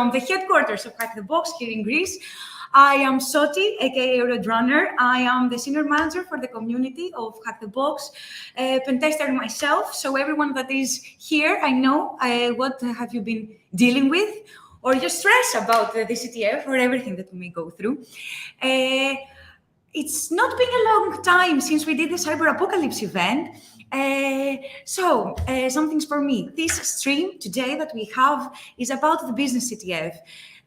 from the headquarters of Hack the Box here in Greece. I am Soti, aka Roadrunner. I am the senior manager for the community of Hack the Box, pentester myself. So everyone that is here, I know what have you been dealing with, or you're stressed about the CTF or everything that we may go through. It's not been a long time since we did the Cyber Apocalypse event. Some things for me. This stream today that we have is about the business CTF.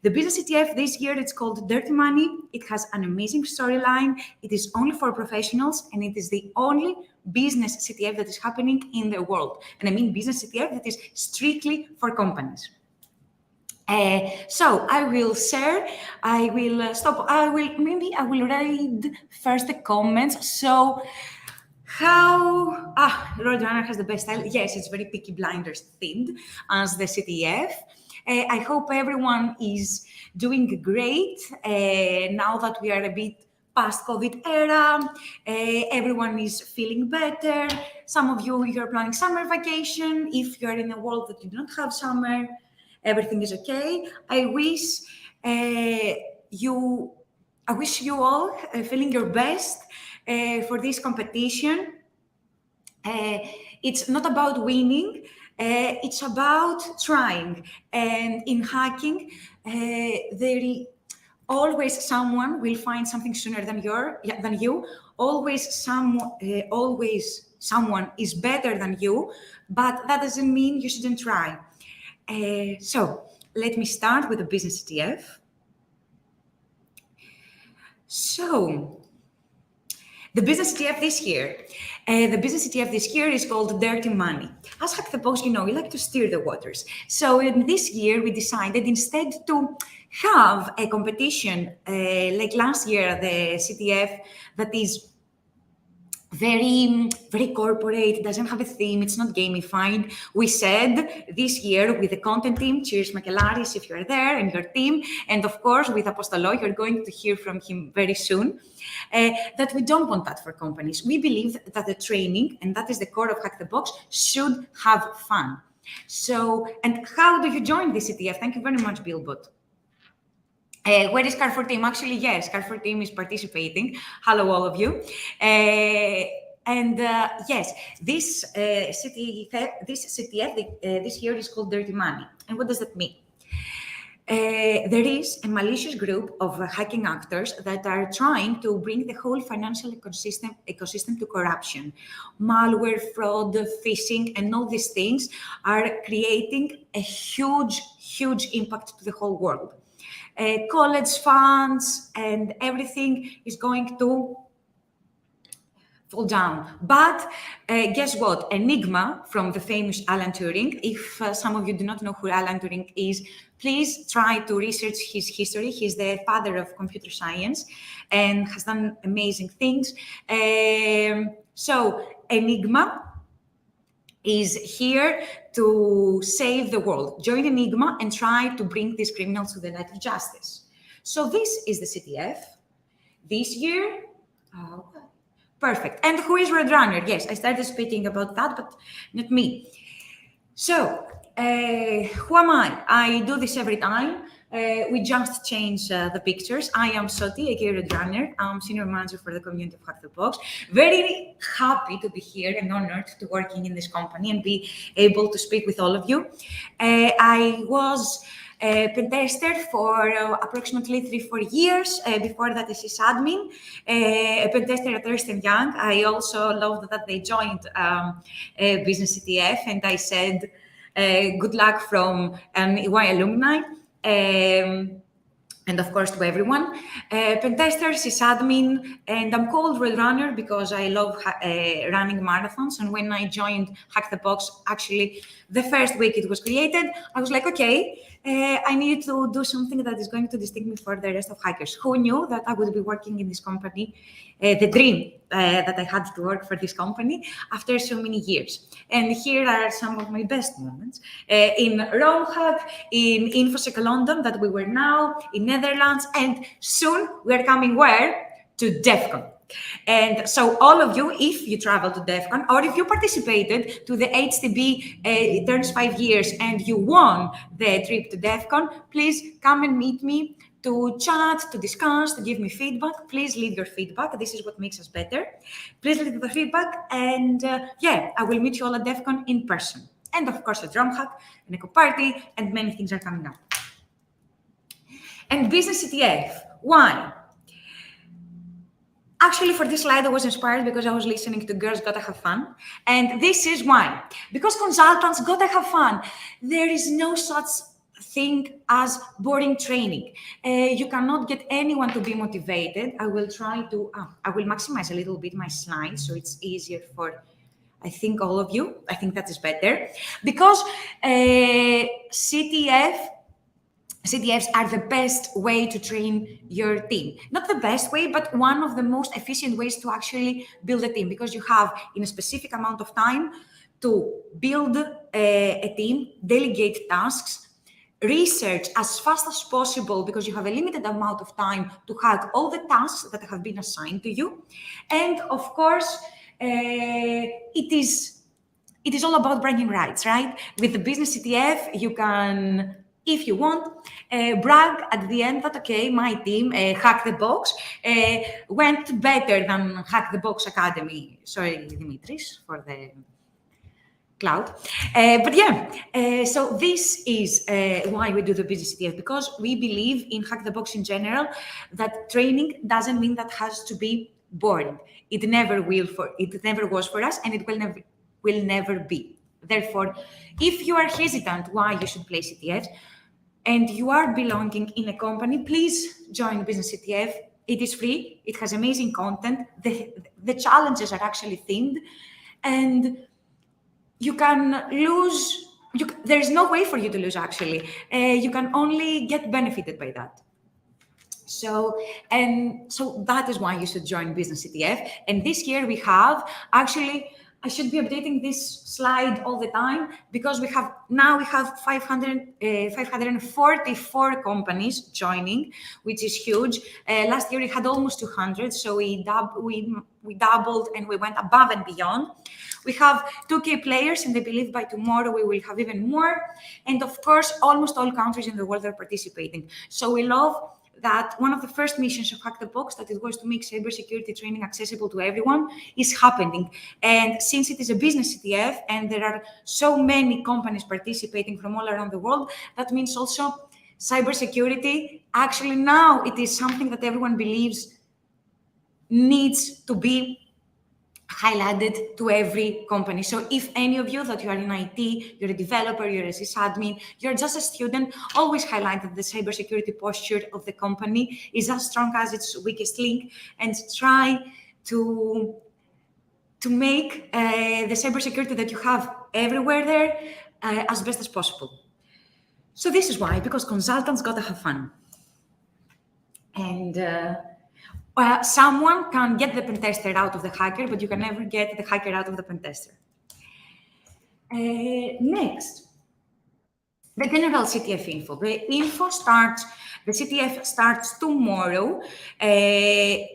The business CTF this year, it's called Dirty Money. It has an amazing storyline. It is only for professionals, and it is the only business CTF that is happening in the world. And I mean business CTF that is strictly for companies. So I will share, I will stop, I will read first the comments. So Roadrunner has the best style. Yes, it's very Peaky Blinders themed as the CTF. I hope everyone is doing great now that we are a bit past COVID era. Everyone is feeling better. Some of you're planning summer vacation. If you're in a world that you do not have summer, everything is okay. I wish you all feeling your best for this competition. It's not about winning. It's about trying. And in hacking, always someone will find something sooner than you. Always someone is better than you, but that doesn't mean you shouldn't try. So let me start with the business CTF. So the business CTF this year. The business CTF this year is called Dirty Money. As Hack the Box, we like to steer the waters. So in this year, we decided instead to have a competition like last year, the CTF that is very, very corporate, doesn't have a theme, it's not gamified. We said this year with the content team, cheers Makelaris if you're there, and your team, and of course with Apostolo, you're going to hear from him very soon, that we don't want that for companies. We believe that the training, and that is the core of Hack the Box, should have fun. So, and how do you join the CTF? Thank you very much, Billbot. Where is Carrefour team? Actually, yes, Carrefour team is participating. Hello, all of you. Yes, this CTF this year is called Dirty Money. And what does that mean? There is a malicious group of hacking actors that are trying to bring the whole financial ecosystem to corruption. Malware, fraud, phishing, and all these things are creating a huge, huge impact to the whole world. College funds and everything is going to fall down. But guess what? Enigma from the famous Alan Turing. If some of you do not know who Alan Turing is, please try to research his history. He's the father of computer science and has done amazing things. So Enigma is here to save the world. Join Enigma and try to bring these criminals to the light of justice. So this is the CTF this year. Perfect. And who is Roadrunner? Yes, I started speaking about that, but not me. So who am I? I do this every time. We just change the pictures. I am Soti, aka Roadrunner. I'm senior manager for the community of Hack the Box. Very happy to be here and honored to working in this company and be able to speak with all of you. I was a pentester for approximately 3-4 years. Before that, a sysadmin, a pentester at Ernst & Young. I also loved that they joined Business CTF, and I said, good luck from an EY alumni. And of course to everyone. Pentester, sysadmin, and I'm called Roadrunner because I love running marathons. And when I joined Hack the Box, actually the first week it was created, I was like, okay, I need to do something that is going to distinguish me for the rest of hackers. Who knew that I would be working in this company? The dream that I had to work for this company after so many years. And here are some of my best moments. In RoamHack, in InfoSec London, that we were now, in Netherlands, and soon we are coming where? To DEF CON. And so all of you, if you travel to DEF CON or if you participated to the HTB, it turns 5 years and you won the trip to DEF CON, please come and meet me to chat, to discuss, to give me feedback. Please leave your feedback. This is what makes us better. Please leave the feedback. And yeah, I will meet you all at DEF CON in person. And of course, a drum hack, an eco party, and many things are coming up. And business CTF, why? Actually, for this slide, I was inspired because I was listening to Girls Gotta Have Fun. And this is why. Because consultants gotta have fun. There is no such thing as boring training. You cannot get anyone to be motivated. I will try to, I will maximize a little bit my slides so it's easier for, I think, all of you. I think that is better. Because CTFs are the best way to train your team. Not the best way, but one of the most efficient ways to actually build a team, because you have in a specific amount of time to build a team, delegate tasks, research as fast as possible because you have a limited amount of time to hack all the tasks that have been assigned to you. And of course, it is all about bragging rights, right? With the business CTF, you can, if you want, brag at the end that, okay, my team, Hack the Box, went better than Hack the Box Academy. Sorry, Dimitris, for the cloud. But yeah, so this is why we do the business CTF, because we believe in Hack the Box in general, that training doesn't mean that has to be boring. It never was for us, and it will never be. Therefore, if you are hesitant why you should play CTFs, and you are belonging in a company, please join Business CTF. It is free. It has amazing content. The challenges are actually themed, and you can lose. There's no way for you to lose, actually. You can only get benefited by that. So that is why you should join Business CTF. And this year we have actually, I should be updating this slide all the time because we have 544 companies joining, which is huge. Last year we had almost 200, so we doubled and we went above and beyond. We have 2K players, and I believe by tomorrow we will have even more. And of course, almost all countries in the world are participating. So we love that one of the first missions of Hack the Box, that it was to make cybersecurity training accessible to everyone, is happening. And since it is a business CTF and there are so many companies participating from all around the world, that means also cybersecurity, actually now it is something that everyone believes needs to be highlighted to every company. So if any of you that you are in IT, you're a developer, you're a sysadmin, you're just a student, always highlight that the cybersecurity posture of the company is as strong as its weakest link, and try to make the cybersecurity that you have everywhere there as best as possible. So this is why, because consultants gotta have fun. And someone can get the pen tester out of the hacker, but you can never get the hacker out of the pen tester. Next, the general CTF info. The CTF starts tomorrow,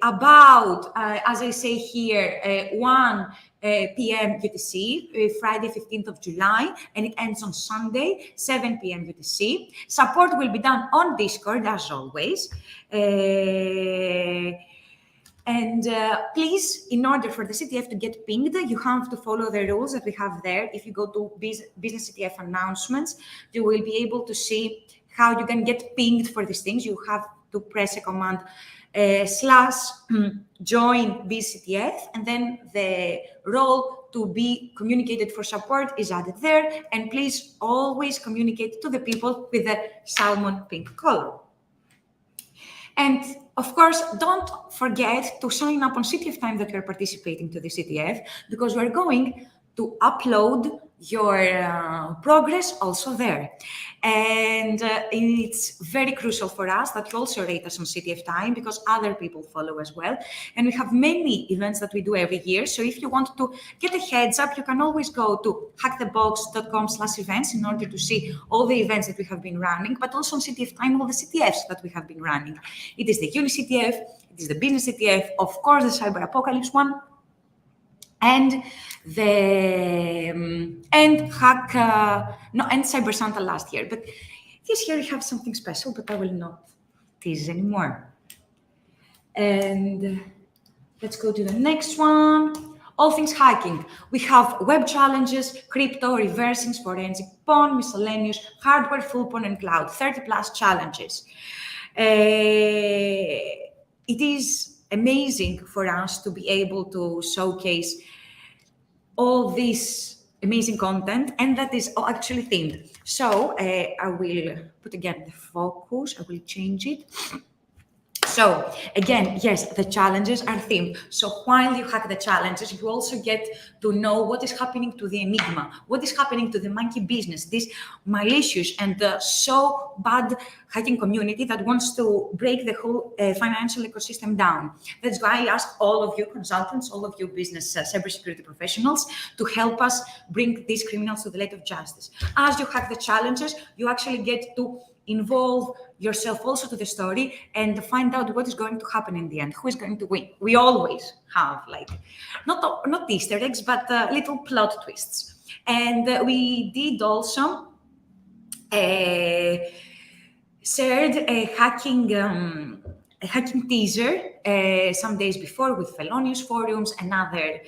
about, as I say here, 1 p.m. UTC, Friday, 15th of July, and it ends on Sunday, 7 p.m. UTC. Support will be done on Discord, as always. And please, in order for the CTF to get pinged, you have to follow the rules that we have there. If you go to Business CTF announcements, you will be able to see how you can get pinged for these things. You have to press a command / join BCTF, and then the role to be communicated for support is added there. And please always communicate to the people with the salmon pink color. And of course, don't forget to sign up on CTF time that you're participating to the CTF, because we're going to upload your progress also there. And it's very crucial for us that you also rate us on CTF Time, because other people follow as well. And we have many events that we do every year. So if you want to get a heads up, you can always go to hackthebox.com/events in order to see all the events that we have been running, but also on CTF Time, all the CTFs that we have been running. It is the Uni CTF, it is the Business CTF, of course, the Cyber Apocalypse one, and Cyber Santa last year. But this year we have something special, but I will not tease anymore. And let's go to the next one. All things hacking. We have web challenges, crypto, reversing, forensic pawn, miscellaneous, hardware, full pawn, and cloud. 30+ challenges. It is amazing for us to be able to showcase all this amazing content, and that is actually themed. So I will put again the focus, I will change it. So again, yes, the challenges are themed. So while you hack the challenges, you also get to know what is happening to the Enigma, what is happening to the monkey business, this malicious and so bad hacking community that wants to break the whole financial ecosystem down. That's why I ask all of you consultants, all of you business cybersecurity professionals to help us bring these criminals to the light of justice. As you hack the challenges, you actually get to involve yourself also to the story and find out what is going to happen in the end, who is going to win. We always have not Easter eggs, but little plot twists. And we did also shared a hacking teaser some days before with felonious forums and other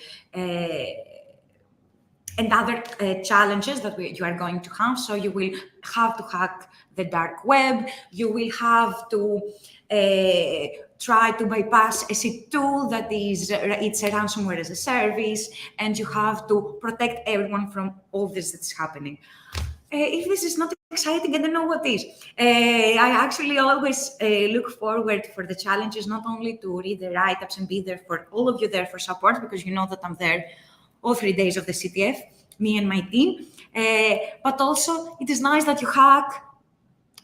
challenges that you are going to have. So you will have to hack the dark web. You will have to try to bypass a tool that it's a ransomware as a service, and you have to protect everyone from all this that's happening. If this is not exciting, I don't know what is. I actually always look forward for the challenges, not only to read the write-ups and be there for all of you there for support, because you know that I'm there all 3 days of the CTF, me and my team. But also, it is nice that you hack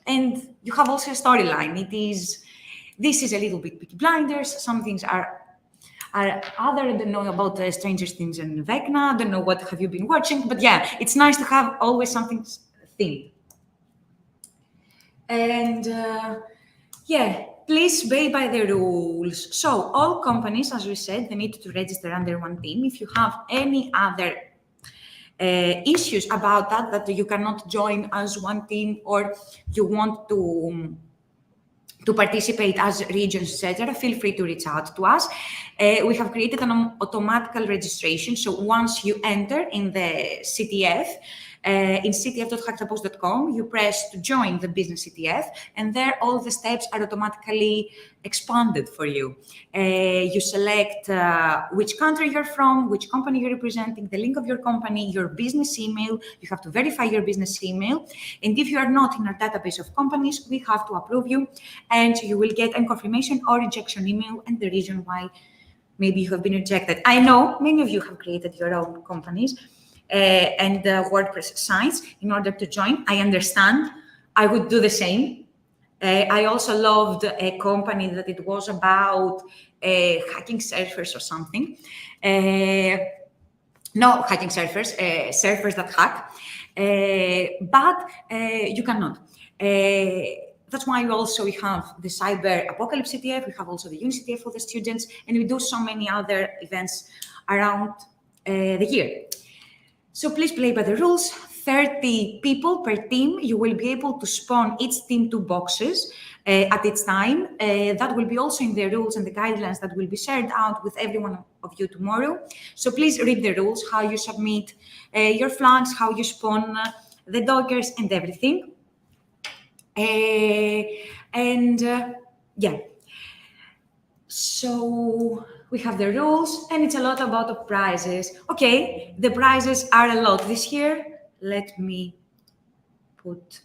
and you have also a storyline. This is a little bit Peaky Blinders. Some things are other. I don't know about Stranger Things and Vecna. I don't know what have you been watching, but yeah, it's nice to have always something themed. And yeah, please play by the rules. So all companies, as we said, they need to register under one team. If you have any other issues about that you cannot join as one team, or you want to participate as regions, etc., feel free to reach out to us. We have created an automatical registration. So once you enter in the CTF, in ctf.hackthebox.com, you press to join the business CTF, and there all the steps are automatically expanded for you. You select which country you're from, which company you're representing, the link of your company, your business email. You have to verify your business email. And if you are not in our database of companies, we have to approve you, and you will get a confirmation or rejection email and the reason why maybe you have been rejected. I know many of you have created your own companies and WordPress sites in order to join. I understand. I would do the same. I also loved a company that it was about hacking surfers or something. No hacking surfers, surfers that hack. But you cannot. That's why we have the Cyber Apocalypse CTF, we have also the Uni CTF for the students, and we do so many other events around the year. So please play by the rules. 30 people per team. You will be able to spawn each team 2 boxes at its time. That will be also in the rules and the guidelines that will be shared out with every one of you tomorrow. So please read the rules, how you submit your flags, how you spawn the dockers and everything. Yeah. So we have the rules, and it's a lot about the prizes. Okay, the prizes are a lot this year. Let me put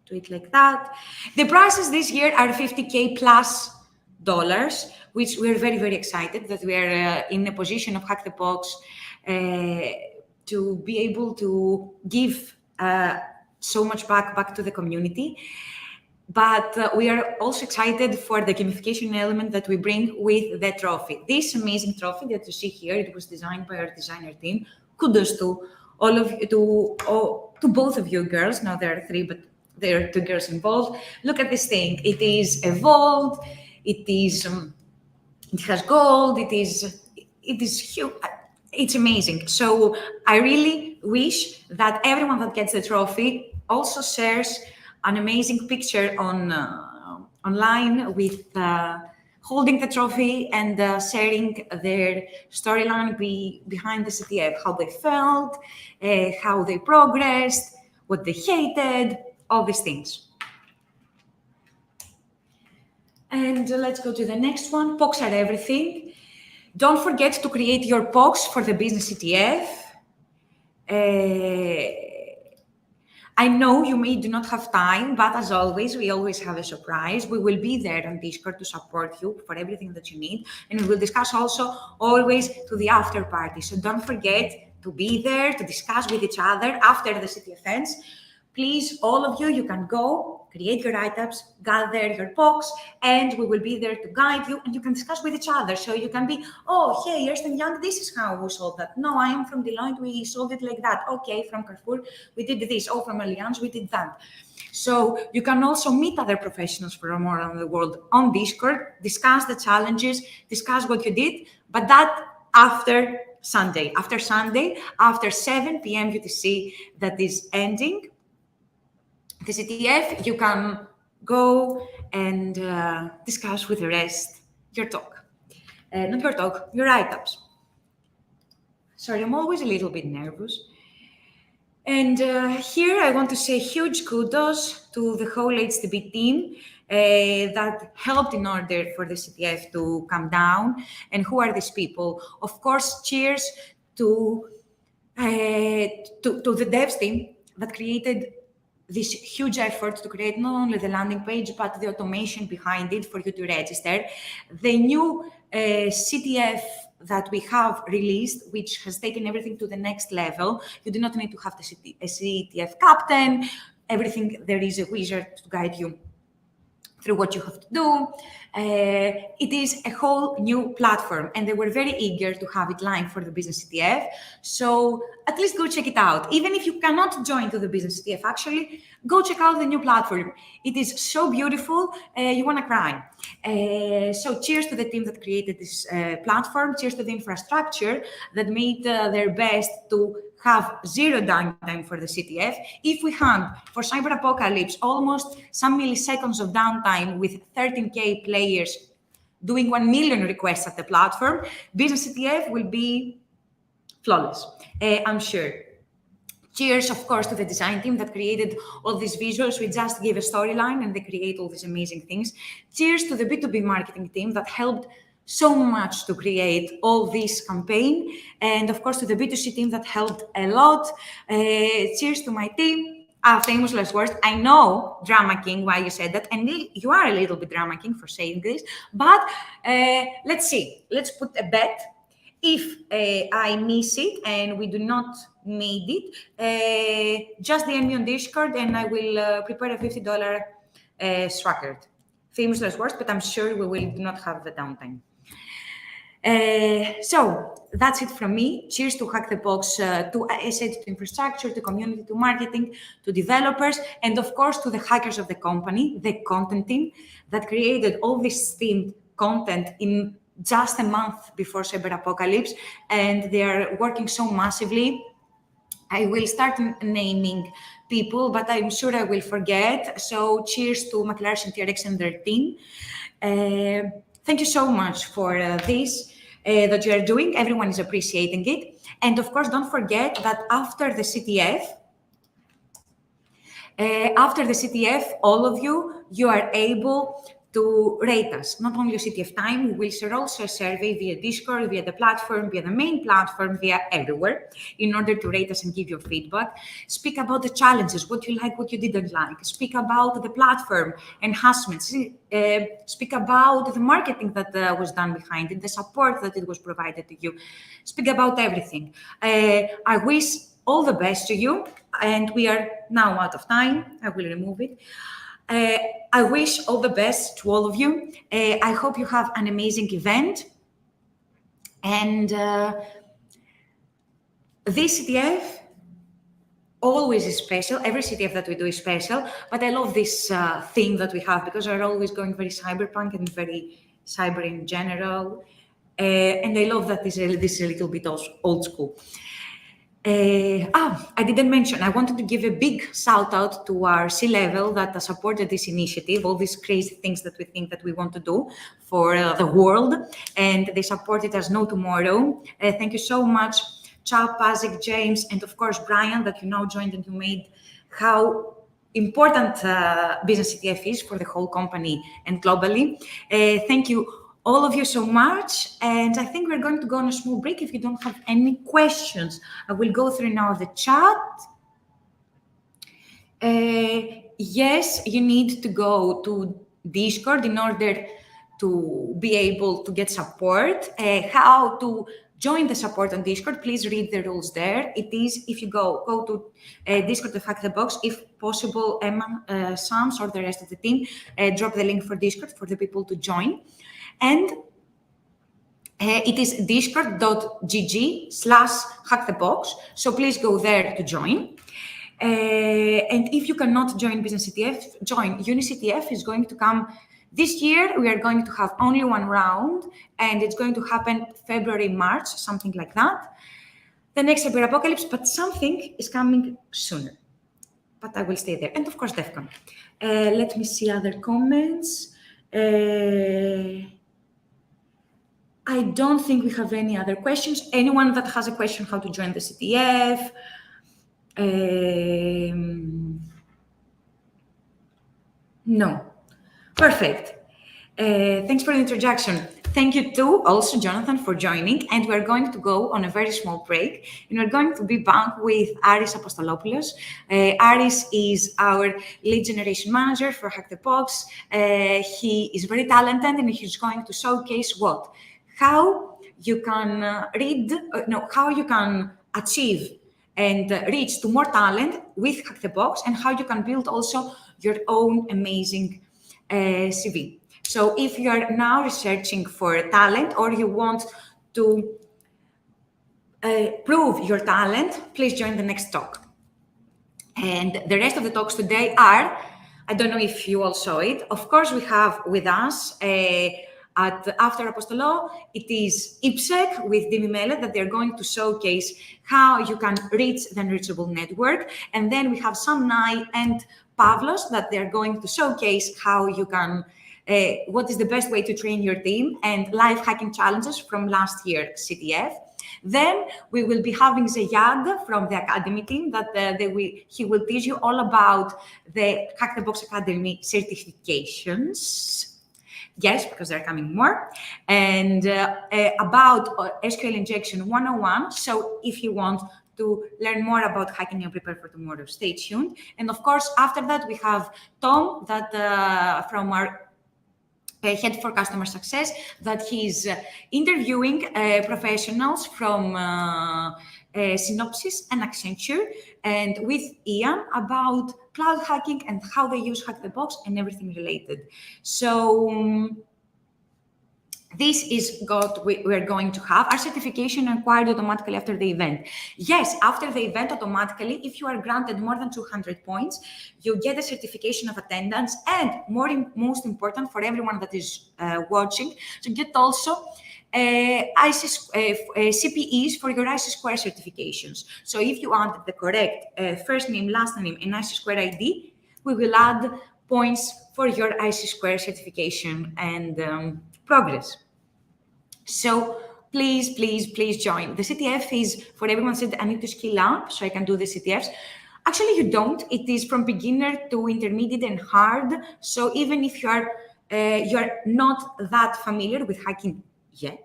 to it like that. The prizes this year are $50K plus, which we're very, very excited that we are in a position of Hack the Box to be able to give so much back to the community. But we are also excited for the gamification element that we bring with the trophy. This amazing trophy that you see here, it was designed by our designer team. Kudos to all of you, to both of you girls. Now there are 3, but there are 2 girls involved. Look at this thing. It is evolved. It is. It has gold. It is huge. It's amazing. So I really wish that everyone that gets the trophy also shares an amazing picture online with holding the trophy and sharing their storyline behind the CTF, how they felt, how they progressed, what they hated, all these things. And let's go to the next one. POCs are everything. Don't forget to create your POCs for the business CTF. I know you may do not have time, but as always, we always have a surprise. We will be there on Discord to support you for everything that you need. And we will discuss also always to the after party. So don't forget to be there, to discuss with each other after the CTFs. Please, all of you, you can go, create your write-ups, gather your POCs, and we will be there to guide you, and you can discuss with each other. So you can be, oh, hey, Ernst & Young, this is how we solved that. No, I am from Deloitte, we solved it like that. Okay, from Carrefour, we did this. Oh, from Allianz, we did that. So you can also meet other professionals from all around the world on Discord, discuss the challenges, discuss what you did, but that after Sunday. After 7 p.m. UTC, that is ending the CTF, you can go and discuss with the rest your talk. Not your talk, your write-ups. Sorry, I'm always a little bit nervous. And here I want to say huge kudos to the whole HTB team that helped in order for the CTF to come down. And who are these people? Of course, cheers to the devs team that created this huge effort to create not only the landing page, but the automation behind it for you to register. The new CTF that we have released, which has taken everything to the next level. You do not need to have a CTF captain. Everything, there is a wizard to guide you through what you have to do. It is a whole new platform, and they were very eager to have it live for the business CTF. So at least go check it out. Even if you cannot join to the business CTF, actually, go check out the new platform. It is so beautiful, you want to cry. So cheers to the team that created this platform. Cheers to the infrastructure that made their best to have zero downtime for the CTF. If we had, for Cyber Apocalypse, almost some milliseconds of downtime with 13K players doing 1 million requests at the platform, business CTF will be flawless, I'm sure. Cheers, of course, to the design team that created all these visuals. We just gave a storyline and they create all these amazing things. Cheers to the B2B marketing team that helped so much to create all this campaign. And of course, to the B2C team that helped a lot. Cheers to my team. Famous last words. I know, Drama King, why you said that. And you are a little bit Drama King for saying this. But let's see. Let's put a bet. If I miss it and we do not made it, just DM me on Discord and I will prepare a $50 swag. Famous last words, but I'm sure we will not have the downtime. So that's it from me. Cheers to Hack the Box, to assets, to infrastructure, to community, to marketing, to developers, and of course to the hackers of the company, the content team that created all this themed content in just a month before Cyber Apocalypse, and they are working so massively. I will start naming people, but I'm sure I will forget. So cheers to McLaren TRX and their team. Thank you so much for this that you are doing. Everyone is appreciating it. And of course, don't forget that after the CTF, all of you, you are able to rate us, not only CTF Time. We will share also a survey via Discord, via the platform, via the main platform, via everywhere, in order to rate us and give your feedback. Speak about the challenges, what you like, what you didn't like. Speak about the platform enhancements. Speak about the marketing that was done behind it, the support that it was provided to you. Speak about everything. I wish all the best to you, and we are now out of time. I will remove it. I wish all the best to all of you. I hope you have an amazing event. And this CTF always is special. Every CTF that we do is special. But I love this theme that we have, because we're always going very cyberpunk and very cyber in general. And I love that this is a little bit old school. I didn't mention, I wanted to give a big shout out to our C-level that supported this initiative, all these crazy things that we think that we want to do for the world, and they supported us no tomorrow. Thank you so much, Chal, Pazik, James, and of course, Brian, that you now joined and you made how important Business CTF is for the whole company and globally. Thank you all of you so much, and I think we're going to go on a small break if you don't have any questions. I will go through now the chat. Yes, you need to go to Discord in order to be able to get support. How to join the support on Discord, please read the rules there. It is, if you go to Discord to Hack the Box, if possible, Emma, Sams, or the rest of the team, drop the link for Discord for the people to join. And it is discord.gg/hackthebox. So please go there to join. And if you cannot join Business CTF, join UniCTF. Is going to come this year. We are going to have only one round, and it's going to happen February, March, something like that. The next cyber apocalypse, but something is coming sooner. But I will stay there. And of course, DEFCON. Let me see other comments. I don't think we have any other questions. Anyone that has a question how to join the CTF? No. Perfect. Thanks for the introduction. Thank you too, also Jonathan, for joining. And we're going to go on a very small break. And we're going to be back with Aris Apostolopoulos. Aris is our lead generation manager for Hack the Box. He is very talented, and he's going to showcase what? How you can how you can achieve and reach to more talent with Hack the Box, and how you can build also your own amazing CV. So if you are now researching for talent, or you want to prove your talent, please join the next talk. And the rest of the talks today are, I don't know if you all saw it, of course we have with us after Apostolo, it is IPSEC with Dimi Mele that they're going to showcase how you can reach the unreachable network. And then we have Samnai and Pavlos that they're going to showcase how you can, what is the best way to train your team, and life hacking challenges from last year CTF. Then we will be having Zeyad from the Academy team that he will teach you all about the Hack the Box Academy certifications. Yes, because they're coming more. And about SQL Injection 101. So if you want to learn more about hacking and prepare for tomorrow, stay tuned. And of course, after that, we have Tom that from our head for customer success, that he's interviewing professionals from Synopsys and Accenture, and with Ian about cloud hacking and how they use Hack the Box and everything related. So this is what we're going to have. Our certification acquired automatically after the event. Yes, after the event, automatically, if you are granted more than 200 points, you get a certification of attendance, and most important for everyone that is watching, to get also CPEs for your IC Square certifications. So if you add the correct first name, last name, and IC Square ID, we will add points for your IC Square certification and progress. So please, please, please join. The CTF is, for everyone said, I need to skill up so I can do the CTFs. Actually, you don't. It is from beginner to intermediate and hard. So even if you are you're not that familiar with hacking yet,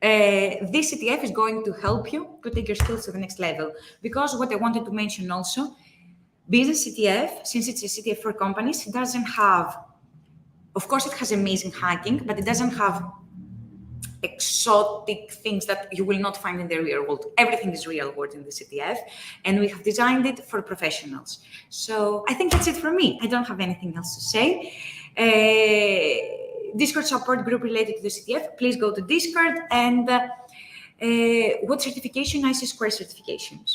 this CTF is going to help you to take your skills to the next level. Because what I wanted to mention also, business CTF, since it's a CTF for companies, it doesn't have, of course it has amazing hacking, but it doesn't have exotic things that you will not find in the real world. Everything is real world in the CTF, and we have designed it for professionals. So I think that's it from me. I don't have anything else to say. Discord support group related to the CTF, please go to Discord. And what certification? IC Square certifications.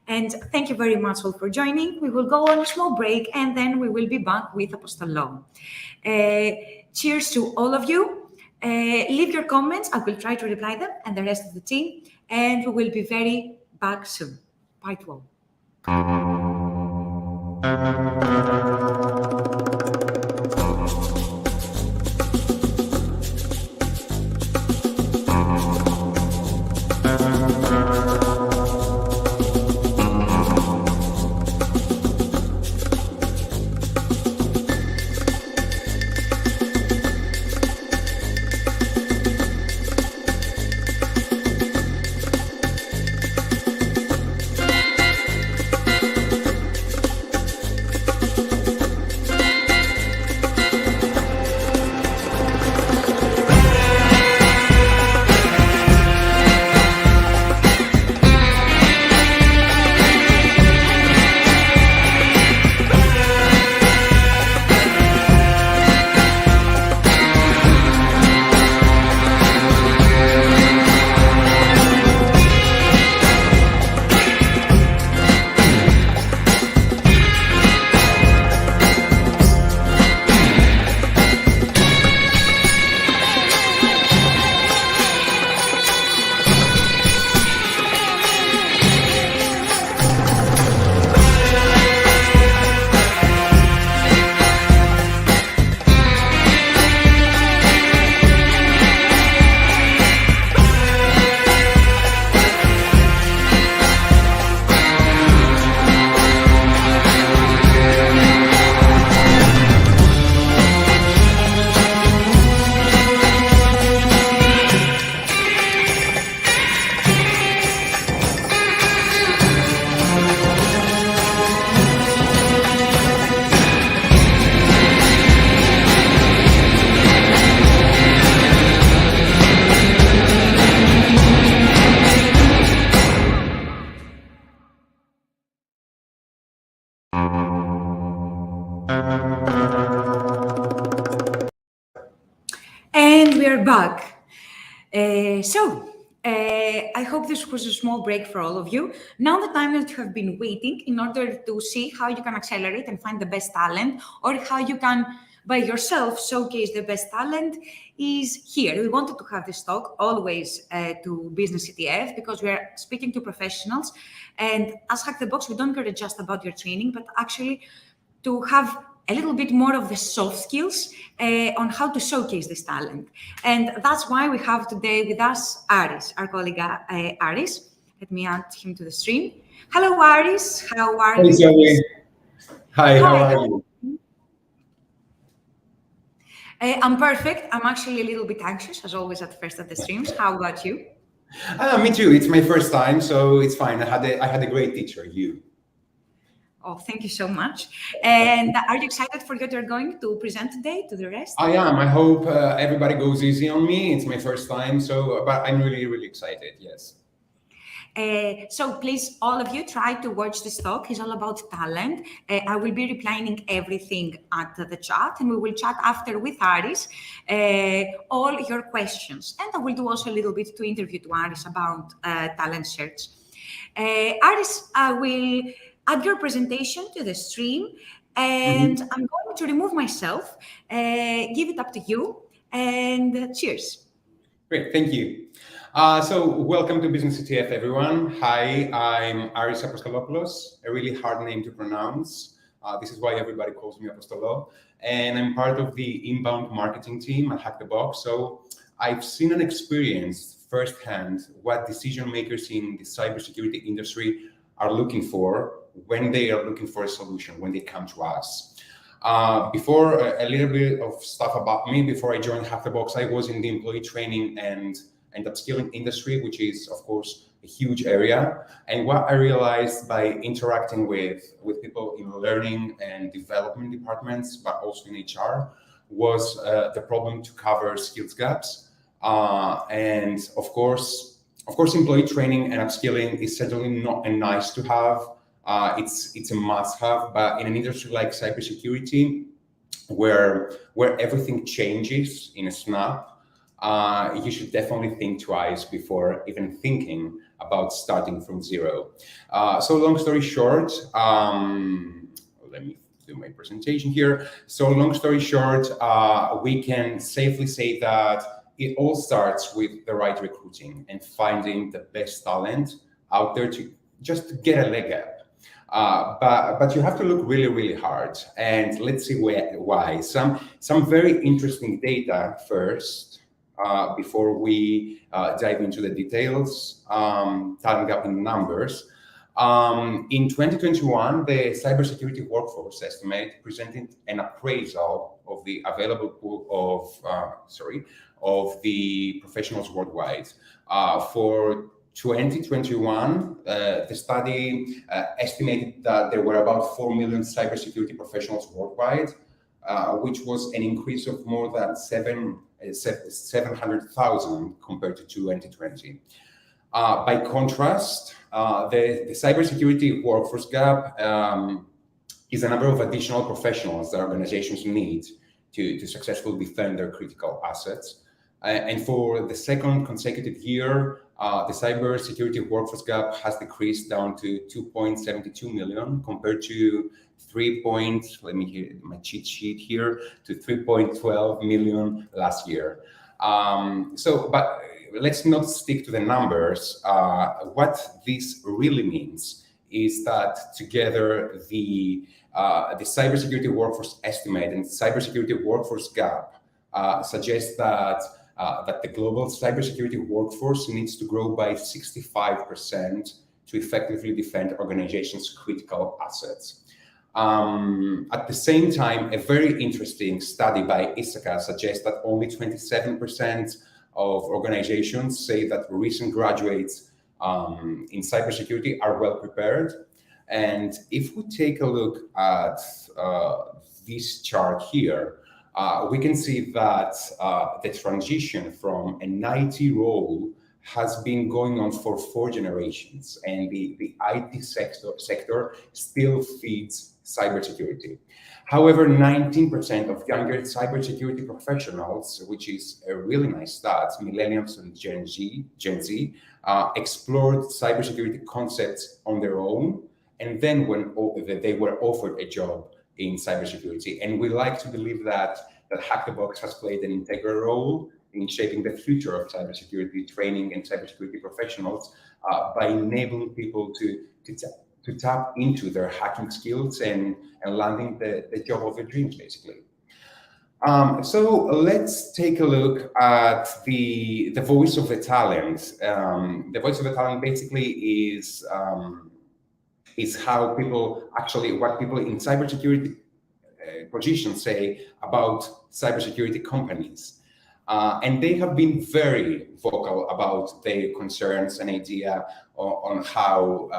And thank you very much all for joining. We will go on a small break, and then we will be back with Apostolou. Cheers to all of you. Leave your comments. I will try to reply them and the rest of the team. And we will be very back soon. Bye to all. And we are back. I hope this was a small break for all of you. Now the time that you have been waiting in order to see how you can accelerate and find the best talent, or how you can, by yourself, showcase the best talent is here. We wanted to have this talk always to Business CTF because we are speaking to professionals. And as Hack the Box, we don't care just about your training, but actually to have a little bit more of the soft skills on how to showcase this talent. And that's why we have today with us Aris, our colleague Aris. Let me add him to the stream. Hello, Aris. How are you? Zoe. Hi, how are you? I'm perfect. I'm actually a little bit anxious, as always, at first at the streams. How about you? Me too. It's my first time, so it's fine. I had a great teacher, you. Oh, thank you so much. And are you excited for what you're going to present today to the rest? I am. I hope everybody goes easy on me. It's my first time, but I'm really, really excited, yes. So please, all of you, try to watch this talk. It's all about talent. I will be replying everything at the chat, and we will chat after with Aris all your questions. And I will do also a little bit to interview to Aris about talent search. Aris, I will add your presentation to the stream, and I'm going to remove myself, give it up to you, and cheers. Great, thank you. So welcome to Business CTF, everyone. Hi, I'm Aris Apostolopoulos, a really hard name to pronounce. This is why everybody calls me Apostolou. And I'm part of the inbound marketing team at Hack the Box. So I've seen and experienced firsthand what decision makers in the cybersecurity industry are looking for when they are looking for a solution, when they come to us. Before, a little bit of stuff about me. Before I joined Hack the Box, I was in the employee training and upskilling industry, which is, of course, a huge area. And what I realized by interacting with people in learning and development departments, but also in HR, was the problem to cover skills gaps. And of course, employee training and upskilling is certainly not a nice to have. It's a must-have, but in an industry like cybersecurity, where everything changes in a snap, you should definitely think twice before even thinking about starting from zero. So long story short, let me do my presentation here. So long story short, we can safely say that it all starts with the right recruiting and finding the best talent out there to just get a leg up. But you have to look really, really hard, and let's see why. Some very interesting data first before we dive into the details. Talent gap in numbers. In 2021, the cybersecurity workforce estimate presented an appraisal of the available pool of the professionals worldwide. For 2021, the study estimated that there were about 4 million cybersecurity professionals worldwide, which was an increase of more than 700,000 compared to 2020. By contrast, the cybersecurity workforce gap is a number of additional professionals that organizations need to successfully defend their critical assets. And for the second consecutive year, the cybersecurity workforce gap has decreased down to 2.72 million compared to let me hear my cheat sheet here, to 3.12 million last year. But let's not stick to the numbers. What this really means is that together the cybersecurity workforce estimate and cybersecurity workforce gap suggests that the global cybersecurity workforce needs to grow by 65% to effectively defend organizations' critical assets. At the same time, a very interesting study by Ithaca suggests that only 27% of organizations say that recent graduates in cybersecurity are well prepared. And if we take a look at this chart here, we can see that the transition from an IT role has been going on for 4 generations, and the IT sector still feeds cybersecurity. However, 19% of younger cybersecurity professionals, which is a really nice stat, millennials and Gen Z, explored cybersecurity concepts on their own, and then when they were offered a job in cybersecurity. And we like to believe that Hack the Box has played an integral role in shaping the future of cybersecurity training and cybersecurity professionals by enabling people to tap into their hacking skills and landing the job of their dreams, basically. So let's take a look at the voice of the talent. The voice of the talent basically is how people what people in cybersecurity positions say about cybersecurity companies. And they have been very vocal about their concerns and idea on how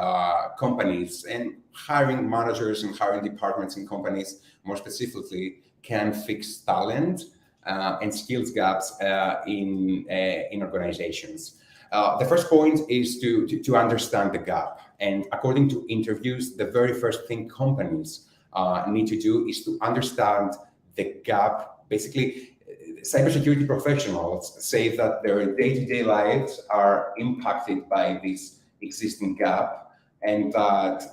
companies and hiring managers and hiring departments in companies, more specifically, can fix talent and skills gaps in organizations. The first point is to understand the gap. And according to interviews, the very first thing companies need to do is to understand the gap. Basically, cybersecurity professionals say that their day-to-day lives are impacted by this existing gap, and that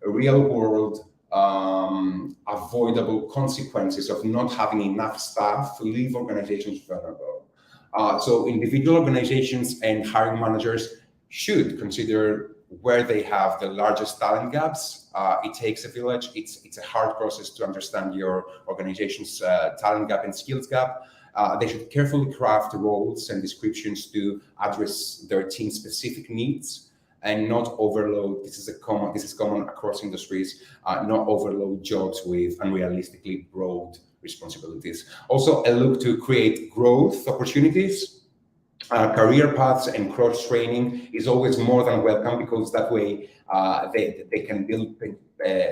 real-world avoidable consequences of not having enough staff leave organizations vulnerable. So individual organizations and hiring managers should consider where they have the largest talent gaps. It takes a village. It's a hard process to understand your organization's talent gap and skills gap. They should carefully craft roles and descriptions to address their team-specific needs. and not overload. This is common across industries. Not overload jobs with unrealistically broad responsibilities. Also, a look to create growth opportunities. Career paths and cross training is always more than welcome, because that way they can build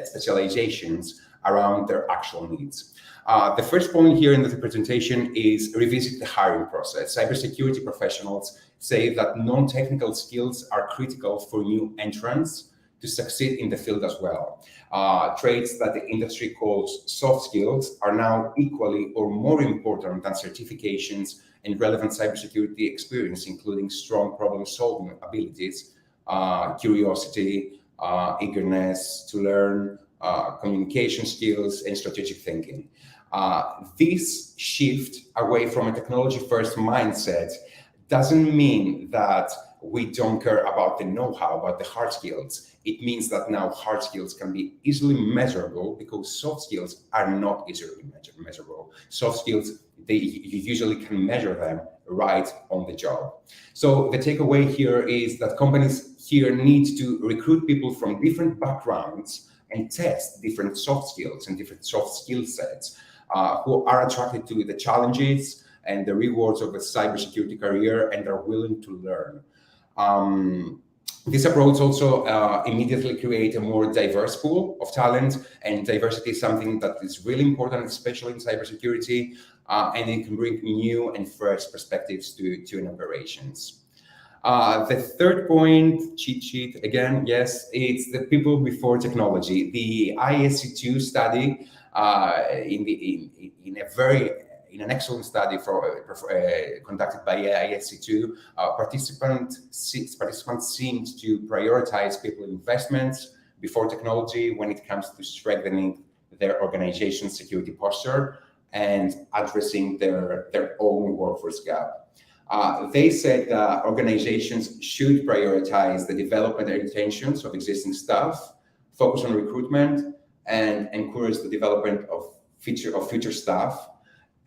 specializations around their actual needs. The first point here in the presentation is revisit the hiring process. Cybersecurity professionals say that non-technical skills are critical for new entrants to succeed in the field as well. Traits that the industry calls soft skills are now equally or more important than certifications and relevant cybersecurity experience, including strong problem-solving abilities, curiosity, eagerness to learn, communication skills, and strategic thinking. This shift away from a technology-first mindset doesn't mean that we don't care about the know-how, about the hard skills. It means that now hard skills can be easily measurable, because soft skills are not easily measurable. Soft skills, you usually can measure them right on the job. So the takeaway here is that companies here need to recruit people from different backgrounds and test different soft skills and different soft skill sets, who are attracted to the challenges and the rewards of a cybersecurity career and are willing to learn. This approach also immediately creates a more diverse pool of talent, and diversity is something that is really important, especially in cybersecurity, and it can bring new and fresh perspectives to an operations. The third point, cheat sheet, again, yes, it's the people before technology. The ISC2 study, in an excellent study conducted by ISC2, participants seemed to prioritize people investments before technology when it comes to strengthening their organization's security posture and addressing their own workforce gap. They said that organizations should prioritize the development and retention of existing staff, focus on recruitment, and encourage the development of future staff.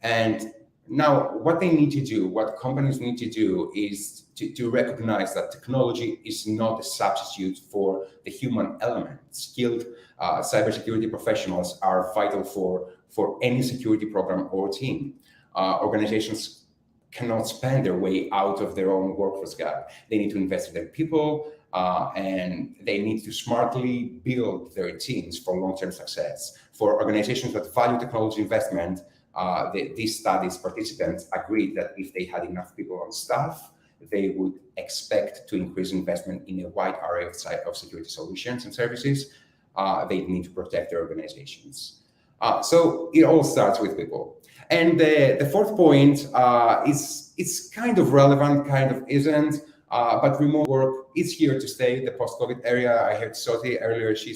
And now what they need to do, what companies need to do, is to recognize that technology is not a substitute for the human element. Skilled cybersecurity professionals are vital for any security program or team. Organizations cannot spend their way out of their own workforce gap. They need to invest in their people, and they need to smartly build their teams for long-term success. For organizations that value technology investment, these studies participants agreed that if they had enough people on staff, they would expect to increase investment in a wide array of security solutions and services. They need to protect their organizations. So it all starts with people. And the fourth point is it's kind of relevant, kind of isn't, but remote work is here to stay. The post-COVID era, I heard Soti earlier, she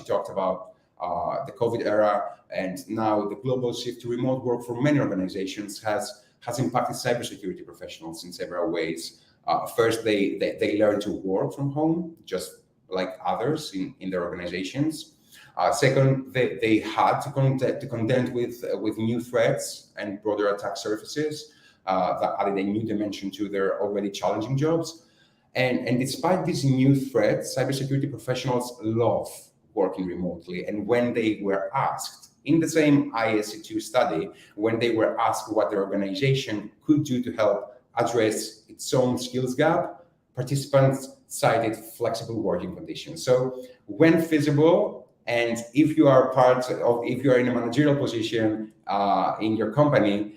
talked about the COVID era, and now the global shift to remote work for many organizations has impacted cybersecurity professionals in several ways. First, they learn to work from home, just like others in their organizations. Second, they had to contend with new threats and broader attack surfaces that added a new dimension to their already challenging jobs. And despite these new threats, cybersecurity professionals love working remotely. And when they were asked, in the same ISC2 study, when they were asked what their organization could do to help address its own skills gap, participants cited flexible working conditions. So when feasible, and if you are in a managerial position in your company,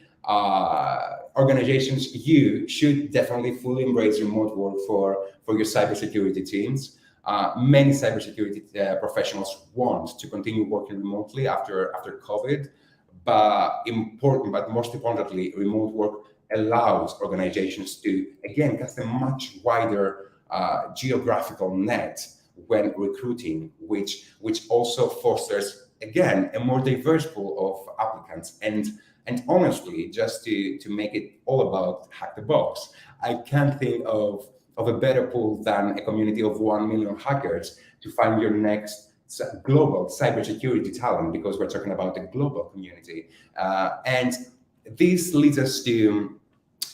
organizations, you should definitely fully embrace remote work for your cybersecurity teams. Many cybersecurity professionals want to continue working remotely after COVID, but most importantly, remote work allows organizations to, again, cast a much wider geographical net when recruiting, which also fosters, again, a more diverse pool of applicants. And honestly, just to make it all about hack the box, I can't think of a better pool than a community of 1 million hackers to find your next global cybersecurity talent, because we're talking about a global community. And this leads us to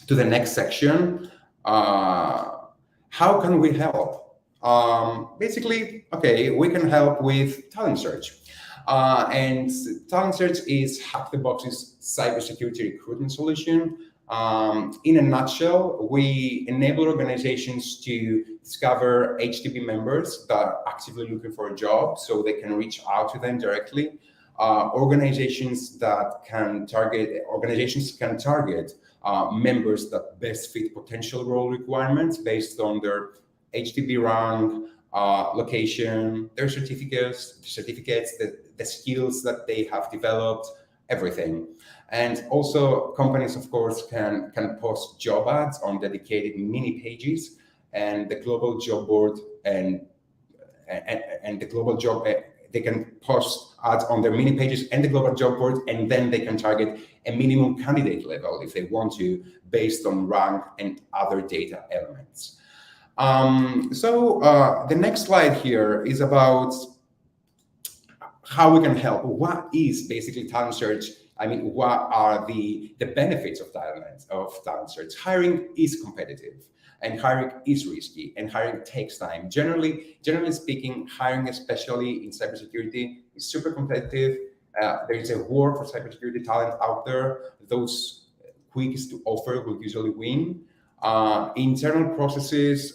the next section. How can we help? Basically, okay, we can help with talent search. And talent search is Hack the Box's cybersecurity recruitment solution. In a nutshell, we enable organizations to discover HTB members that are actively looking for a job so they can reach out to them directly. Organizations can target members that best fit potential role requirements based on their HTB rank, location, their certificates, the skills that they have developed, everything. And also companies, of course, can post job ads on dedicated mini pages and the global job board and the global job, they can post ads on their mini pages and the global job board, and then they can target a minimum candidate level if they want to, based on rank and other data elements. The next slide here is about how we can help. What is basically talent search? I mean, what are the benefits of talent search? Hiring is competitive, and hiring is risky, and hiring takes time. Generally speaking, hiring, especially in cybersecurity, is super competitive. There is a war for cybersecurity talent out there. Those quickest to offer will usually win. Internal processes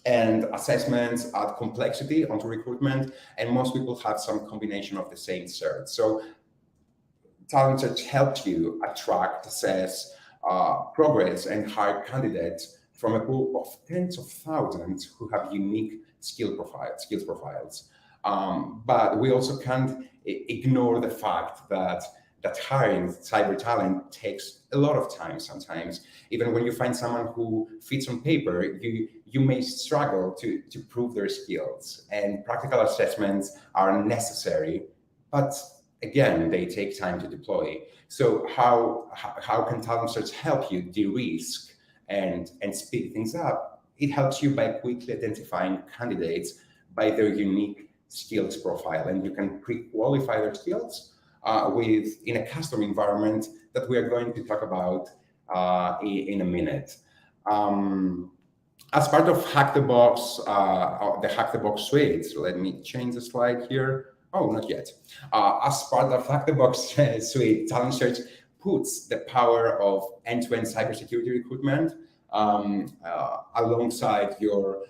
and assessments add complexity onto recruitment, and most people have some combination of the same cert. So talent search helps you attract, assess, progress, and hire candidates from a pool of tens of thousands who have unique skills profiles. But we also can't ignore the fact that hiring cyber talent takes a lot of time sometimes. Even when you find someone who fits on paper, you may struggle to prove their skills, and practical assessments are necessary, but again, they take time to deploy. So how can talent search help you de-risk and speed things up? It helps you by quickly identifying candidates by their unique skills profile, and you can pre-qualify their skills in a custom environment that we are going to talk about in a minute. As part of Hack the Box, the Hack the Box suite, so let me change the slide here. Oh, not yet. As part of Hack the Box suite, talent search puts the power of end-to-end cybersecurity recruitment alongside your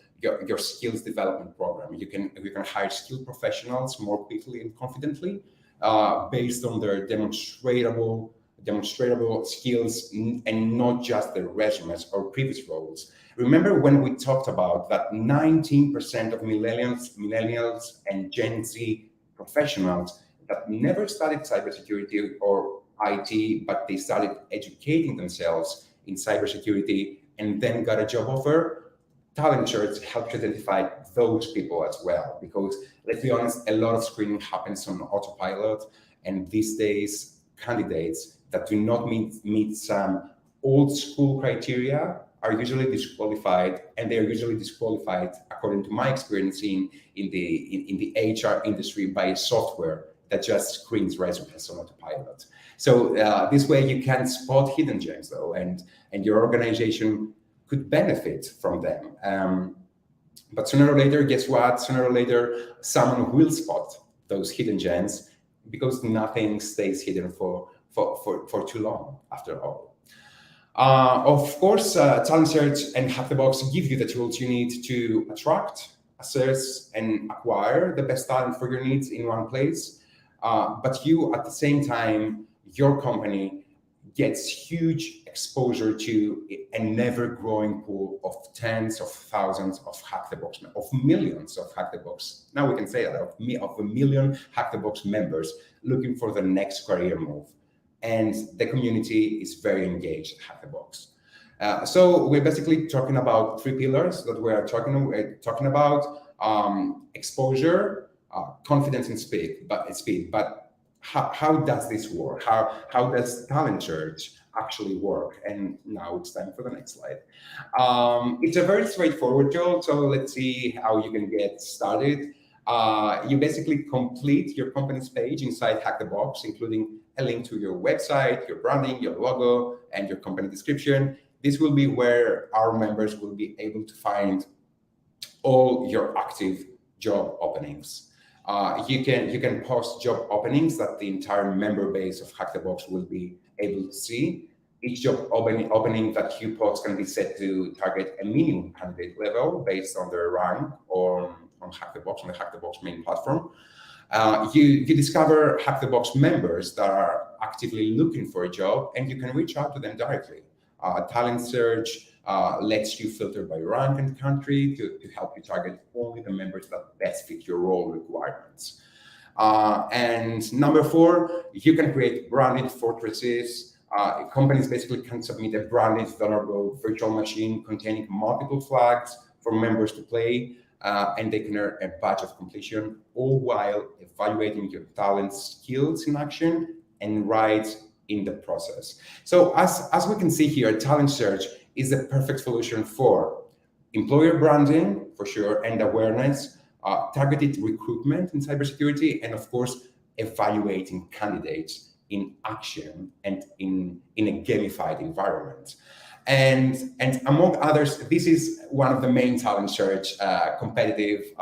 skills development program. You can hire skilled professionals more quickly and confidently based on their demonstrable skills and not just their resumes or previous roles. Remember when we talked about that 19% of millennials and Gen Z professionals that never studied cybersecurity or IT, but they started educating themselves in cybersecurity and then got a job offer? Talent search helps identify those people as well, because let's be honest, a lot of screening happens on autopilot, and these days candidates that do not meet some old school criteria are usually disqualified, and they are usually disqualified, according to my experience in the HR industry, by software that just screens resumes on autopilot. So this way you can spot hidden gems though, and your organization could benefit from them. But sooner or later, guess what? Sooner or later, someone will spot those hidden gems, because nothing stays hidden for too long after all. Of course, talent search and Hack the Box give you the tools you need to attract, assess, and acquire the best talent for your needs in one place. But you, at the same time, your company gets huge exposure to a never-growing pool of tens of thousands of Hack the Box, of millions of Hack the Box. Now we can say that of a million Hack the Box members looking for the next career move. And the community is very engaged at Hack the Box. So we're basically talking about three pillars that we are talking about: exposure, confidence, and speed. But how does this work? How does talent search actually work? And now it's time for the next slide. It's a very straightforward tool. So let's see how you can get started. You basically complete your company's page inside Hack the Box, including a link to your website, your branding, your logo, and your company description. This will be where our members will be able to find all your active job openings. You can post job openings that the entire member base of Hack the Box will be able to see. Each job opening that you post can be set to target a minimum candidate level based on their rank or on Hack the Box, on the Hack the Box main platform. You discover Hack the Box members that are actively looking for a job, and you can reach out to them directly. Talent search lets you filter by rank and country to help you target only the members that best fit your role requirements. And number 4, you can create branded fortresses. Companies basically can submit a branded vulnerable virtual machine containing multiple flags for members to play, and they can earn a badge of completion, all while evaluating your talent skills in action and right in the process. So as we can see here, talent search is the perfect solution for employer branding, for sure, and awareness, targeted recruitment in cybersecurity, and of course, evaluating candidates in action and in a gamified environment. And among others, this is one of the main talent search competitive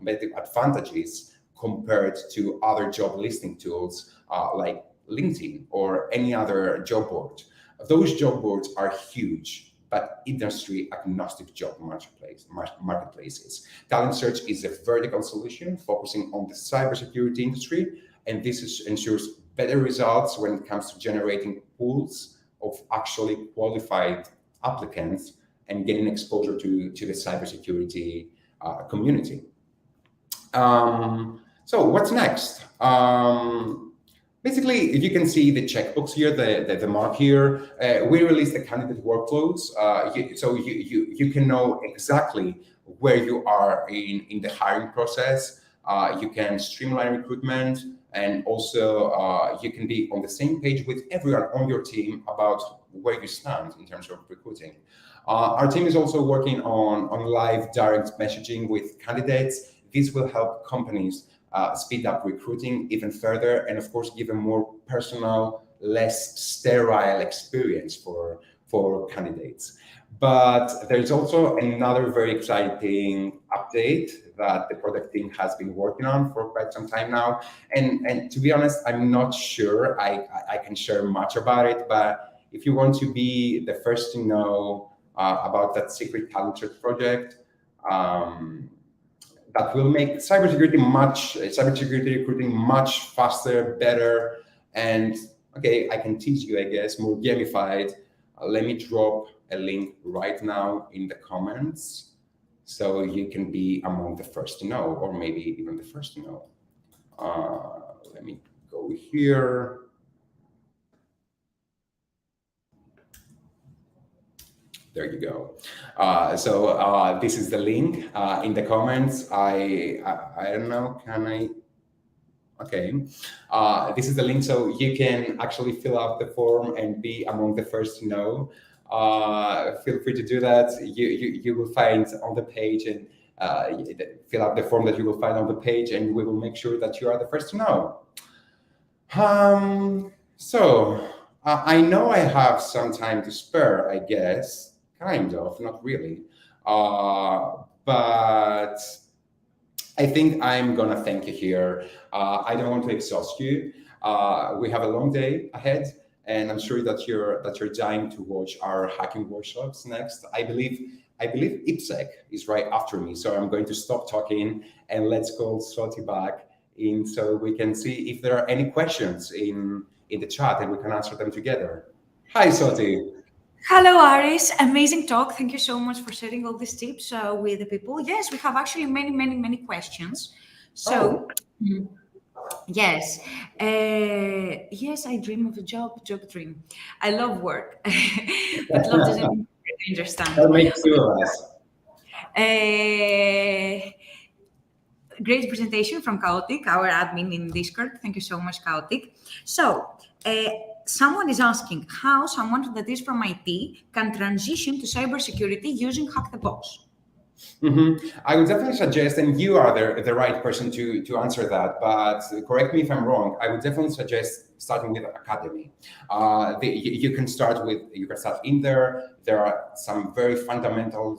advantages compared to other job listing tools like LinkedIn or any other job board. Those job boards are huge, but industry agnostic job marketplaces. Talent search is a vertical solution focusing on the cybersecurity industry, and this ensures better results when it comes to generating pools of actually qualified applicants and getting exposure to the cybersecurity community. So what's next? Basically, you can see the checkbox here, the mark here. We released the candidate workflows, so you can know exactly where you are in the hiring process. You can streamline recruitment, and also you can be on the same page with everyone on your team about where you stand in terms of recruiting. Our team is also working on live direct messaging with candidates. This will help companies speed up recruiting even further, and of course give a more personal, less sterile experience for candidates. But there's also another very exciting update that the product team has been working on for quite some time now. And to be honest, I'm not sure I can share much about it, but if you want to be the first to know about that secret talent search project, that will make cybersecurity recruiting much faster, better, and okay, I can teach you, I guess, more gamified. Let me drop a link right now in the comments so you can be among the first to know, or maybe even the first to know. Let me go here. There you go. So this is the link in the comments. I don't know, can I? Okay, this is the link, so you can actually fill out the form and be among the first to know. Feel free to do that. You will find on the page, and fill out the form that you will find on the page, and we will make sure that you are the first to know. So I know I have some time to spare, I guess. Kind of, not really. But I think I'm gonna thank you here. I don't want to exhaust you. We have a long day ahead, and I'm sure that you're dying to watch our hacking workshops next. I believe IPSEC is right after me, so I'm going to stop talking and let's call Swati back in so we can see if there are any questions in the chat and we can answer them together. Hi, Swati. Hello, Aris. Amazing talk. Thank you so much for sharing all these tips with the people. Yes, we have actually many questions. So, yes. Yes, I dream of a job dream. I love work, but love doesn't mean I understand. That makes two of us. Great presentation from Chaotic, our admin in Discord. Thank you so much, Chaotic. So, someone is asking how someone that is from IT can transition to cybersecurity using Hack the Box. I would definitely suggest, and you are the right person to answer that, but correct me if I'm wrong, I would definitely suggest starting with Academy. You can start in there. There are some very fundamental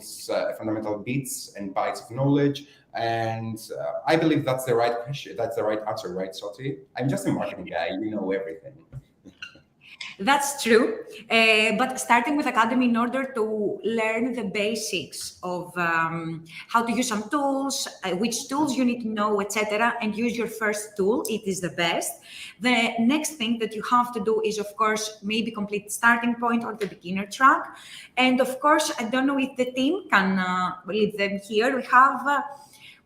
bits and bytes of knowledge. And I believe that's the right question. That's the right answer, right, Soti? I'm just a marketing guy. You know everything. That's true, but starting with Academy in order to learn the basics of how to use some tools, which tools you need to know, etc., and use your first tool, it is the best. The next thing that you have to do is, of course, maybe complete starting point or the beginner track. And of course, I don't know if the team can lead them here.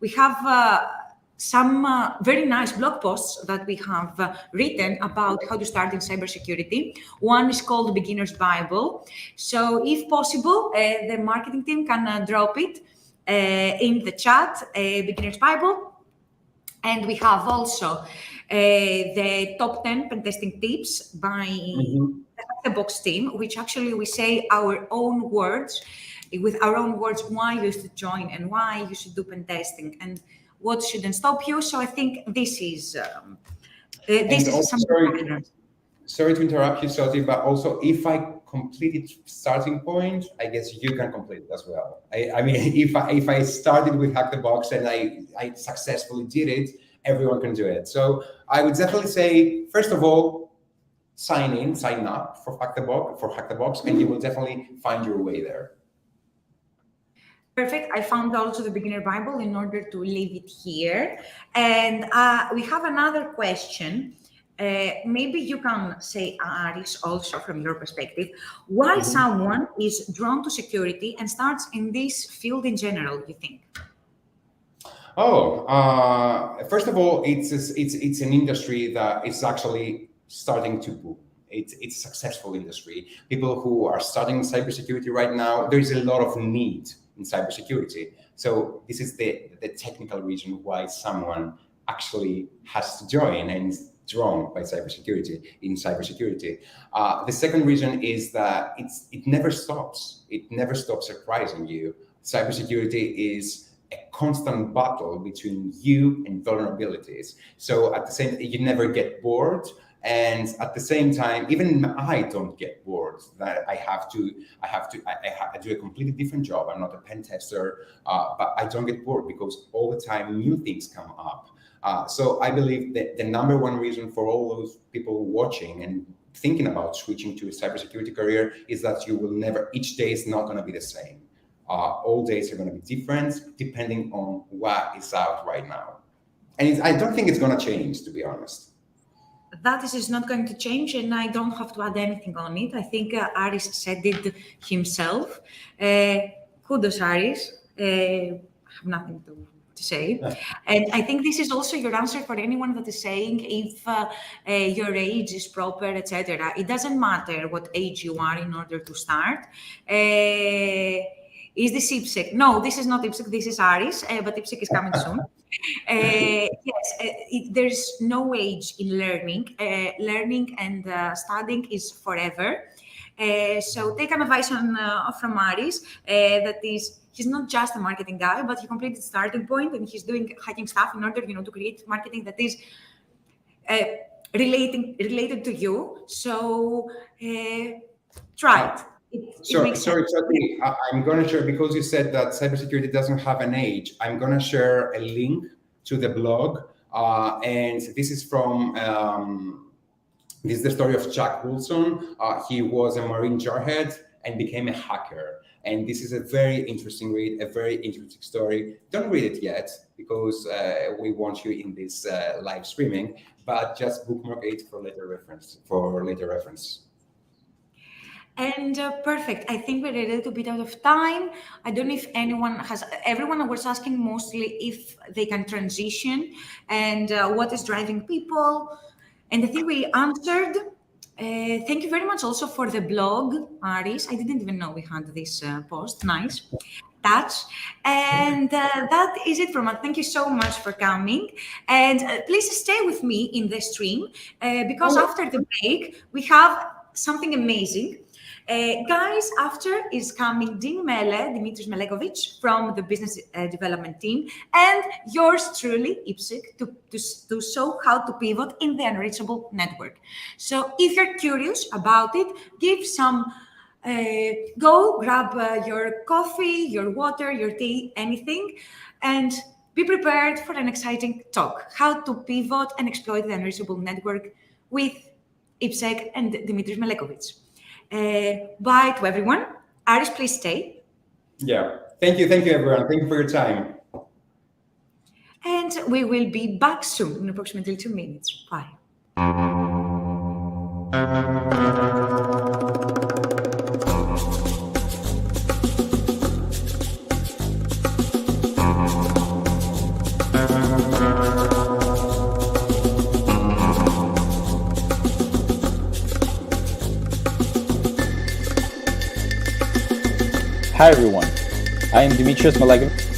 We have some very nice blog posts that we have written about how to start in cybersecurity. One is called Beginner's Bible. So if possible, the marketing team can drop it in the chat, Beginner's Bible. And we have also the top 10 pen testing tips by the Box team, which actually we say our own words, with our own words, why you should join and why you should do pen testing and what shouldn't stop you. So I think this is something. Sorry to interrupt you, Soti, but also if I completed starting point, I guess you can complete it as well. I mean, if I started with Hack the Box and I successfully did it, everyone can do it. So I would definitely say, first of all, sign up for Hack the Box, and you will definitely find your way there. Perfect. I found also the Beginner Bible in order to leave it here. And we have another question. Maybe you can say, Aris, also from your perspective, why someone is drawn to security and starts in this field in general, you think? First of all, it's an industry that is actually starting to boom. It's a successful industry. People who are studying cybersecurity right now, there is a lot of need in cybersecurity. So this is the technical reason why someone actually has to join and is drawn by cybersecurity. The second reason is that it never stops. It never stops surprising you. Cybersecurity is a constant battle between you and vulnerabilities. So at the same, you never get bored. And at the same time, even I don't get bored. That I do a completely different job. I'm not a pen tester, but I don't get bored because all the time new things come up. So I believe that the number one reason for all those people watching and thinking about switching to a cybersecurity career is that you will never. Each day is not going to be the same. All days are going to be different depending on what is out right now. And I don't think it's going to change, to be honest. That is not going to change, and I don't have to add anything on it. I think Aris said it himself. Kudos, Aris. I have nothing to say. And I think this is also your answer for anyone that is saying if your age is proper, etc. It doesn't matter what age you are in order to start. Is this IPSEC? No, this is not IPSEC, this is Aris, but IPSEC is coming soon. Yes, there's no age in learning. Learning and studying is forever. So take an advice from Aris, that is, he's not just a marketing guy, but he completed starting point and he's doing hacking stuff in order, to create marketing that is related to you. So try it. Sorry, I'm going to share, because you said that cybersecurity doesn't have an age, I'm going to share a link to the blog. And this is from, this is the story of Jack Wilson. He was a Marine jarhead and became a hacker. And this is a very interesting read, a very interesting story. Don't read it yet, because we want you in this live streaming, but just bookmark it for later reference. And perfect. I think we're a little bit out of time. I don't know if everyone was asking mostly if they can transition and what is driving people. And I think we answered. Thank you very much also for the blog, Aris. I didn't even know we had this post. Nice touch. And that is it from us. Thank you so much for coming. And please stay with me in the stream because after the break, we have something amazing. Guys, after is coming Dimitris Melekovic from the business development team, and yours truly, Ipsec, to show how to pivot in the unreachable network. So if you're curious about it, give some, go grab your coffee, your water, your tea, anything, and be prepared for an exciting talk, how to pivot and exploit the unreachable network with Ipsec and Dimitris Melekovic. Bye to everyone. Aris, please stay. Yeah. Thank you, everyone. Thank you for your time. And we will be back soon in approximately 2 minutes. Bye. Hi everyone, I am Dimitris Melekovic.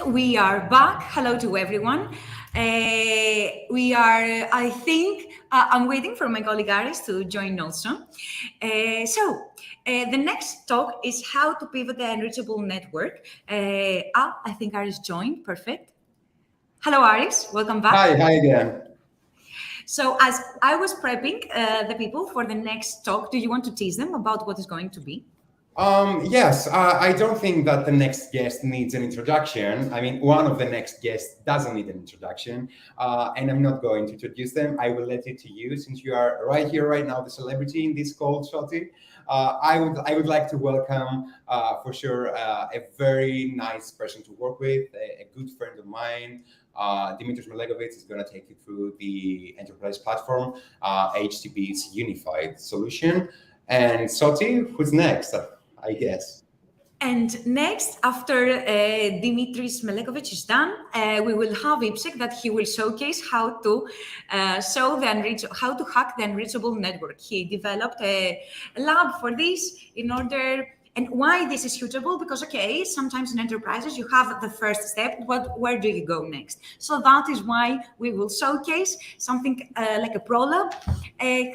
We are back. Hello to everyone. I think, I'm waiting for my colleague Aris to join also. The next talk is how to pivot the unreachable network. I think Aris joined. Perfect. Hello, Aris. Welcome back. Hi again. So as I was prepping the people for the next talk, do you want to tease them about what is going to be? Yes, I don't think that the next guest needs an introduction. I mean, one of the next guests doesn't need an introduction, and I'm not going to introduce them. I will let it to you, since you are right here, right now, the celebrity in this call, Shoti. I would like to welcome, for sure, a very nice person to work with, a good friend of mine. Dimitris Melekovic is going to take you through the enterprise platform, HTB's unified solution. And Soti, who's next? I guess. And next, after Dimitris Melekovic is done, we will have Ipsec that he will showcase how to how to hack the unreachable network. He developed a lab for this in order. And why this is suitable? Because, okay, sometimes in enterprises you have the first step, but where do you go next? So that is why we will showcase something like a prologue,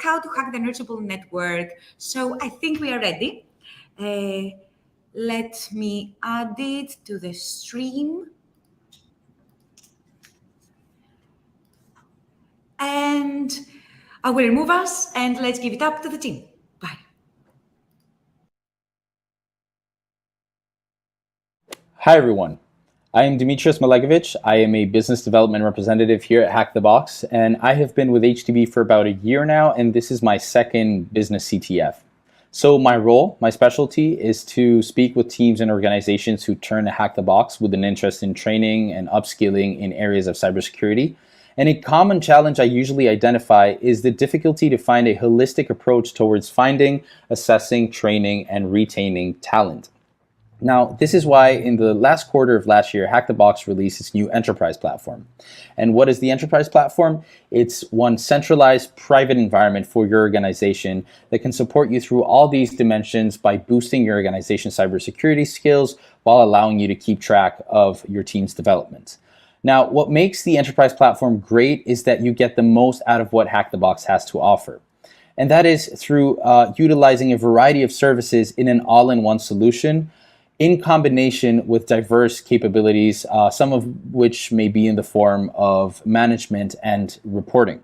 how to hack the unreachable network. So I think we are ready. Let me add it to the stream. And I will remove us and let's give it up to the team. Bye. Hi everyone, I am Dimitris Melekovic. I am a business development representative here at Hack the Box, and I have been with HTB for about a year now, and this is my second business CTF. So my role, my specialty, is to speak with teams and organizations who turn to Hack the Box with an interest in training and upskilling in areas of cybersecurity. And a common challenge I usually identify is the difficulty to find a holistic approach towards finding, assessing, training, and retaining talent. Now, this is why in the last quarter of last year, Hack the Box released its new enterprise platform. And what is the enterprise platform? It's one centralized private environment for your organization that can support you through all these dimensions by boosting your organization's cybersecurity skills while allowing you to keep track of your team's development. Now, what makes the enterprise platform great is that you get the most out of what Hack the Box has to offer. And that is through utilizing a variety of services in an all-in-one solution in combination with diverse capabilities, some of which may be in the form of management and reporting.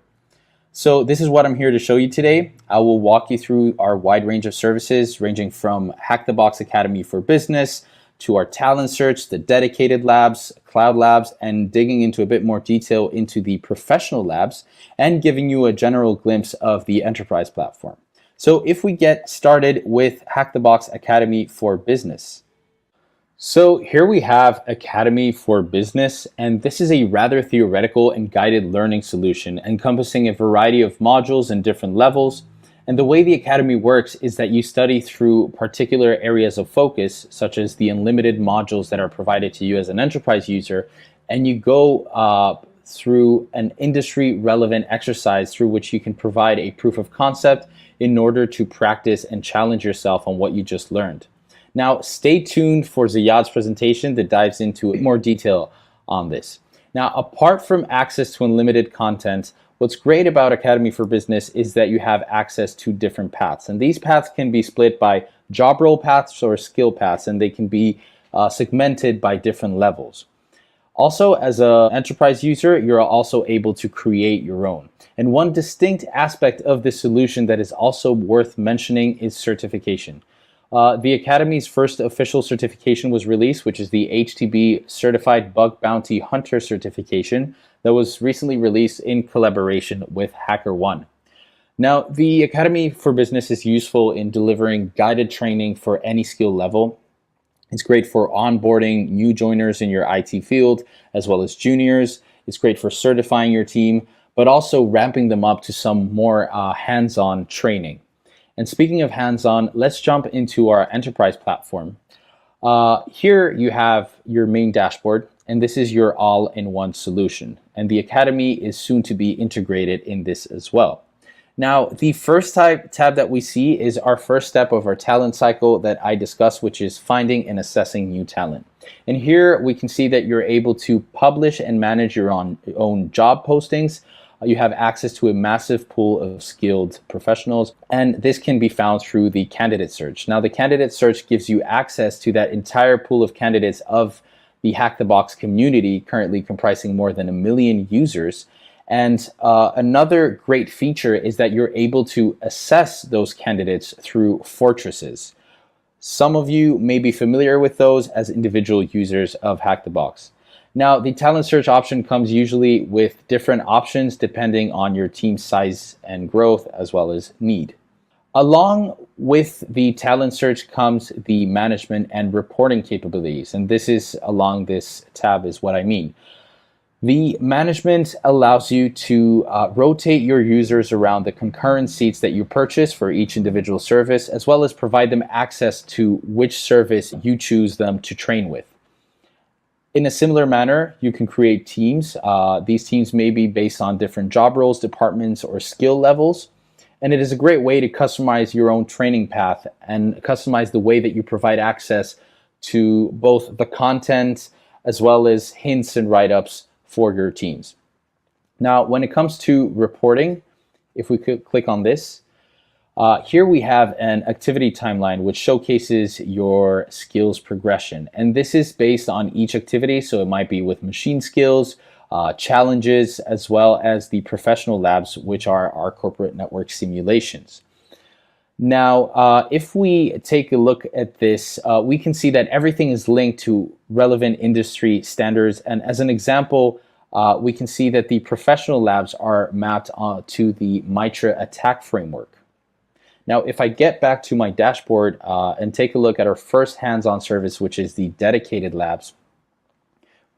So this is what I'm here to show you today. I will walk you through our wide range of services, ranging from Hack the Box Academy for Business to our talent search, the dedicated labs, cloud labs, and digging into a bit more detail into the professional labs and giving you a general glimpse of the enterprise platform. So if we get started with Hack the Box Academy for Business. So here we have Academy for Business, and this is a rather theoretical and guided learning solution encompassing a variety of modules and different levels. And the way the Academy works is that you study through particular areas of focus, such as the unlimited modules that are provided to you as an enterprise user, and you go through an industry relevant exercise through which you can provide a proof of concept in order to practice and challenge yourself on what you just learned. Now, stay tuned for Ziyad's presentation that dives into more detail on this. Now, apart from access to unlimited content, what's great about Academy for Business is that you have access to different paths. And these paths can be split by job role paths or skill paths, and they can be segmented by different levels. Also, as an enterprise user, you're also able to create your own. And one distinct aspect of this solution that is also worth mentioning is certification. The Academy's first official certification was released, which is the HTB Certified Bug Bounty Hunter certification that was recently released in collaboration with HackerOne. Now, the Academy for Business is useful in delivering guided training for any skill level. It's great for onboarding new joiners in your IT field, as well as juniors. It's great for certifying your team, but also ramping them up to some more hands-on training. And speaking of hands-on, let's jump into our enterprise platform. Here you have your main dashboard, and this is your all-in-one solution. And the Academy is soon to be integrated in this as well. Now, the first tab that we see is our first step of our talent cycle that I discussed, which is finding and assessing new talent. And here we can see that you're able to publish and manage your own job postings. You have access to a massive pool of skilled professionals, and this can be found through the candidate search. Now, the candidate search gives you access to that entire pool of candidates of the Hack the Box community, currently comprising more than 1 million users. And another great feature is that you're able to assess those candidates through fortresses. Some of you may be familiar with those as individual users of Hack the Box. Now, the talent search option comes usually with different options depending on your team size and growth, as well as need. Along with the talent search comes the management and reporting capabilities, and this is along this tab is what I mean. The management allows you to rotate your users around the concurrent seats that you purchase for each individual service, as well as provide them access to which service you choose them to train with. In a similar manner, you can create teams. These teams may be based on different job roles, departments, or skill levels. And it is a great way to customize your own training path and customize the way that you provide access to both the content as well as hints and write-ups for your teams. Now, when it comes to reporting, if we could click on this, here we have an activity timeline which showcases your skills progression. And this is based on each activity, so it might be with machine skills, challenges, as well as the professional labs, which are our corporate network simulations. Now, if we take a look at this, we can see that everything is linked to relevant industry standards. And as an example, we can see that the professional labs are mapped to the MITRE ATT&CK framework. Now, if I get back to my dashboard and take a look at our first hands-on service, which is the dedicated labs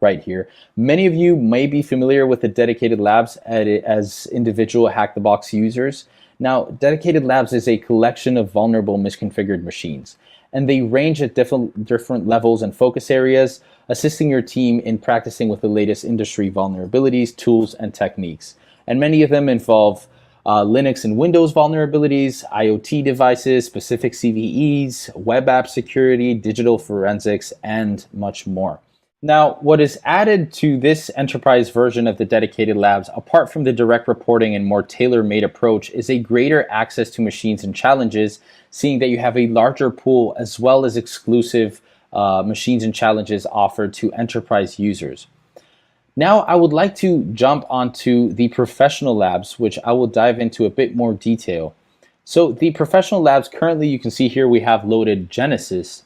right here, many of you may be familiar with the dedicated labs as individual Hack the Box users. Now, dedicated labs is a collection of vulnerable misconfigured machines. and they range at different levels and focus areas, assisting your team in practicing with the latest industry vulnerabilities, tools, and techniques. And many of them involve Linux and Windows vulnerabilities, IoT devices, specific CVEs, web app security, digital forensics, and much more. Now, what is added to this enterprise version of the dedicated labs, apart from the direct reporting and more tailor-made approach, is a greater access to machines and challenges, seeing that you have a larger pool as well as exclusive machines and challenges offered to enterprise users. Now, I would like to jump onto the professional labs, which I will dive into a bit more detail. So the professional labs, currently you can see here we have loaded Genesis,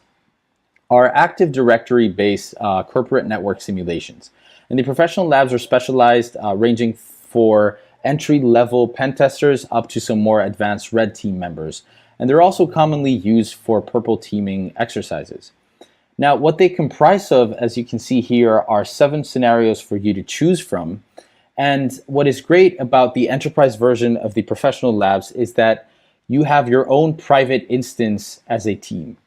are Active Directory-based corporate network simulations. And the professional labs are specialized, ranging for entry-level pen testers up to some more advanced red team members. And they're also commonly used for purple teaming exercises. Now, what they comprise of, as you can see here, are 7 scenarios for you to choose from. And what is great about the enterprise version of the professional labs is that you have your own private instance as a team.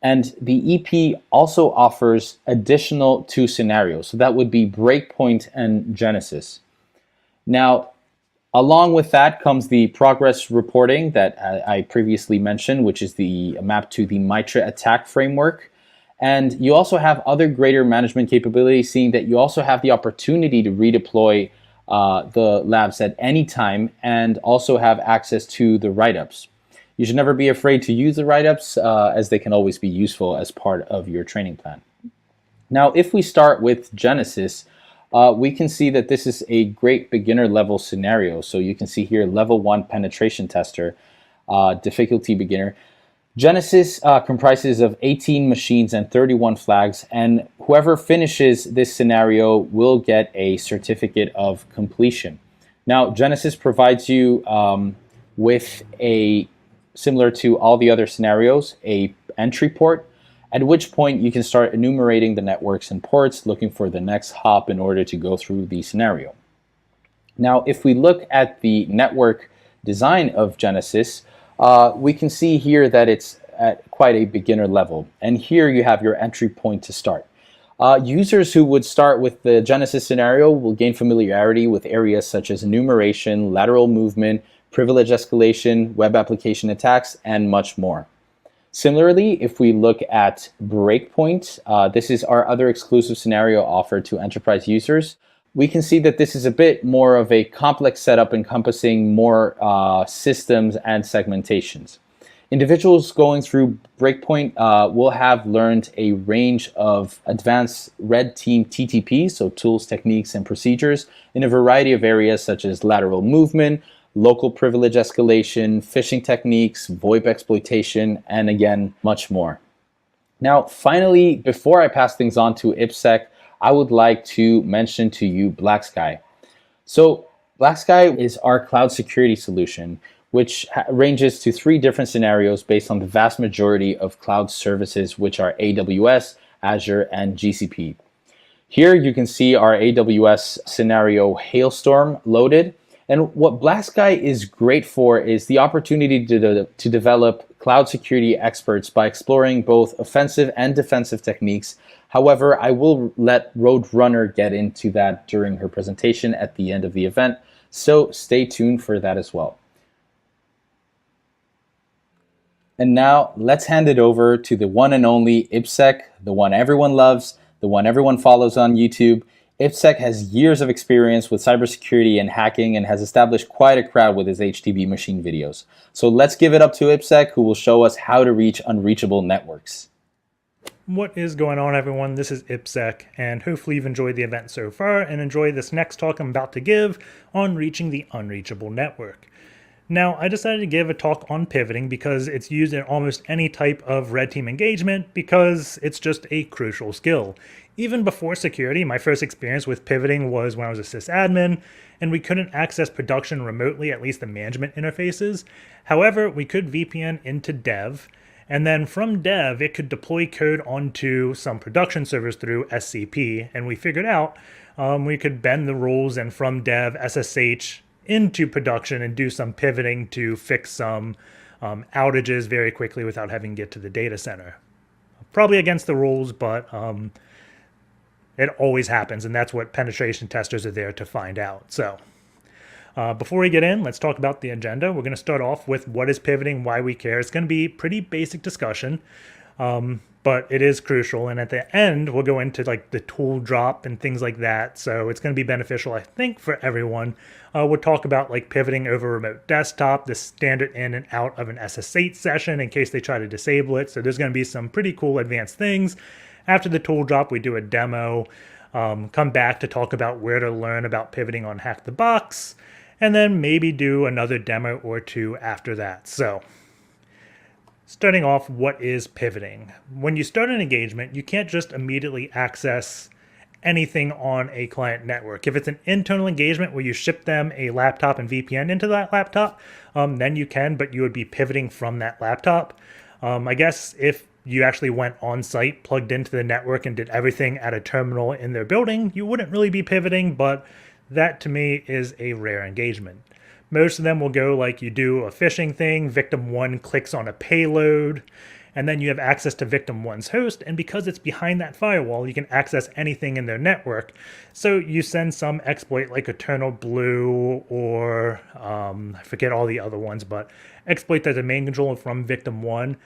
And the EP also offers additional 2 scenarios. So that would be Breakpoint and Genesis. Now, along with that comes the progress reporting that I previously mentioned, which is the map to the MITRE attack framework. And you also have other greater management capabilities, seeing that you also have the opportunity to redeploy the labs at any time and also have access to the write-ups. You should never be afraid to use the write-ups as they can always be useful as part of your training plan. Now, if we start with Genesis, we can see that this is a great beginner level scenario. So you can see here level 1 penetration tester, difficulty beginner. Genesis comprises of 18 machines and 31 flags, and whoever finishes this scenario will get a certificate of completion. Now, Genesis provides you with a, similar to all the other scenarios, a entry port, at which point you can start enumerating the networks and ports, looking for the next hop in order to go through the scenario. Now, if we look at the network design of Genesis, we can see here that it's at quite a beginner level. And here you have your entry point to start. Users who would start with the Genesis scenario will gain familiarity with areas such as enumeration, lateral movement, privilege escalation, web application attacks, and much more. Similarly, if we look at Breakpoint, this is our other exclusive scenario offered to enterprise users. We can see that this is a bit more of a complex setup encompassing more systems and segmentations. Individuals going through Breakpoint will have learned a range of advanced red team TTPs, so tools, techniques, and procedures, in a variety of areas such as lateral movement, local privilege escalation, phishing techniques, VoIP exploitation, and again, much more. Now, finally, before I pass things on to IPSec, I would like to mention to you BlackSky. So BlackSky is our cloud security solution, which ranges to 3 different scenarios based on the vast majority of cloud services, which are AWS, Azure, and GCP. Here you can see our AWS scenario Hailstorm loaded. And what BlackSky is great for is the opportunity to develop cloud security experts by exploring both offensive and defensive techniques. However, I will let Roadrunner get into that during her presentation at the end of the event, so stay tuned for that as well. And now let's hand it over to the one and only IPSec, the one everyone loves, the one everyone follows on YouTube. IPSec has years of experience with cybersecurity and hacking and has established quite a crowd with his HTB machine videos. So let's give it up to IPSec, who will show us how to reach unreachable networks. What is going on, everyone? This is IPSec, and hopefully you've enjoyed the event so far and enjoy this next talk I'm about to give on reaching the unreachable network. Now, I decided to give a talk on pivoting because it's used in almost any type of red team engagement because it's just a crucial skill. Even before security, my first experience with pivoting was when I was a sysadmin, and we couldn't access production remotely, at least the management interfaces. However, we could VPN into dev, and then from dev, it could deploy code onto some production servers through SCP, and we figured out we could bend the rules and from dev SSH into production and do some pivoting to fix some outages very quickly without having to get to the data center. Probably against the rules, but it always happens, and that's what penetration testers are there to find out. So before we get in, let's talk about the agenda. We're going to start off with what is pivoting, why we care. It's going to be pretty basic discussion, but it is crucial. And at the end, we'll go into like the tool drop and things like that. So it's going to be beneficial, I think, for everyone. We'll talk about like pivoting over remote desktop, the standard in and out of an SSH session in case they try to disable it. So there's going to be some pretty cool advanced things. After the tool drop, we do a demo, come back to talk about where to learn about pivoting on Hack the Box, and then maybe do another demo or two after that. So starting off, what is pivoting? When you start an engagement, you can't just immediately access anything on a client network. If it's an internal engagement where you ship them a laptop and VPN into that laptop, then you can, but you would be pivoting from that laptop. I guess if you actually went on site, plugged into the network, and did everything at a terminal in their building, you wouldn't really be pivoting, but that to me is a rare engagement. Most of them will go like you do a phishing thing, victim one clicks on a payload, and then you have access to victim one's host, and because it's behind that firewall, you can access anything in their network. So you send some exploit like Eternal Blue or I forget all the other ones, but exploit the domain controller from victim one.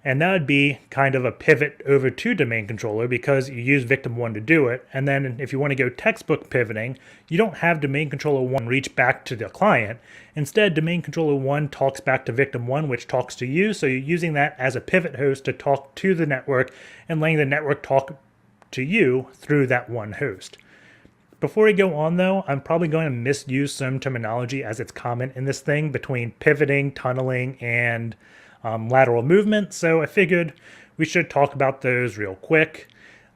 And that would be kind of a pivot over to domain controller because you use victim one to do it. And then if you want to go textbook pivoting, you don't have domain controller one reach back to the client. Instead, domain controller one talks back to victim one, which talks to you. So you're using that as a pivot host to talk to the network and letting the network talk to you through that one host. Before we go on though, I'm probably going to misuse some terminology as it's common in this thing between pivoting, tunneling, and lateral movement, so I figured we should talk about those real quick.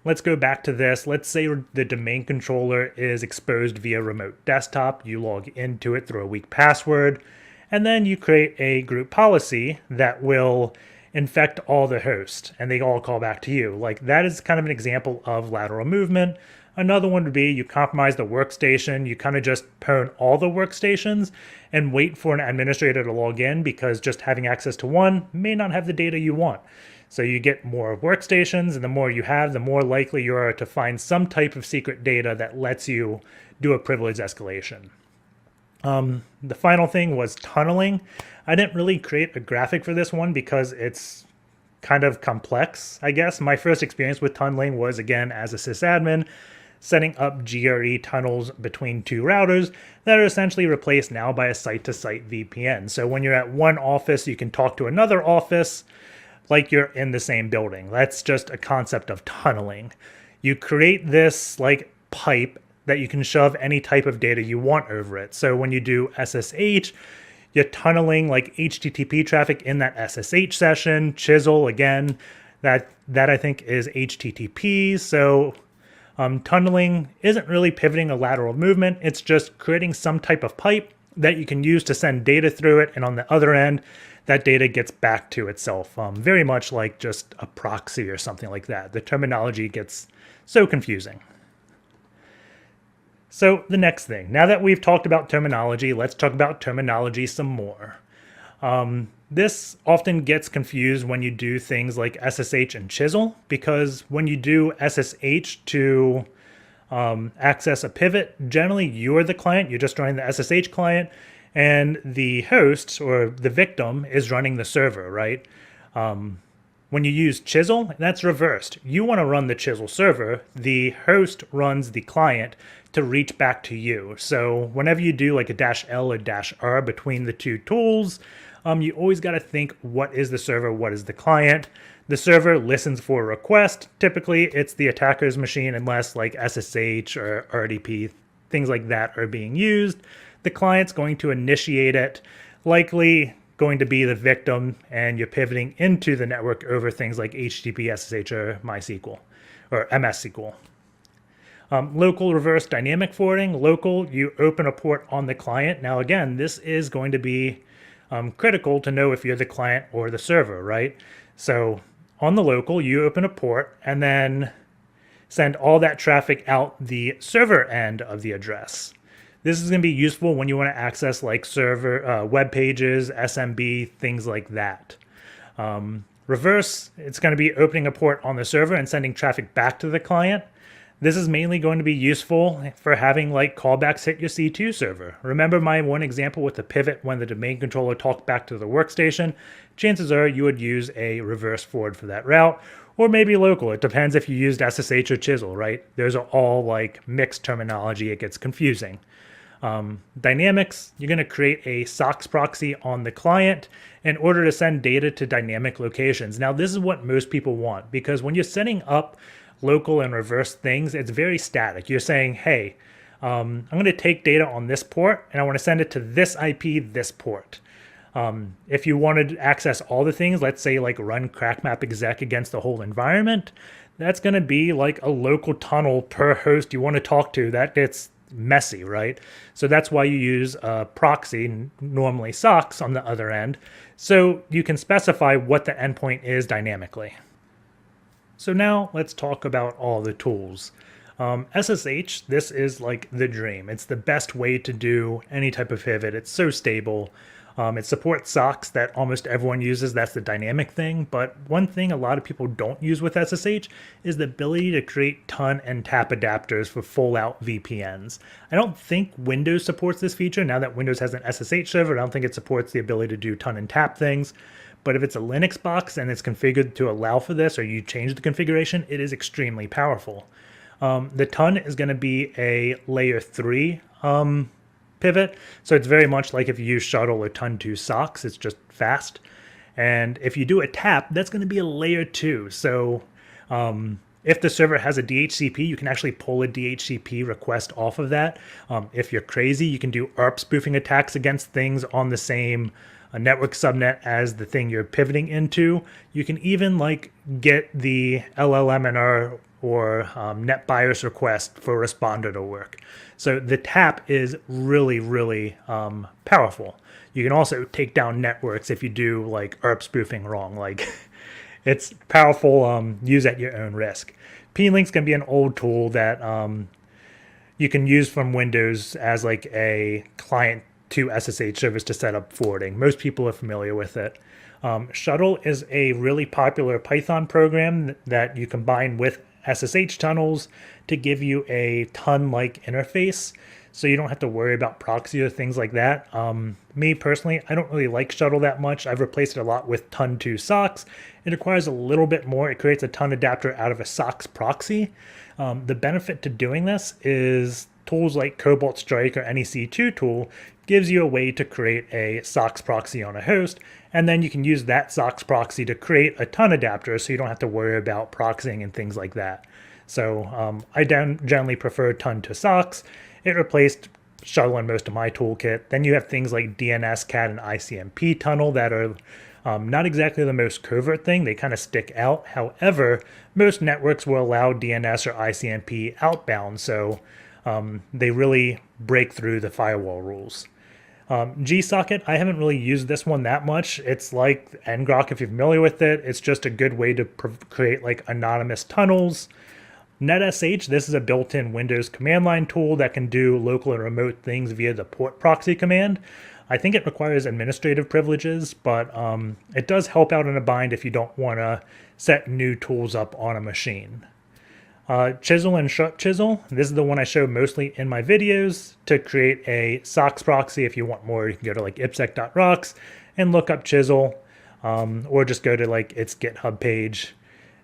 Let's go back to this. Let's say the domain controller is exposed via remote desktop. You log into it through a weak password, and then you create a group policy that will infect all the hosts, and they all call back to you. Like that is kind of an example of lateral movement. Another one would be you compromise the workstation. You kind of just pwn all the workstations and wait for an administrator to log in because just having access to one may not have the data you want. So you get more workstations, and the more you have, the more likely you are to find some type of secret data that lets you do a privilege escalation. The final thing was tunneling. I didn't really create a graphic for this one because it's kind of complex, I guess. My first experience with tunneling was, again, as a sysadmin, setting up GRE tunnels between two routers that are essentially replaced now by a site-to-site VPN. So when you're at one office, you can talk to another office like you're in the same building. That's just a concept of tunneling. You create this like pipe that you can shove any type of data you want over it. So when you do SSH, you're tunneling like HTTP traffic in that SSH session. Chisel, again, that I think is HTTP. So tunneling isn't really pivoting a lateral movement. It's just creating some type of pipe that you can use to send data through it. And on the other end, that data gets back to itself. Very much like just a proxy or something like that. The terminology gets so confusing. So the next thing, now that we've talked about terminology, let's talk about terminology some more. This often gets confused when you do things like SSH and Chisel, because when you do SSH to access a pivot, generally you're the client, you're just running the SSH client, and the host or the victim is running the server, right? When you use Chisel, that's reversed. You want to run the Chisel server, the host runs the client to reach back to you. So whenever you do like a -L or -R between the two tools, you always got to think, what is the server, what is the client? The server listens for a request. Typically, it's the attacker's machine unless like SSH or RDP, things like that are being used. The client's going to initiate it, likely going to be the victim, and you're pivoting into the network over things like HTTP, SSH, or MySQL, or MS SQL. Local reverse dynamic forwarding. Local, you open a port on the client. Now again, this is going to be critical to know if you're the client or the server, right? So on the local, you open a port and then send all that traffic out the server end of the address. This is going to be useful when you want to access like server, web pages, SMB, things like that. Reverse, it's going to be opening a port on the server and sending traffic back to the client. This is mainly going to be useful for having like callbacks hit your C2 server. Remember my one example with the pivot when the domain controller talked back to the workstation? Chances are you would use a reverse forward for that route, or maybe local. It depends if you used SSH or Chisel, right? Those are all like mixed terminology. It gets confusing. Dynamics, you're going to create a SOCKS proxy on the client in order to send data to dynamic locations. Now, this is what most people want, because when you're setting up local and reverse things, it's very static. You're saying, hey, I'm going to take data on this port and I want to send it to this IP, this port. If you wanted to access all the things, let's say like run crackmap exec against the whole environment, that's going to be like a local tunnel per host you want to talk to. That gets messy, right? So that's why you use a proxy, normally SOCKS on the other end, so you can specify what the endpoint is dynamically. So now let's talk about all the tools. SSH, this is like the dream. It's the best way to do any type of pivot. It's so stable. It supports SOCKS that almost everyone uses. That's the dynamic thing. But one thing a lot of people don't use with SSH is the ability to create ton and tap adapters for full out VPNs. I don't think Windows supports this feature. Now that Windows has an SSH server, I don't think it supports the ability to do ton and tap things. But if it's a Linux box and it's configured to allow for this, or you change the configuration, it is extremely powerful. The ton is going to be a layer 3 pivot. So it's very much like if you use shuttle or ton 2 SOCKS, it's just fast. And if you do a tap, that's going to be a layer 2. So if the server has a DHCP, you can actually pull a DHCP request off of that. If you're crazy, you can do ARP spoofing attacks against things on the same network subnet as the thing you're pivoting into. You can even like get the LLMNR or NetBIOS request for responder to work. So the tap is really, really powerful. You can also take down networks if you do like ARP spoofing wrong. Like it's powerful, use at your own risk. P-Links can be an old tool that you can use from Windows as like a client to SSH service to set up forwarding. Most people are familiar with it. Shuttle is a really popular Python program that you combine with SSH tunnels to give you a ton-like interface, so you don't have to worry about proxy or things like that. Me personally, I don't really like Shuttle that much. I've replaced it a lot with ton 2 SOCKS. It requires a little bit more. It creates a ton adapter out of a SOCKS proxy. The benefit to doing this is tools like Cobalt Strike or any C2 tool gives you a way to create a SOCKS proxy on a host, and then you can use that SOCKS proxy to create a ton adapter so you don't have to worry about proxying and things like that. So I generally prefer ton to SOCKS. It replaced Shuttle in most of my toolkit. Then you have things like DNS, CAT, and ICMP tunnel that are not exactly the most covert thing. They kind of stick out. However, most networks will allow DNS or ICMP outbound, so they really break through the firewall rules. Gsocket, I haven't really used this one that much. It's like ngrok if you're familiar with it. It's just a good way to create like anonymous tunnels. NetSH, this is a built-in Windows command line tool that can do local and remote things via the port proxy command. I think it requires administrative privileges, but it does help out in a bind if you don't want to set new tools up on a machine. Chisel and Shut Chisel, this is the one I show mostly in my videos to create a SOCKS proxy. If you want more, you can go to like ipsec.rocks and look up Chisel, or just go to like its GitHub page.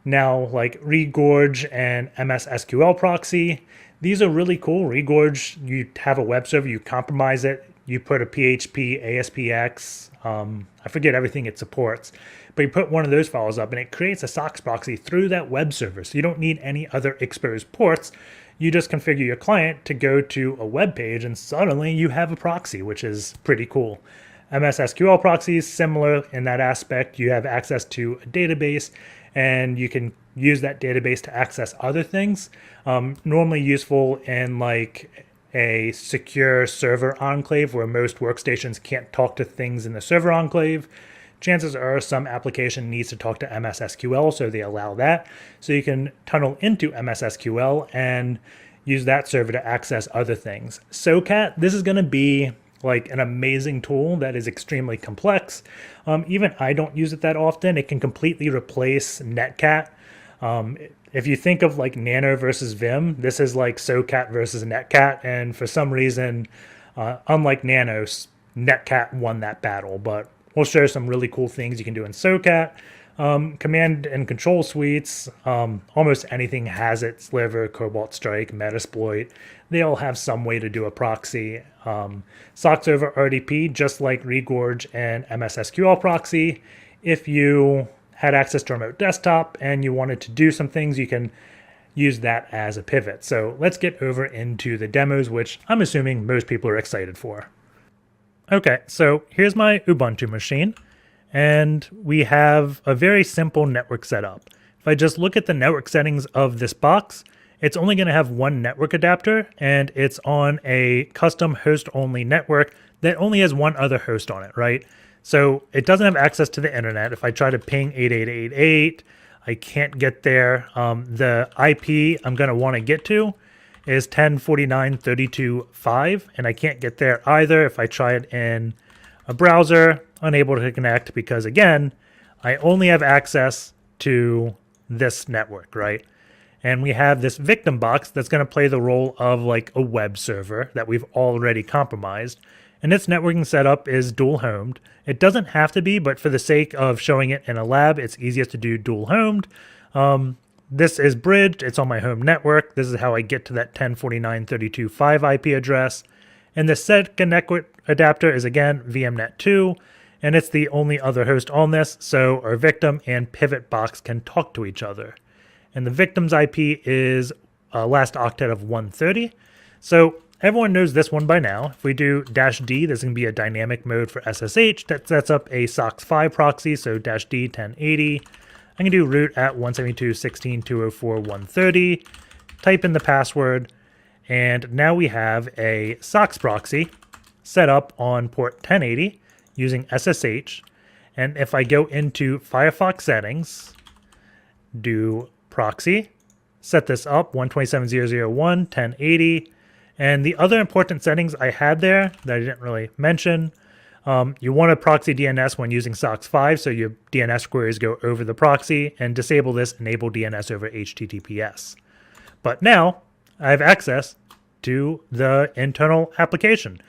Now, like Regorge and MS SQL proxy, these are really cool. Regorge, you have a web server, you compromise it, you put a PHP, ASPX, I forget everything it supports, but you put one of those files up and it creates a SOCKS proxy through that web server. So you don't need any other exposed ports. You just configure your client to go to a web page and suddenly you have a proxy, which is pretty cool. MS SQL proxy is similar in that aspect. You have access to a database and you can use that database to access other things. Normally useful in like a secure server enclave where most workstations can't talk to things in the server enclave. Chances are some application needs to talk to MS SQL, so they allow that. So you can tunnel into MS SQL and use that server to access other things. SOCAT, this is going to be like an amazing tool that is extremely complex. Even I don't use it that often. It can completely replace Netcat. If you think of like Nano versus Vim, this is like SOCAT versus Netcat, and for some reason, unlike Nano, Netcat won that battle. But we'll show some really cool things you can do in SOCAT. Command and control suites, almost anything has it. Sliver, Cobalt Strike, Metasploit, they all have some way to do a proxy. SOCKS over RDP, just like Regorge and MS-SQL proxy. If you had access to remote desktop and you wanted to do some things, you can use that as a pivot. So let's get over into the demos, which I'm assuming most people are excited for. Okay, so here's my Ubuntu machine. And we have a very simple network setup. If I just look at the network settings of this box, it's only going to have one network adapter, and it's on a custom host-only network that only has one other host on it, right? So it doesn't have access to the internet. If I try to ping 8888, I can't get there. The IP I'm going to want to get to is 10.49.32.5, and I can't get there either if I try it in a browser. Unable to connect because, again, I only have access to this network, right? And we have this victim box that's going to play the role of like a web server that we've already compromised. And its networking setup is dual homed. It doesn't have to be, but for the sake of showing it in a lab, it's easiest to do dual homed. This is bridged. It's on my home network. This is how I get to that 10.49.32.5 IP address. And the second network adapter is, again, VMnet2. And it's the only other host on this, so our victim and pivot box can talk to each other. And the victim's IP is a last octet of 130. So everyone knows this one by now. If we do -D, there's going to be a dynamic mode for SSH that sets up a SOCKS5 proxy, so -D 1080. I can do root at 172.16.204.130, type in the password, and now we have a SOCKS proxy set up on port 1080. Using SSH, and if I go into Firefox settings, do proxy, set this up 127.0.0.1, 1080, and the other important settings I had there that I didn't really mention, you want to proxy DNS when using SOCKS5, so your DNS queries go over the proxy, and disable this, enable DNS over HTTPS. But now I have access to the internal application.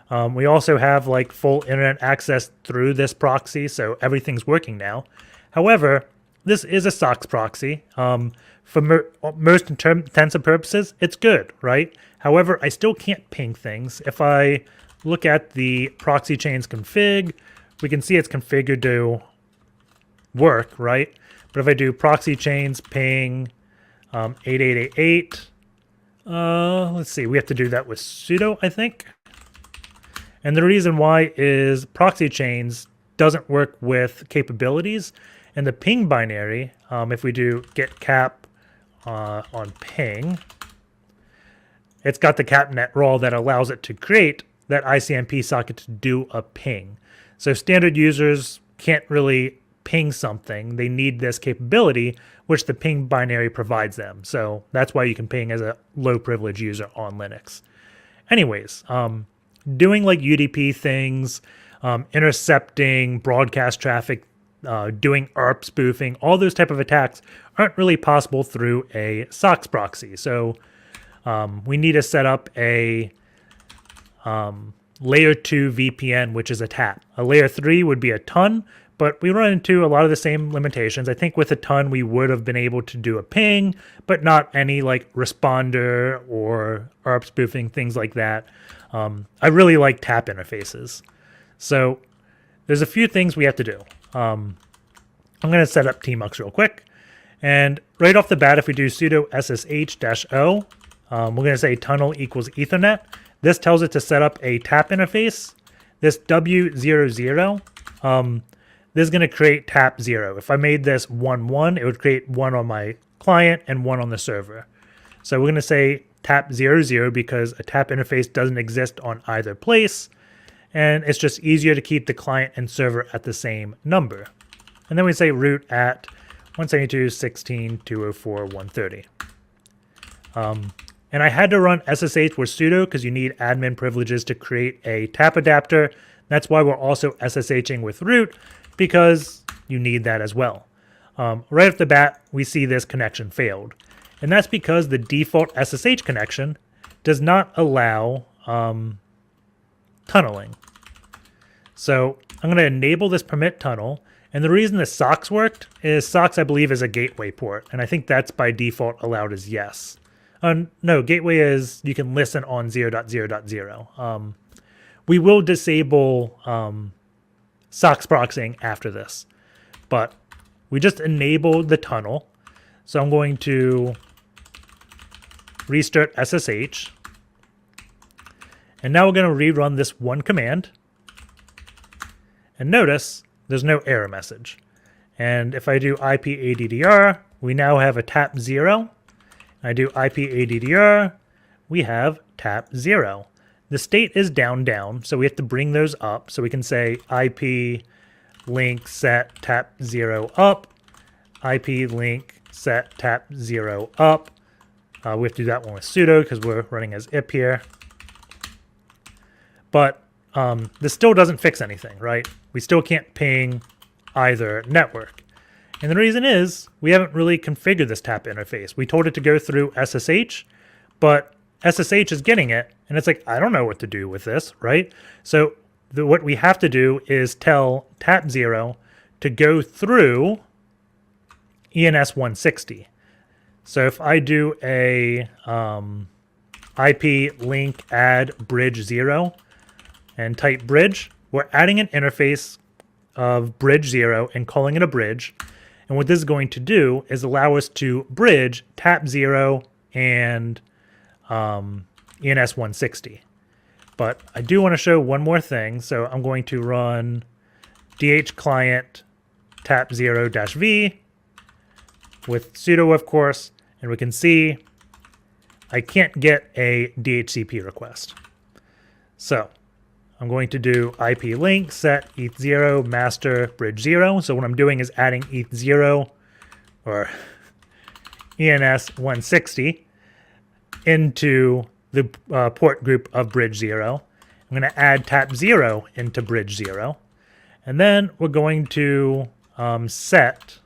We also have like full internet access through this proxy, so everything's working now. However, this is a SOCKS proxy. For most intents and purposes, it's good, right? However, I still can't ping things. If I look at the proxy chains config, we can see it's configured to work, right? But if I do proxy chains ping 8888, let's see, we have to do that with sudo, I think. And the reason why is proxy chains doesn't work with capabilities. And the ping binary, if we do get cap on ping, it's got the capnet role that allows it to create that ICMP socket to do a ping. So standard users can't really ping something. They need this capability, which the ping binary provides them. So that's why you can ping as a low privilege user on Linux. Anyways, doing like UDP things, intercepting broadcast traffic, doing ARP spoofing, all those type of attacks aren't really possible through a SOCKS proxy. So we need to set up a layer 2 VPN, which is a TAP. A layer 3 would be a ton, but we run into a lot of the same limitations. I think with a ton, we would have been able to do a ping, but not any like responder or ARP spoofing, things like that. I really like TAP interfaces. So there's a few things we have to do. I'm going to set up tmux real quick. And right off the bat, if we do sudo ssh-o, we're going to say tunnel equals ethernet. This tells it to set up a TAP interface. This W00, this is going to create TAP 0. If I made this 1.1, it would create 1 on my client and 1 on the server. So we're going to say TAP 00 because a TAP interface doesn't exist on either place. And it's just easier to keep the client and server at the same number. And then we say root at 172.16.204.130. And And I had to run SSH with sudo because you need admin privileges to create a tap adapter. That's why we're also SSHing with root, because you need that as well. Right off the bat, we see this connection failed. And that's because the default SSH connection does not allow tunneling. So I'm going to enable this permit tunnel. And the reason the socks worked is socks, I believe, is a gateway port. And I think that's by default allowed as yes. No, gateway is you can listen on 0.0.0. We will disable socks proxying after this. But we just enabled the tunnel. So I'm going to restart SSH. And now we're going to rerun this one command. And notice there's no error message. And if I do IP-ADDR, we now have a tap 0. I do IP-ADDR, we have tap 0. The state is down, down, so we have to bring those up. So we can say IP link set tap 0 up, IP link set tap 0 up. We have to do that one with sudo because we're running as IP here. But this still doesn't fix anything, right? We still can't ping either network. And the reason is we haven't really configured this tap interface. We told it to go through SSH, but SSH is getting it. And it's like, I don't know what to do with this, right? So what we have to do is tell tap 0 to go through ENS 160. So if I do a IP link add bridge 0 and type bridge, we're adding an interface of bridge 0 and calling it a bridge. And what this is going to do is allow us to bridge tap 0 and ENS 160. But I do want to show one more thing. So I'm going to run DH client tap 0-v with sudo, of course. And we can see I can't get a DHCP request. So I'm going to do IP link set eth0 master bridge 0. So what I'm doing is adding eth0 or ENS 160 into the port group of bridge 0. I'm going to add tap 0 into bridge 0. And then we're going to set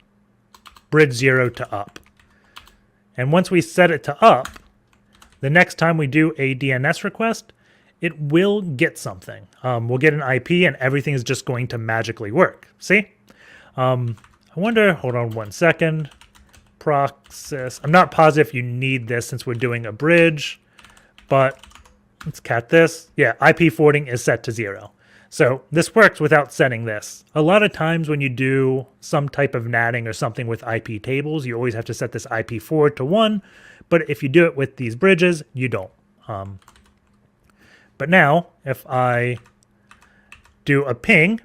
bridge 0 to up. And once we set it to up, the next time we do a DNS request, it will get something. We'll get an IP and everything is just going to magically work. See? I wonder, hold on one second. Process. I'm not positive if you need this since we're doing a bridge, but let's cat this. Yeah, IP forwarding is set to 0. So this works without setting this. A lot of times when you do some type of natting or something with IP tables, you always have to set this IP forward to 1. But if you do it with these bridges, you don't. But now, if I do a ping,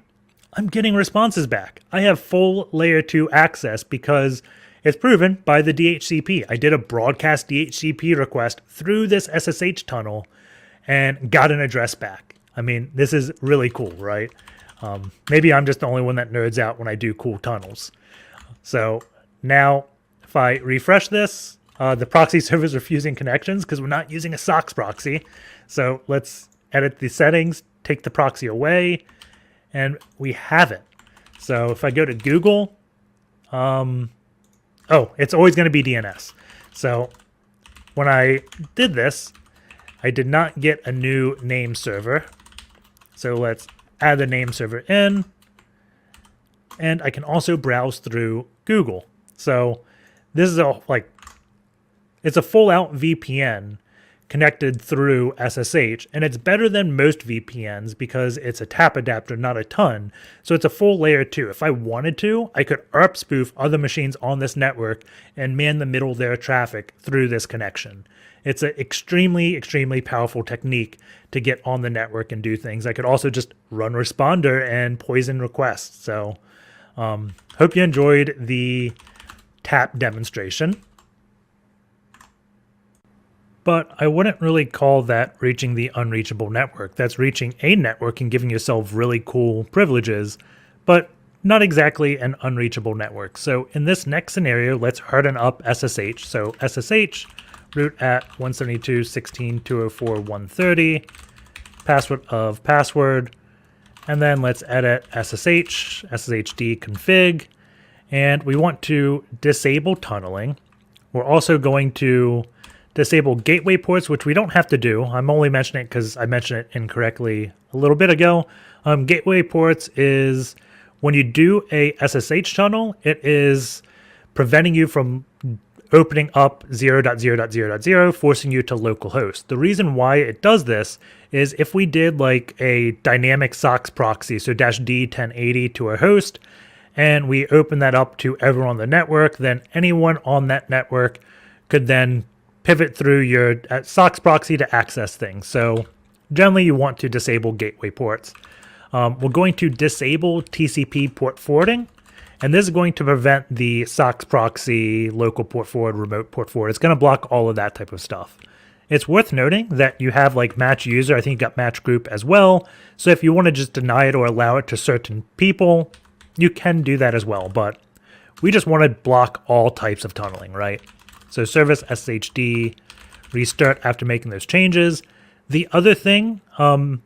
I'm getting responses back. I have full layer 2 access because it's proven by the DHCP. I did a broadcast DHCP request through this SSH tunnel and got an address back. I mean, this is really cool, right? Maybe I'm just the only one that nerds out when I do cool tunnels. So now, if I refresh this, the proxy server is refusing connections because we're not using a SOCKS proxy. So let's edit the settings, take the proxy away, and we have it. So if I go to Google, it's always going to be DNS. So when I did this, I did not get a new name server. So let's add the name server in. And I can also browse through Google. So this is it's a full out VPN connected through SSH, and it's better than most VPNs because it's a tap adapter, not a ton. So it's a full layer 2. If I wanted to, I could ARP spoof other machines on this network and man the middle layer traffic through this connection. It's an extremely, extremely powerful technique to get on the network and do things. I could also just run responder and poison requests. So hope you enjoyed the tap demonstration. But I wouldn't really call that reaching the unreachable network. That's reaching a network and giving yourself really cool privileges, but not exactly an unreachable network. So in this next scenario, let's harden up SSH. So SSH root at 172.16.204.130, password of password, and then let's edit SSH, SSHD config, and we want to disable tunneling. We're also going to disable gateway ports, which we don't have to do. I'm only mentioning it because I mentioned it incorrectly a little bit ago. Gateway ports is when you do a SSH tunnel, it is preventing you from opening up 0.0.0.0, forcing you to localhost. The reason why it does this is if we did like a dynamic SOCKS proxy, so -D 1080 to a host, and we open that up to everyone on the network, then anyone on that network could then pivot through your SOCKS proxy to access things. So generally you want to disable gateway ports. We're going to disable TCP port forwarding, and this is going to prevent the SOCKS proxy, local port forward, remote port forward. It's going to block all of that type of stuff. It's worth noting that you have like match user. I think you got match group as well. So if you want to just deny it or allow it to certain people, you can do that as well. But we just want to block all types of tunneling, right? So service SSHD, restart after making those changes. The other thing we're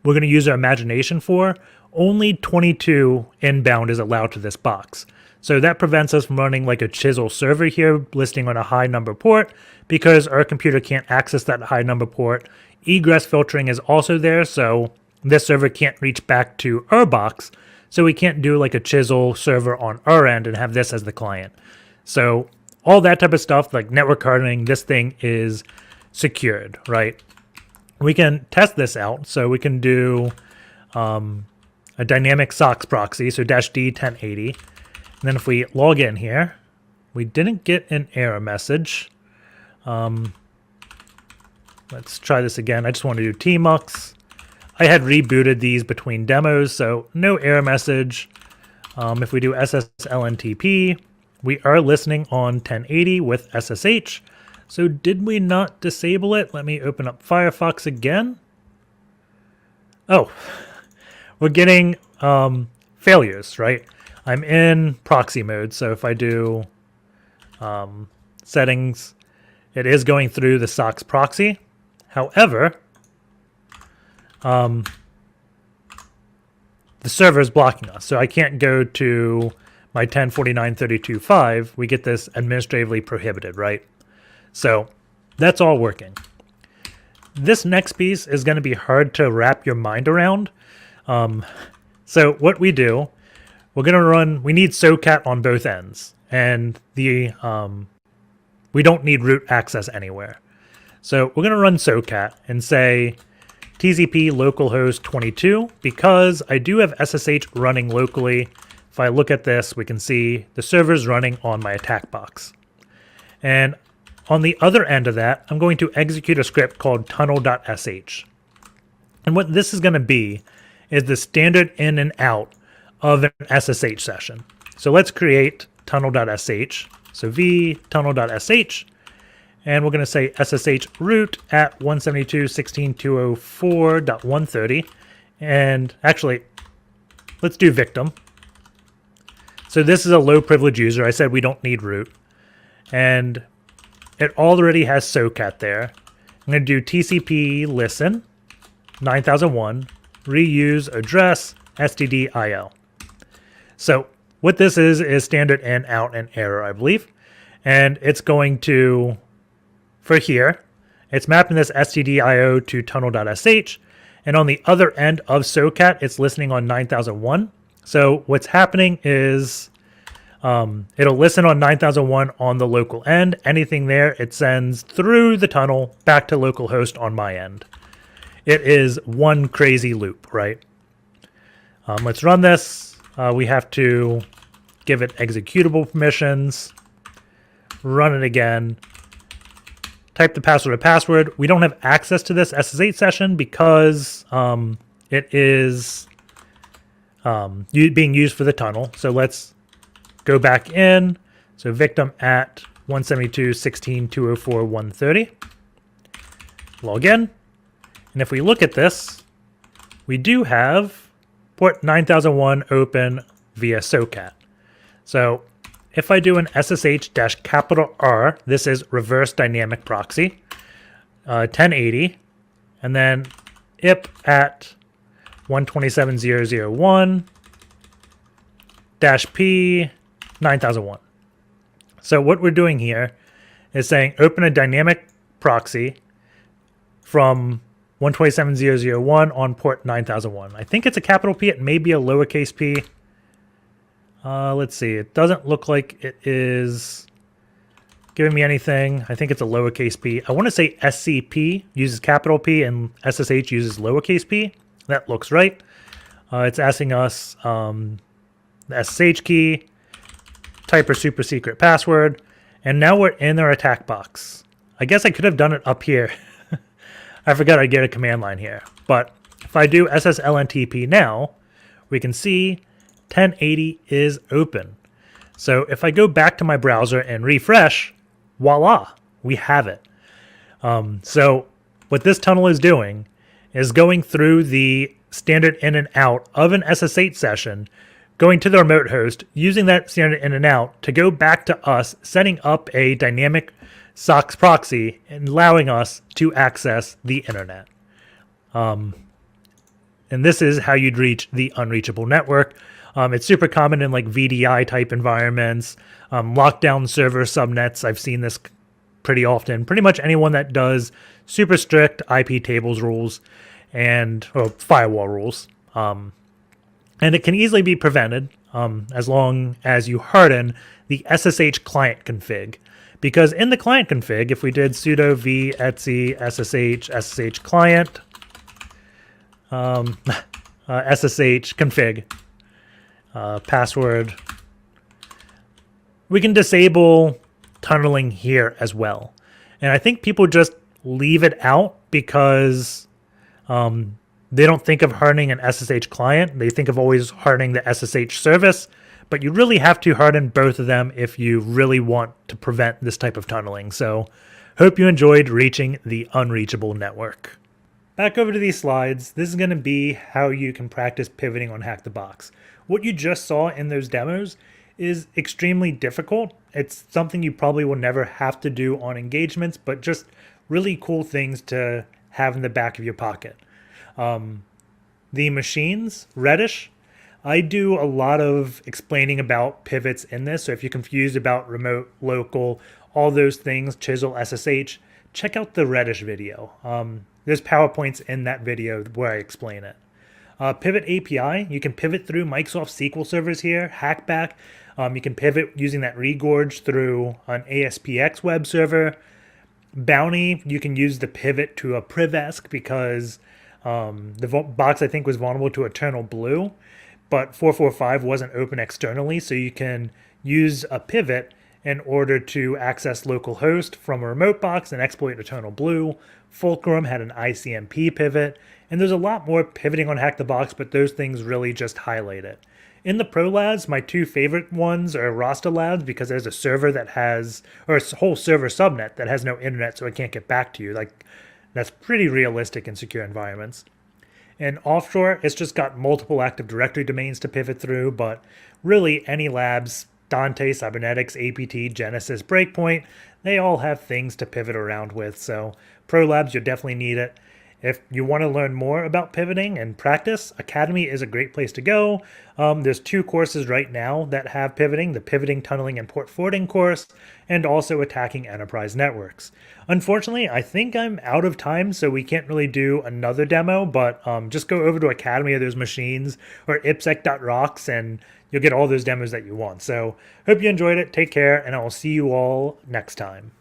going to use our imagination for, only 22 inbound is allowed to this box. So that prevents us from running like a chisel server here, listing on a high number port, because our computer can't access that high number port. Egress filtering is also there, so this server can't reach back to our box. So we can't do like a chisel server on our end and have this as the client. So all that type of stuff, like network hardening, this thing is secured, right? We can test this out. So we can do a dynamic SOCKS proxy, so -D 1080. And then if we log in here, we didn't get an error message. Let's try this again. I just want to do tmux. I had rebooted these between demos, so no error message. If we do SSLNTP, we are listening on 1080 with SSH. So did we not disable it? Let me open up Firefox again. Oh, we're getting failures, right? I'm in proxy mode, so if I do settings, it is going through the SOCKS proxy. However, the server is blocking us, so I can't go to my 1049.32.5. We get this administratively prohibited, right? So that's all working. This next piece is going to be hard to wrap your mind around. So what we do, we're going to run, we need SOCAT on both ends, and the we don't need root access anywhere. So we're going to run SOCAT and say TCP localhost 22, because I do have SSH running locally. If I look at this, we can see the server's running on my attack box. And on the other end of that, I'm going to execute a script called tunnel.sh. And what this is going to be is the standard in and out of an SSH session. So let's create tunnel.sh. So v tunnel.sh, and we're going to say SSH root at 172.16.204.130. And actually, let's do victim. So this is a low privilege user. I said we don't need root. And it already has SOCAT there. I'm going to do TCP listen 9001 reuse address std.il. So what this is standard in, out, and error, I believe. And it's going to, for here, it's mapping this std.io to tunnel.sh. And on the other end of SOCAT, it's listening on 9001. So what's happening is it'll listen on 9001 on the local end. Anything there, it sends through the tunnel back to localhost on my end. It is one crazy loop, right? Let's run this. We have to give it executable permissions, run it again, type the password or password. We don't have access to this SSH session because it is being used for the tunnel. So let's go back in. So victim at 172.16.204.130. Log in. And if we look at this, we do have port 9001 open via SOCAT. So if I do an SSH-R, this is reverse dynamic proxy, 1080, and then IP at 127.0.0.1-P 9001. So what we're doing here is saying open a dynamic proxy from 127.0.0.1 on port 9001. I think it's a capital P. It may be a lowercase p. Let's see. It doesn't look like it is giving me anything. I think it's a lowercase p. I want to say SCP uses capital P and SSH uses lowercase p. That looks right. It's asking us the SSH key, type our super secret password, and now we're in our attack box. I guess I could have done it up here. I forgot I get a command line here. But if I do SSLNTP now, we can see 1080 is open. So if I go back to my browser and refresh, voila, we have it. So what this tunnel is doing is going through the standard in and out of an SSH session, going to the remote host, using that standard in and out to go back to us, setting up a dynamic SOCKS proxy and allowing us to access the internet. And this is how you'd reach the unreachable network. It's super common in like VDI type environments, lockdown server subnets. I've seen this pretty often. Pretty much anyone that does super strict IP tables rules and firewall rules. And it can easily be prevented as long as you harden the SSH client config. Because in the client config, if we did sudo v etc ssh client ssh config password, we can disable tunneling here as well. And I think people just leave it out because they don't think of hardening an SSH client. They think of always hardening the SSH service. But you really have to harden both of them if you really want to prevent this type of tunneling. So hope you enjoyed reaching the unreachable network. Back over to these slides. This is going to be how you can practice pivoting on Hack the Box. What you just saw in those demos is extremely difficult. It's something you probably will never have to do on engagements, but just really cool things to have in the back of your pocket. The machines, Reddish, I do a lot of explaining about pivots in this. So if you're confused about remote, local, all those things, chisel, SSH, check out the Reddish video. There's PowerPoints in that video where I explain it. Pivot API, you can pivot through Microsoft SQL servers here, Hackback. You can pivot using that regorge through an ASPX web server. Bounty, you can use the pivot to a Privesk because the box I think was vulnerable to Eternal Blue. But 445 wasn't open externally, so you can use a pivot in order to access localhost from a remote box and exploit Eternal Blue. Fulcrum had an ICMP pivot, and there's a lot more pivoting on Hack the Box, but those things really just highlight it. In the Pro Labs, my two favorite ones are Rasta Labs because there's a server that has, or a whole server subnet that has no internet, so it can't get back to you. Like, that's pretty realistic in secure environments. And offshore, it's just got multiple Active Directory domains to pivot through, but really any labs, Dante, Cybernetics, APT, Genesis, Breakpoint, they all have things to pivot around with. So Pro Labs, you'll definitely need it. If you want to learn more about pivoting and practice, Academy is a great place to go. There's 2 courses right now that have pivoting, the Pivoting, Tunneling, and Port Forwarding course, and also Attacking Enterprise Networks. Unfortunately, I think I'm out of time, so we can't really do another demo, but just go over to Academy of those machines or ipsec.rocks and you'll get all those demos that you want. So hope you enjoyed it. Take care, and I will see you all next time.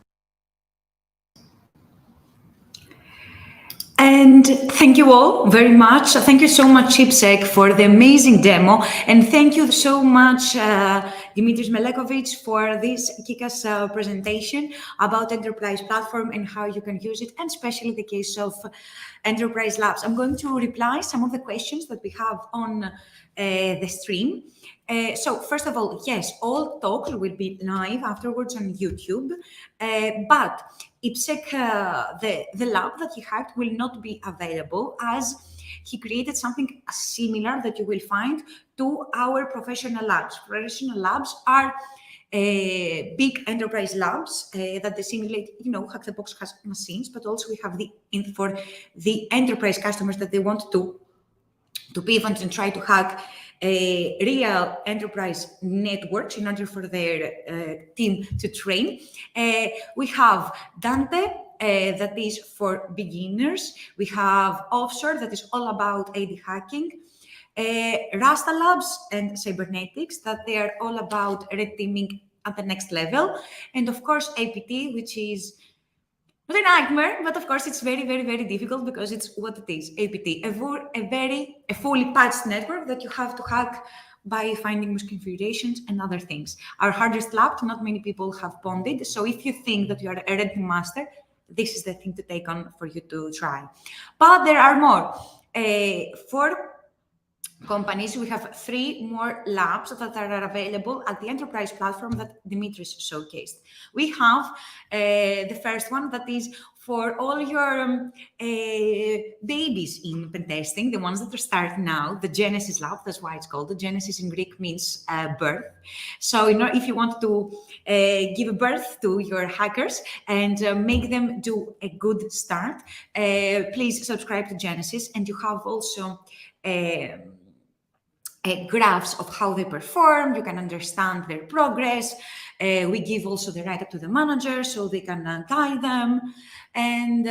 And thank you all very much. Thank you so much, IPSEC, for the amazing demo. And thank you so much, Dimitris Melekovic, for this kick-ass presentation about Enterprise Platform and how you can use it, and especially the case of Enterprise Labs. I'm going to reply some of the questions that we have on the stream. So first of all, yes, all talks will be live afterwards on YouTube, but IPSEC, the lab that he had will not be available as he created something similar that you will find to our professional labs. Professional labs are big enterprise labs that they simulate, Hack the Box has machines, but also we have for the enterprise customers that they want to pivot and try to hack real enterprise networks in order for their team to train. We have Dante, that is for beginners. We have Offshore, that is all about AD hacking. Rasta Labs and Cybernetics, that they are all about red teaming at the next level. And of course, APT, which is not a nightmare, but of course it's very, very, very difficult because it's what it is, APT, a fully patched network that you have to hack by finding misconfigurations and other things. Our hardest lab, not many people have bonded. So if you think that you are a red team master, this is the thing to take on for you to try. But there are more. For companies, we have 3 more labs that are available at the enterprise platform that Dimitris showcased. We have the first one that is for all your babies in pentesting, the ones that are starting now, the Genesis lab, that's why it's called. The Genesis in Greek means birth. So if you want to give birth to your hackers and make them do a good start, please subscribe to Genesis. And you have also graphs of how they perform. You can understand their progress. We give also the write-up to the manager so they can guide them. And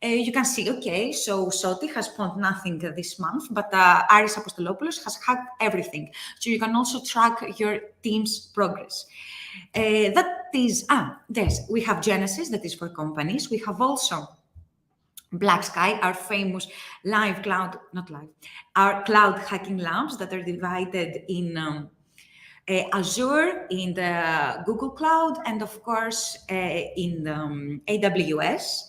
you can see, okay, so Soti has spawned nothing this month, but Aris Apostolopoulos has hacked everything. So you can also track your team's progress. We have Genesis, that is for companies. We have also Black Sky, our famous our cloud hacking labs that are divided in Azure, in the Google Cloud, and of course in AWS.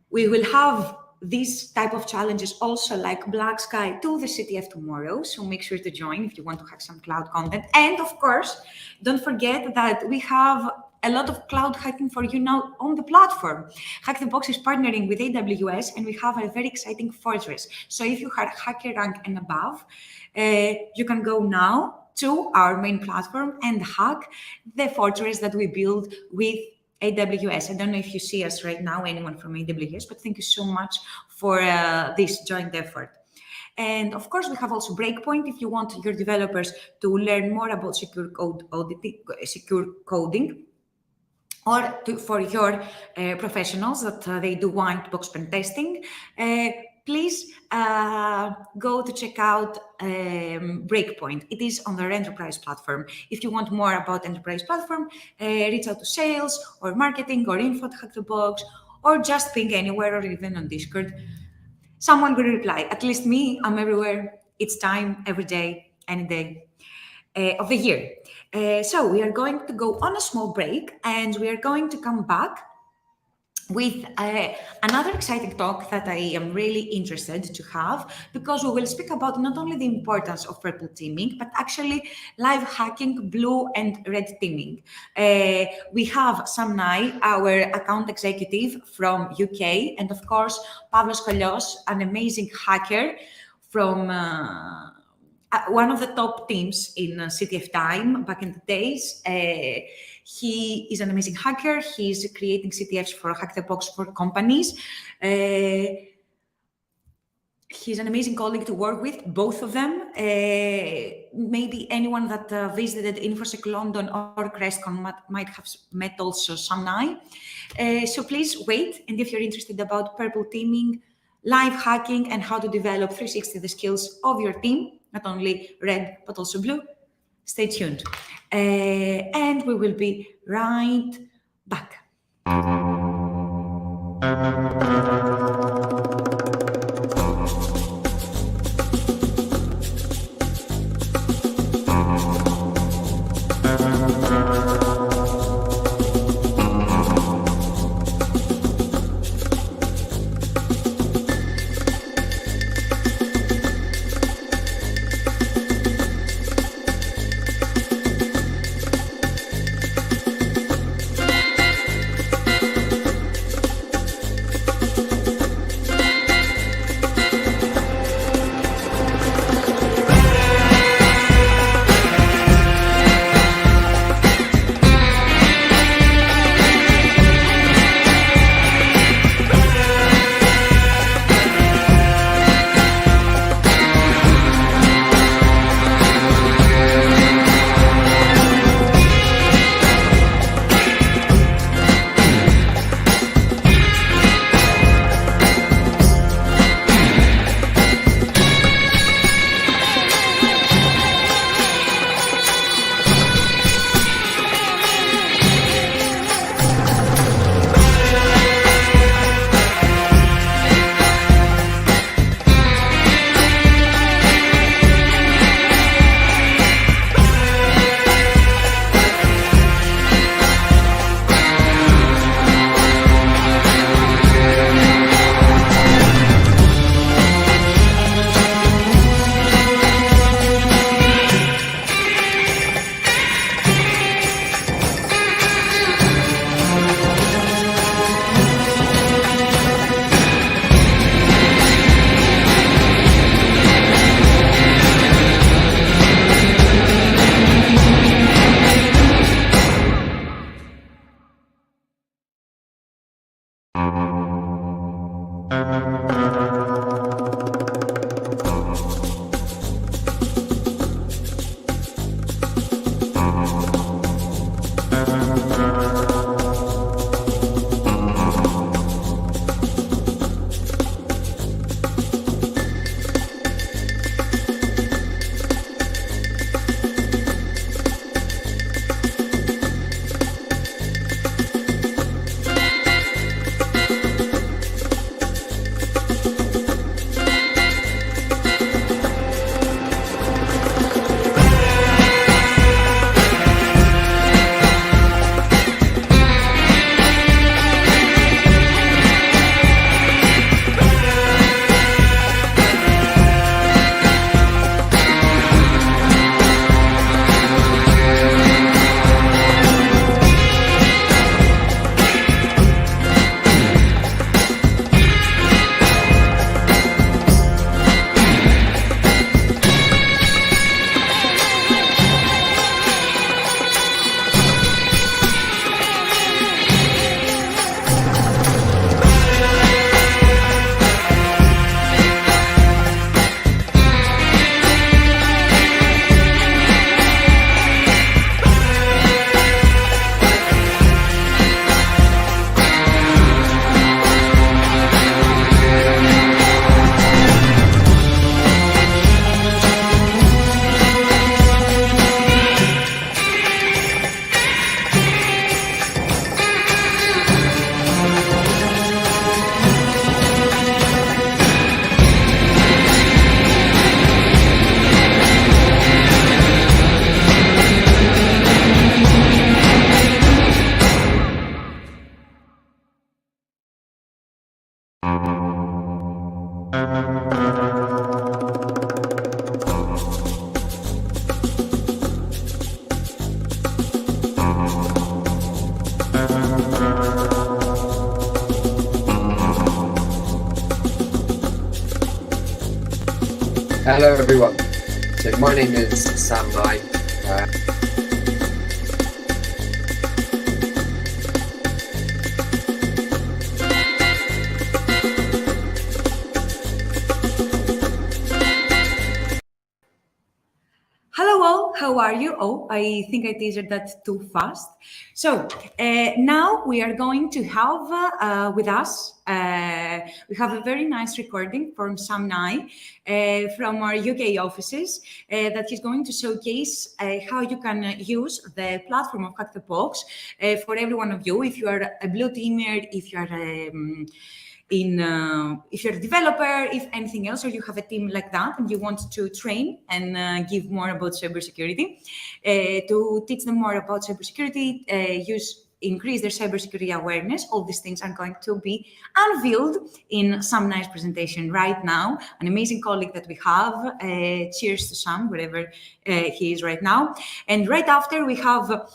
We will have these type of challenges also like Black Sky to the CTF tomorrow, so make sure to join if you want to hack some cloud content. And of course, don't forget that we have a lot of cloud hacking for you now on the platform. Hack the Box is partnering with AWS, and we have a very exciting fortress. So if you are hacker rank and above, you can go now to our main platform and hack the fortress that we build with AWS. I don't know if you see us right now, anyone from AWS, but thank you so much for this joint effort. And of course, we have also Breakpoint if you want your developers to learn more about secure coding, or for your professionals that they do white box pen testing. Please go to check out Breakpoint. It is on their enterprise platform. If you want more about enterprise platform, reach out to sales or marketing or info at Hack the Box, or just ping anywhere or even on Discord. Someone will reply. At least me, I'm everywhere. It's time, every day, any day of the year. So we are going to go on a small break, and we are going to come back with another exciting talk that I am really interested to have, because we will speak about not only the importance of purple teaming, but actually live hacking blue and red teaming. We have Sam Nai, our account executive from UK, and of course, Pavlos Kolios, an amazing hacker from one of the top teams in CTF time back in the days. He is an amazing hacker. He's creating CTFs for Hack the Box for companies. He's an amazing colleague to work with, both of them. Maybe anyone that visited InfoSec London or CrestCon might have met also Sanai. So please wait, and if you're interested about purple teaming, live hacking, and how to develop 360 the skills of your team, not only red, but also blue, stay tuned. And we will be right back. Hello everyone. So my name is Sam Nye. Hello all, how are you? Oh, I think I teased that too fast. So now we are going to have with us, we have a very nice recording from Sam Nye from our UK offices that he's going to showcase how you can use the platform of Hack the Box for every one of you. If you are a blue teamer, if you are if you're a developer, if anything else, or you have a team like that and you want to train and give more about cybersecurity, to teach them more about cybersecurity, increase their cybersecurity awareness, all these things are going to be unveiled in Sam Nye's presentation right now. An amazing colleague that we have. Cheers to Sam, wherever he is right now. And right after we have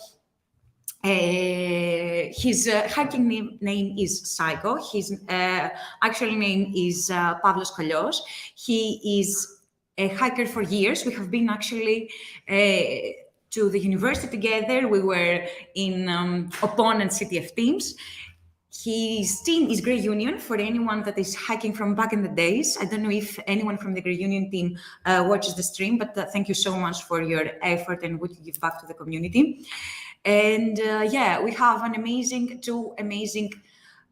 his hacking name is Psycho. His actual name is Pavlos Kollios. He is a hacker for years. We have been actually to the university together. We were in opponent CTF teams. His team is Grey Union, for anyone that is hacking from back in the days. I don't know if anyone from the Grey Union team watches the stream, but thank you so much for your effort and what you give back to the community. And yeah, we have two amazing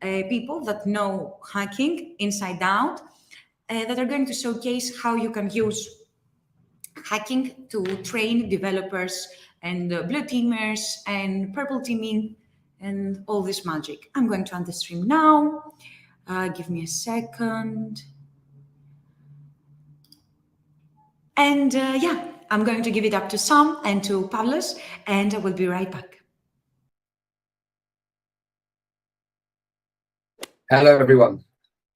people that know hacking inside out that are going to showcase how you can use hacking to train developers and blue teamers and purple teaming and all this magic. I'm going to end the stream now. Give me a second. And yeah, I'm going to give it up to Sam and to Pavlos, and I will be right back. Hello everyone.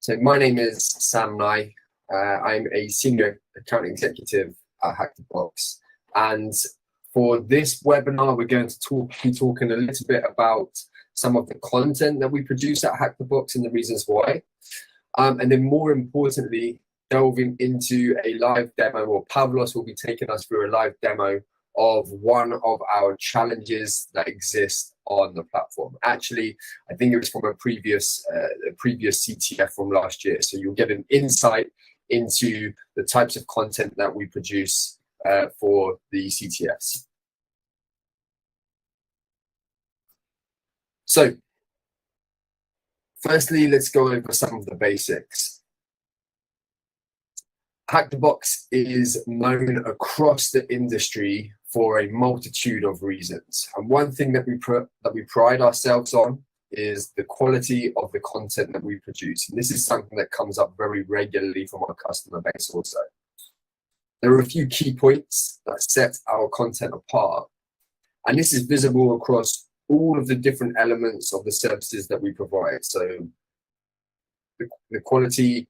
So my name is Sam Nye. I'm a senior account executive at Hack the Box. And for this webinar, we're going to be talking a little bit about some of the content that we produce at Hack the Box and the reasons why. And then more importantly, delving into a live demo, or Pavlos will be taking us through a live demo of one of our challenges that exist on the platform. Actually, I think it was from a previous CTF from last year. So you'll get an insight into the types of content that we produce for the CTFs. So firstly, let's go over some of the basics. Hack the Box is known across the industry for a multitude of reasons. And one thing that we pride ourselves on is the quality of the content that we produce. And this is something that comes up very regularly from our customer base also. There are a few key points that set our content apart. And this is visible across all of the different elements of the services that we provide. So the quality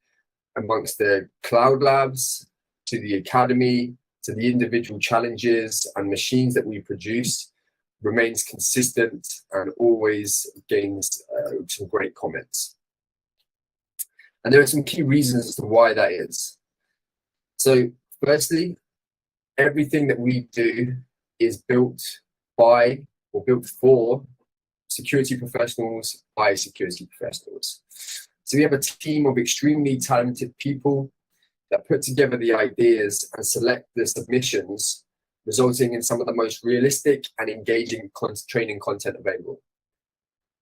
amongst the cloud labs, to the academy, to the individual challenges and machines that we produce remains consistent and always gains some great comments. And there are some key reasons as to why that is. So firstly, everything that we do is built by or built for security professionals by security professionals. So we have a team of extremely talented people that put together the ideas and select the submissions, resulting in some of the most realistic and engaging training content available.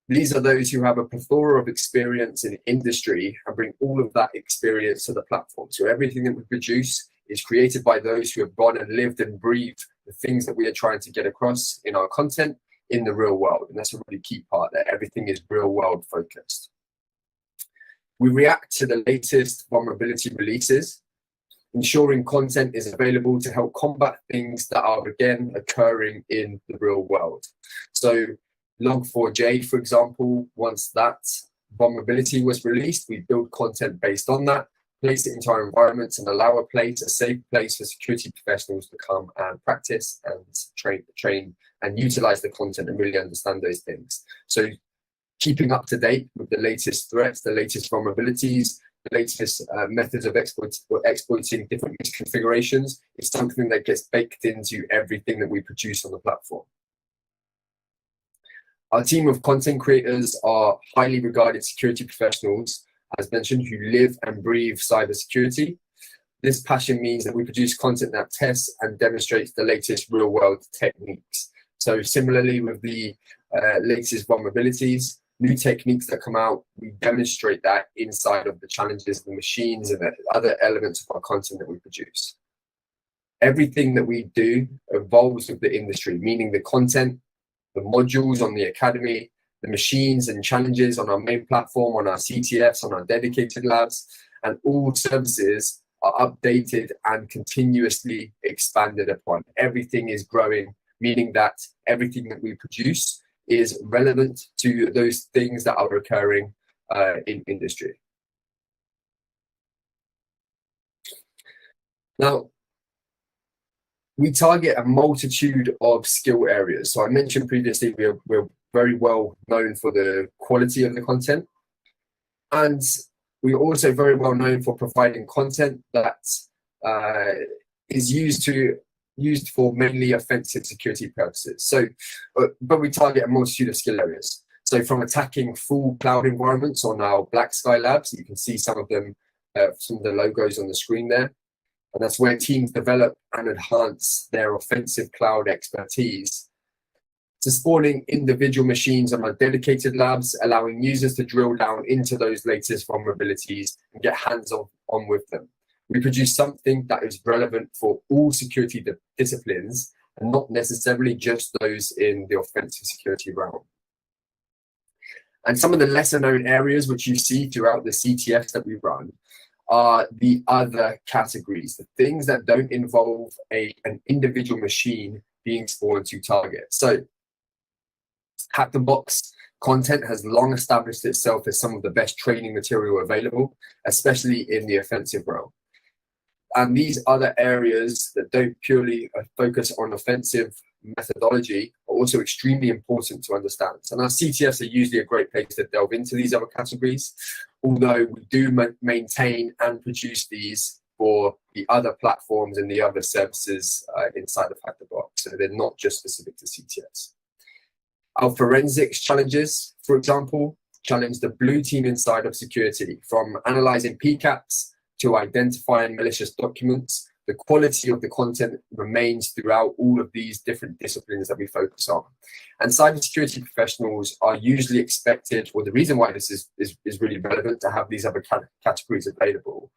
These are those who have a plethora of experience in industry and bring all of that experience to the platform. So everything that we produce is created by those who have gone and lived and breathed the things that we are trying to get across in our content in the real world. And that's a really key part there. Everything is real world focused. We react to the latest vulnerability releases, ensuring content is available to help combat things that are again occurring in the real world. So Log4j, for example, once that vulnerability was released, we build content based on that, place it into our environments and allow a safe place for security professionals to come and practice and train and utilize the content and really understand those things. So keeping up to date with the latest threats, the latest vulnerabilities, the latest methods of exploiting different misconfigurations is something that gets baked into everything that we produce on the platform. Our team of content creators are highly regarded security professionals, as mentioned, who live and breathe cybersecurity. This passion means that we produce content that tests and demonstrates the latest real-world techniques. So similarly with the latest vulnerabilities, new techniques that come out, we demonstrate that inside of the challenges, the machines, and the other elements of our content that we produce. Everything that we do evolves with the industry, meaning the content, the modules on the academy, the machines and challenges on our main platform, on our CTFs, on our dedicated labs, and all services are updated and continuously expanded upon. Everything is growing, meaning that everything that we produce is relevant to those things that are occurring in industry. Now, we target a multitude of skill areas. So I mentioned previously, we're very well known for the quality of the content. And we're also very well known for providing content that is used for mainly offensive security purposes. So, but we target a multitude of skill areas. So from attacking full cloud environments on our Black Sky labs, you can see some of them, some of the logos on the screen there. And that's where teams develop and enhance their offensive cloud expertise. To spawning individual machines on our dedicated labs, allowing users to drill down into those latest vulnerabilities and get hands-on with them. We produce something that is relevant for all security disciplines and not necessarily just those in the offensive security realm. And some of the lesser known areas which you see throughout the CTFs that we run are the other categories, the things that don't involve an individual machine being spawned to target. So Hack the Box content has long established itself as some of the best training material available, especially in the offensive realm. And these other areas that don't purely focus on offensive methodology are also extremely important to understand. And our CTFs are usually a great place to delve into these other categories, although we do maintain and produce these for the other platforms and the other services inside of Hack the Box. So they're not just specific to CTFs. Our forensics challenges, for example, challenge the blue team inside of security, from analyzing PCAPs to identifying malicious documents. The quality of the content remains throughout all of these different disciplines that we focus on. And cybersecurity professionals are usually expected, or the reason why this is really relevant to have these other categories available,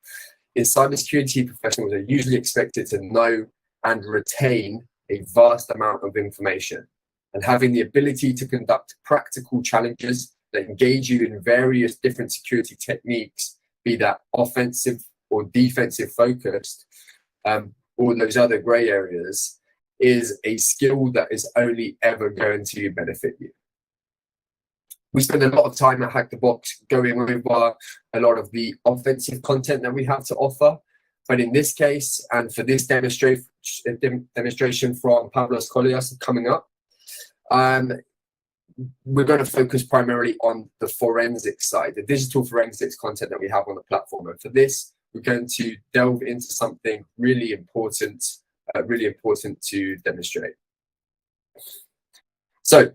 is cybersecurity professionals are usually expected to know and retain a vast amount of information. And having the ability to conduct practical challenges that engage you in various different security techniques, be that offensive or defensive focused, all those other gray areas, is a skill that is only ever going to benefit you. We spend a lot of time at Hack the Box going over a lot of the offensive content that we have to offer. But in this case, and for this demonstration from Pavlos Kolias coming up, we're going to focus primarily on the forensic side, the digital forensics content that we have on the platform. And for this, we're going to delve into something really important to demonstrate. So,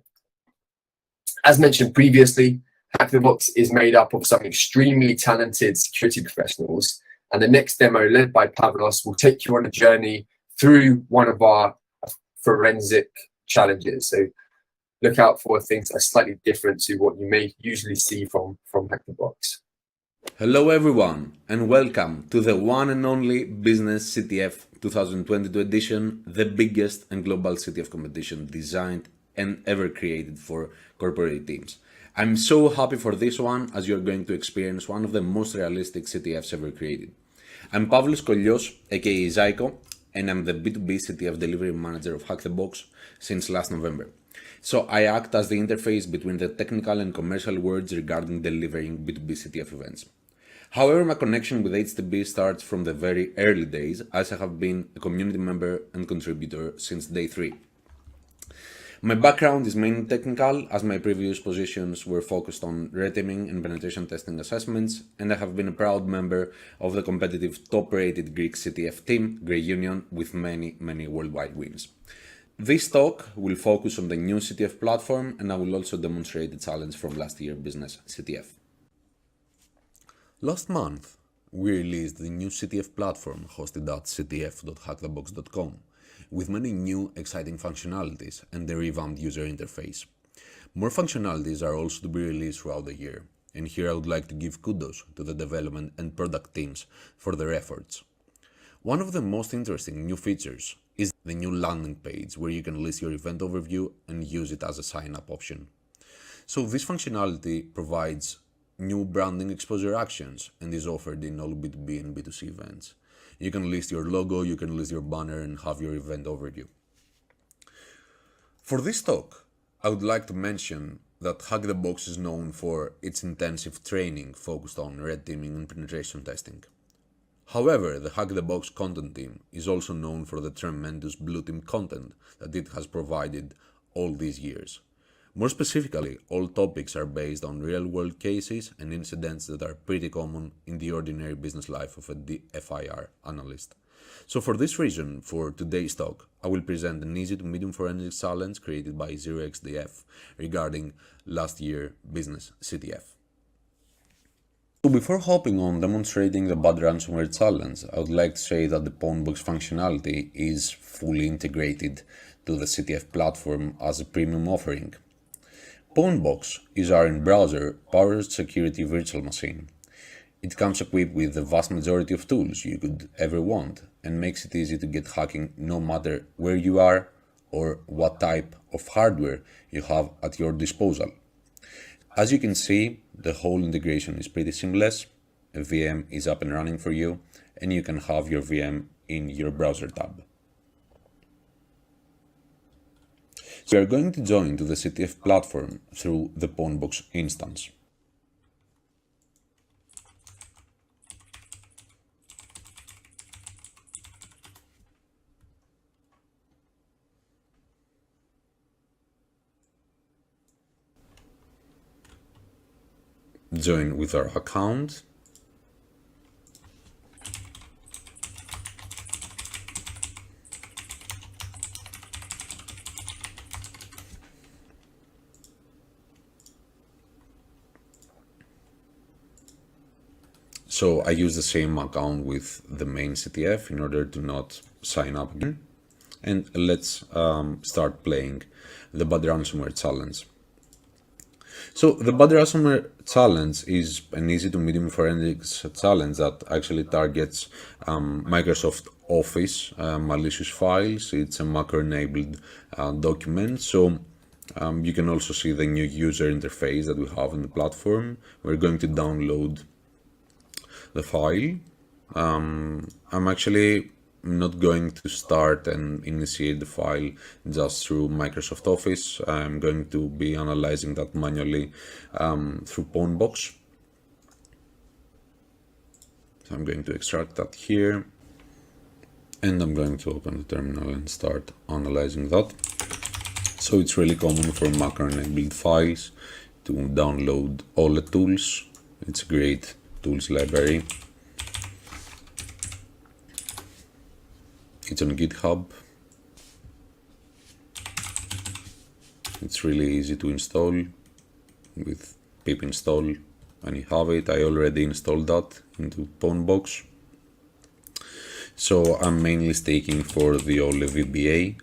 as mentioned previously, Hack the Box is made up of some extremely talented security professionals. And the next demo, led by Pavlos, will take you on a journey through one of our forensic challenges. So look out for things that are slightly different to what you may usually see from Hack the Box. Hello everyone, and welcome to the one and only Business CTF 2022 edition, the biggest and global CTF competition designed and ever created for corporate teams. I'm so happy for this one, as you're going to experience one of the most realistic CTFs ever created. I'm Pavlos Kolios, aka Zyko, and I'm the B2B CTF delivery manager of Hack the Box since last November. So I act as the interface between the technical and commercial worlds regarding delivering B2B CTF events. However, my connection with HTB starts from the very early days, as I have been a community member and contributor since day 3. My background is mainly technical, as my previous positions were focused on red teaming and penetration testing assessments, and I have been a proud member of the competitive top-rated Greek CTF team, Grey Union, with many worldwide wins. This talk will focus on the new CTF platform, and I will also demonstrate the challenge from last year's business CTF. Last month, we released the new CTF platform hosted at ctf.hackthebox.com, with many new exciting functionalities and a revamped user interface. More functionalities are also to be released throughout the year, and here I would like to give kudos to the development and product teams for their efforts. One of the most interesting new features is the new landing page, where you can list your event overview and use it as a sign-up option. So this functionality provides new branding exposure actions and is offered in all B2B and B2C events. You can list your logo, you can list your banner, and have your event overview. For this talk, I would like to mention that Hack the Box is known for its intensive training focused on red teaming and penetration testing. However, the Hack the Box content team is also known for the tremendous blue team content that it has provided all these years. More specifically, all topics are based on real-world cases and incidents that are pretty common in the ordinary business life of a FIR analyst. So for this reason, for today's talk, I will present an easy to medium forensics challenge created by 0xDF regarding last year business CTF. So before hopping on demonstrating the bad ransomware challenge, I would like to say that the Pawnbox functionality is fully integrated to the CTF platform as a premium offering. Pawnbox is our in-browser powered security virtual machine. It comes equipped with the vast majority of tools you could ever want and makes it easy to get hacking no matter where you are or what type of hardware you have at your disposal. As you can see, the whole integration is pretty seamless. A VM is up and running for you, and you can have your VM in your browser tab. So we are going to join to the CTF platform through the Pawnbox instance. Join with our account. So I use the same account with the main CTF in order to not sign up again. And let's start playing the bad ransomware challenge. So the bad ransomware challenge is an easy to medium forensics challenge that actually targets Microsoft Office malicious files. It's a macro-enabled document. So you can also see the new user interface that we have in the platform. We're going to download the file. I'm actually not going to start and initiate the file just through Microsoft Office. I'm going to be analyzing that manually through Pawnbox. So I'm going to extract that here, and I'm going to open the terminal and start analyzing that. So it's really common for macro-enabled files to download all the tools. It's a great tools library. It's on GitHub. It's really easy to install with pip install, and you have it. I already installed that into Pawnbox. So I'm mainly staking for the VBA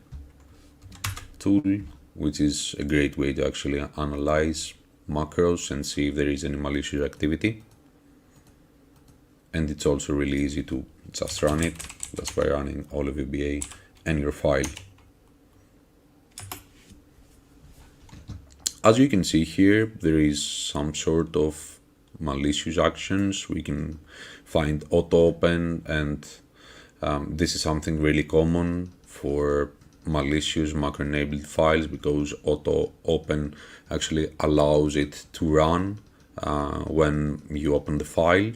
tool, which is a great way to actually analyze macros and see if there is any malicious activity. And it's also really easy to just run it, just by running VBA and your file. As you can see here, there is some sort of malicious actions. We can find auto open, and this is something really common for malicious macro-enabled files, because auto open actually allows it to run when you open the file.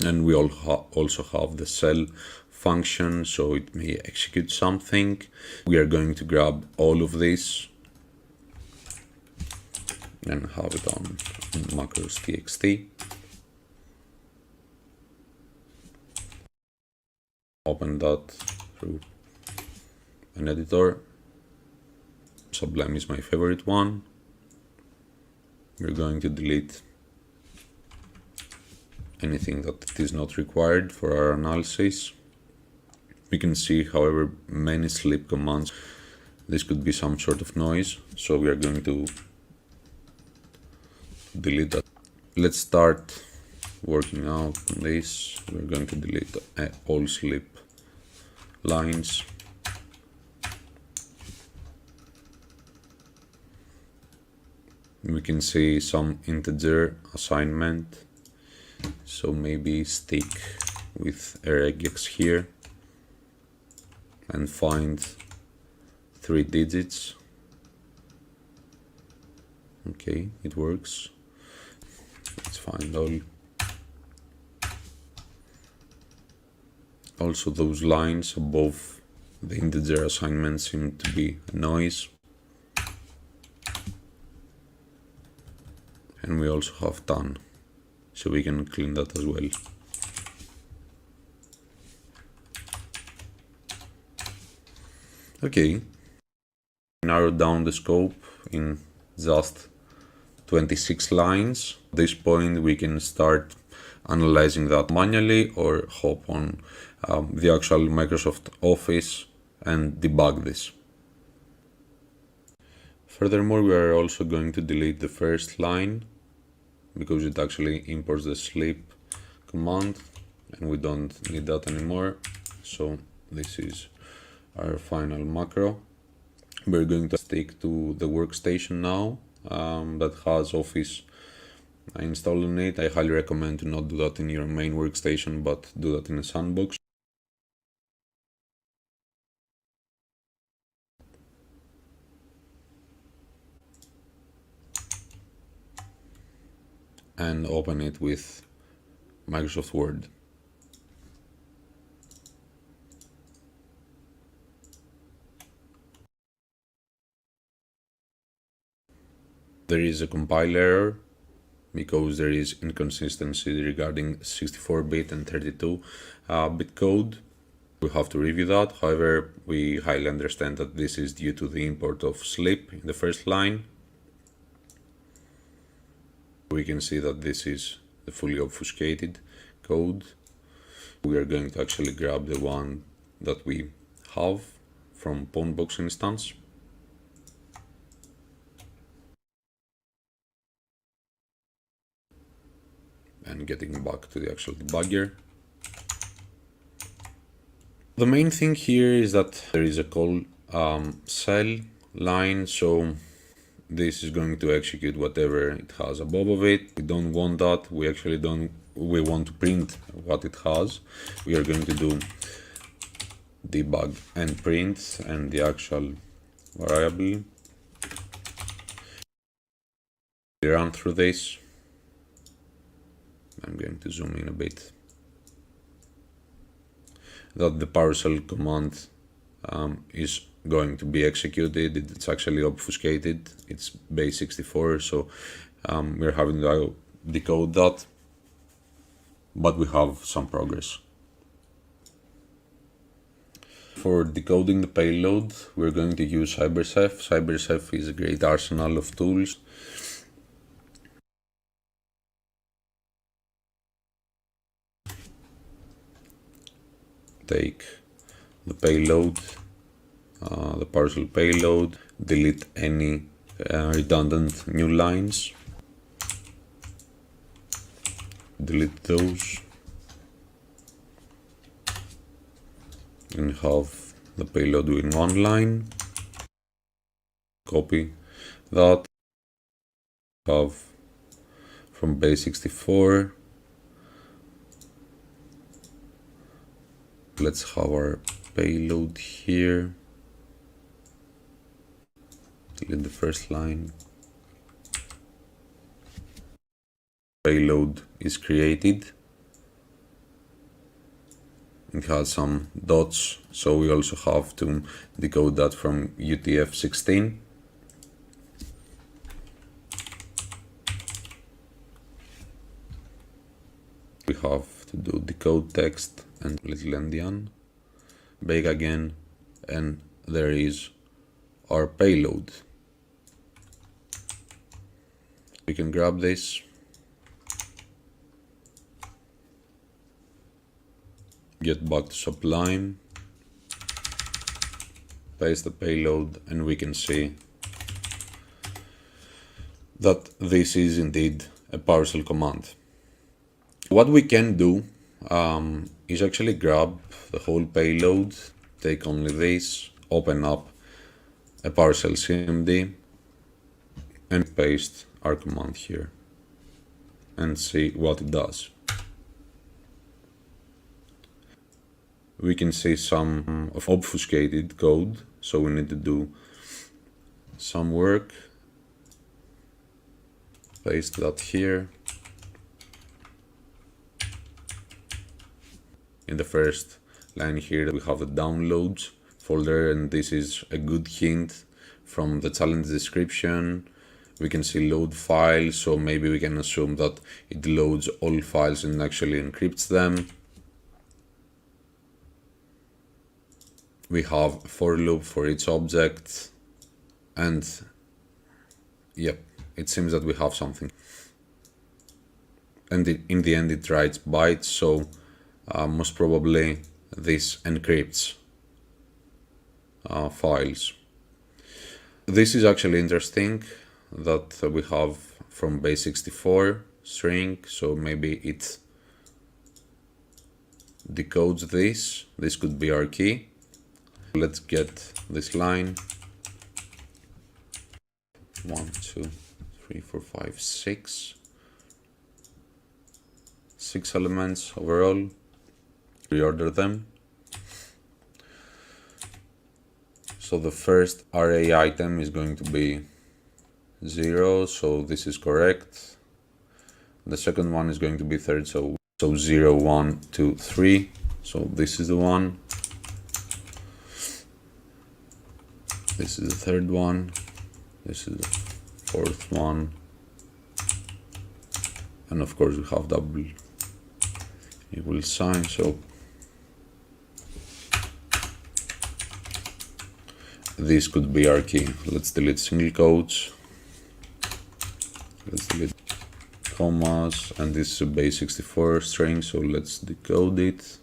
And we also have the shell function, so it may execute something. We are going to grab all of this and have it on macros txt. Open that through an editor. Sublime is my favorite one. We're going to delete anything that is not required for our analysis. We can see, however, many slip commands. This could be some sort of noise, so we are going to delete that. Let's start working out on this. We're going to delete all slip lines. We can see some integer assignment, so maybe stick with a regex here and find 3 digits. Okay, it works. Let's find all. Also, those lines above the integer assignment seem to be a noise. And we also have done, so we can clean that as well. Okay, narrow down the scope in just 26 lines. At this point we can start analyzing that manually or hop on the actual Microsoft Office and debug this. Furthermore, we are also going to delete the first line because it actually imports the slip command and we don't need that anymore. So this is our final macro. We're going to stick to the workstation now that has Office installed on it. I highly recommend to not do that in your main workstation, but do that in a sandbox. And open it with Microsoft Word. There is a compile error because there is inconsistency regarding 64-bit and 32-bit code. We have to review that. However, we highly understand that this is due to the import of slip in the first line. We can see that this is the fully obfuscated code. We are going to actually grab the one that we have from Pawnbox instance. And getting back to the actual debugger. The main thing here is that there is a call cell line, so this is going to execute whatever it has above of it. We don't want that. We actually don't. We want to print what it has. We are going to do debug and print and the actual variable. We run through this. I'm going to zoom in a bit. That the PowerShell command is going to be executed. It's actually obfuscated. It's base 64, so we're having to decode that, but we have some progress. For decoding the payload, we're going to use CyberChef. CyberChef is a great arsenal of tools. Take the payload, the PowerShell payload, delete any redundant new lines, delete those, and have the payload in one line. Copy that, have from base 64. Let's have our payload here. Delete the first line. Payload is created. It has some dots, so we also have to decode that from UTF-16. have to do decode text and little endian, bake again, and there is our payload. We can grab this, get back to Sublime, paste the payload, and we can see that this is indeed a PowerShell command. What we can do is actually grab the whole payload, take only this, open up a PowerShell CMD, and paste our command here and see what it does. We can see some of obfuscated code, so we need to do some work. Paste that here. In the first line here we have the downloads folder, and this is a good hint from the challenge description. We can see load files, so maybe we can assume that it loads all files and actually encrypts them. We have a for loop for each object, and yep, it seems that we have something. And in the end it writes bytes, so most probably this encrypts files. This is actually interesting that we have from base64 string, so maybe it decodes this. This could be our key. Let's get this line. 1, 2, 3, 4, 5, 6. 6 elements overall. Reorder them. So the first array item is going to be 0, so this is correct. The second one is going to be third, so 0, 1, 2, 3. So this is the one. This is the third one. This is the fourth one. And of course we have double equal sign, so this could be our key. Let's delete single quotes. Let's delete commas, and this is a base64 string, so let's decode it.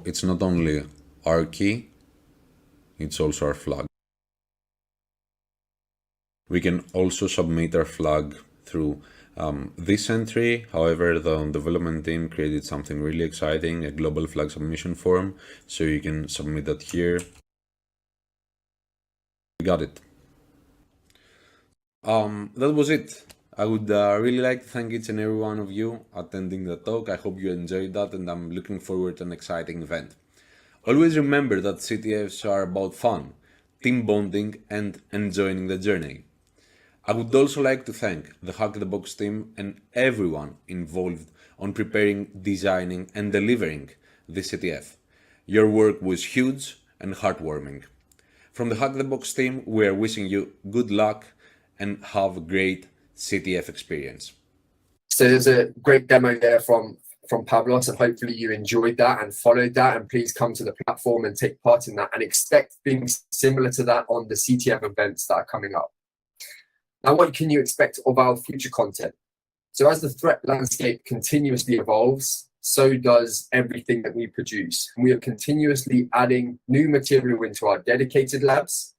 It's not only our key, it's also our flag. We can also submit our flag through this entry. However, the development team created something really exciting, a global flag submission form, so you can submit that here. We got it. That was it. I would really like to thank each and every one of you attending the talk. I hope you enjoyed that, and I'm looking forward to an exciting event. Always remember that CTFs are about fun, team bonding, and enjoying the journey. I would also like to thank the Hack the Box team and everyone involved on preparing, designing, and delivering this CTF. Your work was huge and heartwarming. From the Hack the Box team, we are wishing you good luck and have a great CTF experience. So there's a great demo there from Pavlos, and hopefully you enjoyed that and followed that, and please come to the platform and take part in that, and expect things similar to that on the CTF events that are coming up. Now, what can you expect of our future content? So as the threat landscape continuously evolves, so does everything that we produce. And we are continuously adding new material into our dedicated labs,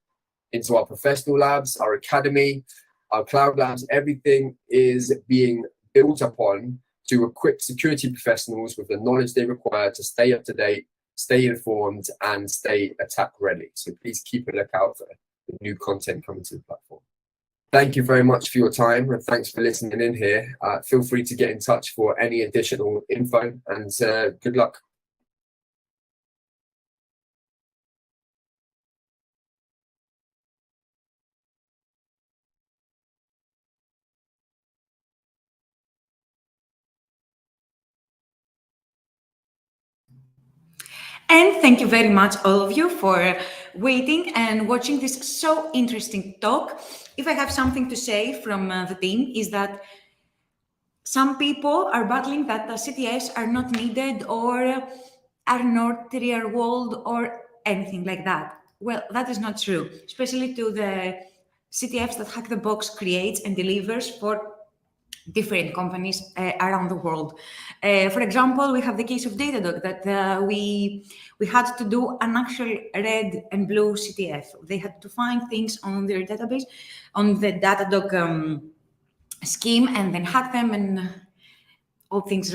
into our professional labs, our academy, our cloud labs. Everything is being built upon to equip security professionals with the knowledge they require to stay up to date, stay informed, and stay attack ready. So please keep a lookout for the new content coming to the platform. Thank you very much for your time, and thanks for listening in here. Feel free to get in touch for any additional info, and good luck. And thank you very much, all of you, for waiting and watching this so interesting talk. If I have something to say from the team, is that some people are battling that the CTFs are not needed or are not real world or anything like that. Well, that is not true, especially to the CTFs that Hack the Box creates and delivers for different companies around the world. For example, we have the case of Datadog that we had to do an actual red and blue CTF. They had to find things on their database, on the Datadog scheme, and then hack them and all things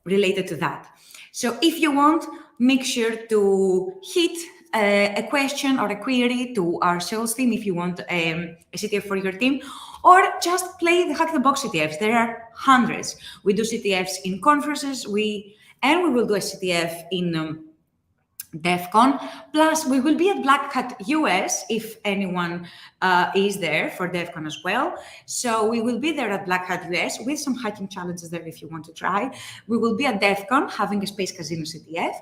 related to that. So if you want, make sure to hit a question or a query to our sales team if you want a CTF for your team, or just play the Hack the Box CTFs. There are hundreds. We do CTFs in conferences, and we will do a CTF in DEF CON. Plus, we will be at Black Hat US if anyone is there for DEF CON as well. So we will be there at Black Hat US with some hacking challenges there if you want to try. We will be at DEF CON having a Space Casino CTF.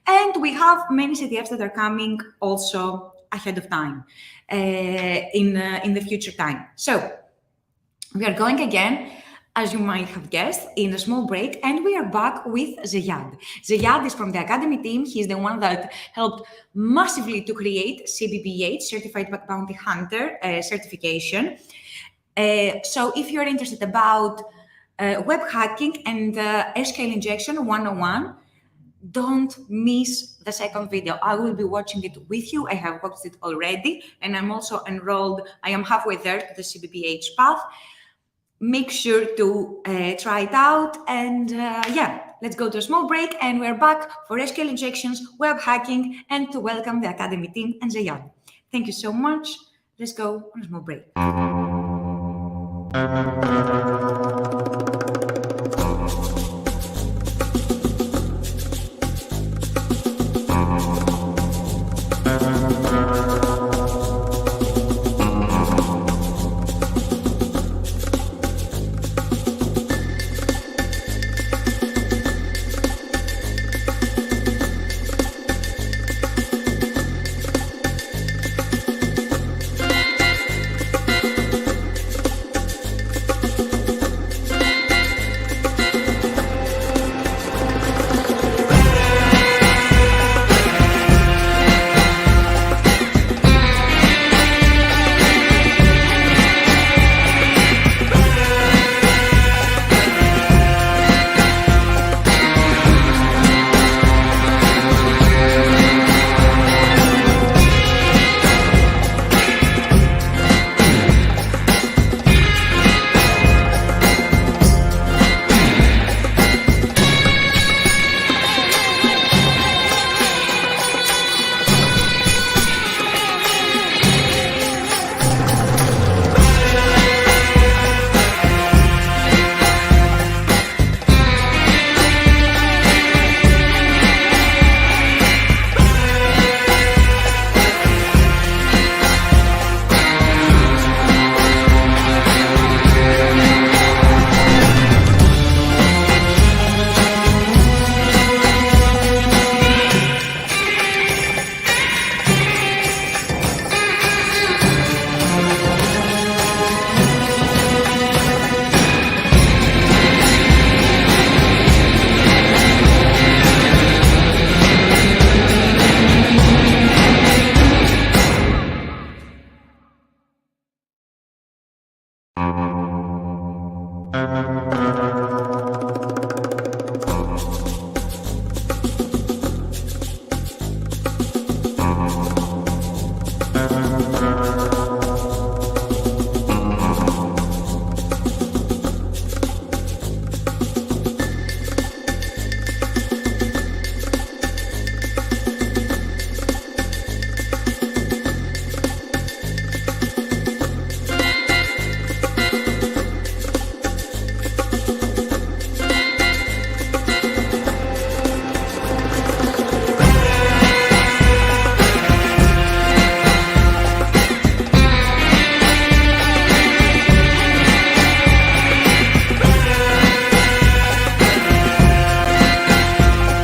And we have many CTFs that are coming also ahead of time in the future time. So we are going again, as you might have guessed, in a small break, and we are back with Zeyad. Zeyad is from the Academy team. He's the one that helped massively to create CBBH, Certified Bug Bounty Hunter certification. So if you're interested about web hacking and SQL injection 101, don't miss the second video. I will be watching it with you. I have watched it already, and I'm also enrolled. I am halfway there to the CBBH path. Make sure to try it out. And yeah, let's go to a small break, and we're back for SQL injections, web hacking, and to welcome the Academy team and Zeyad. Thank you so much. Let's go on a small break.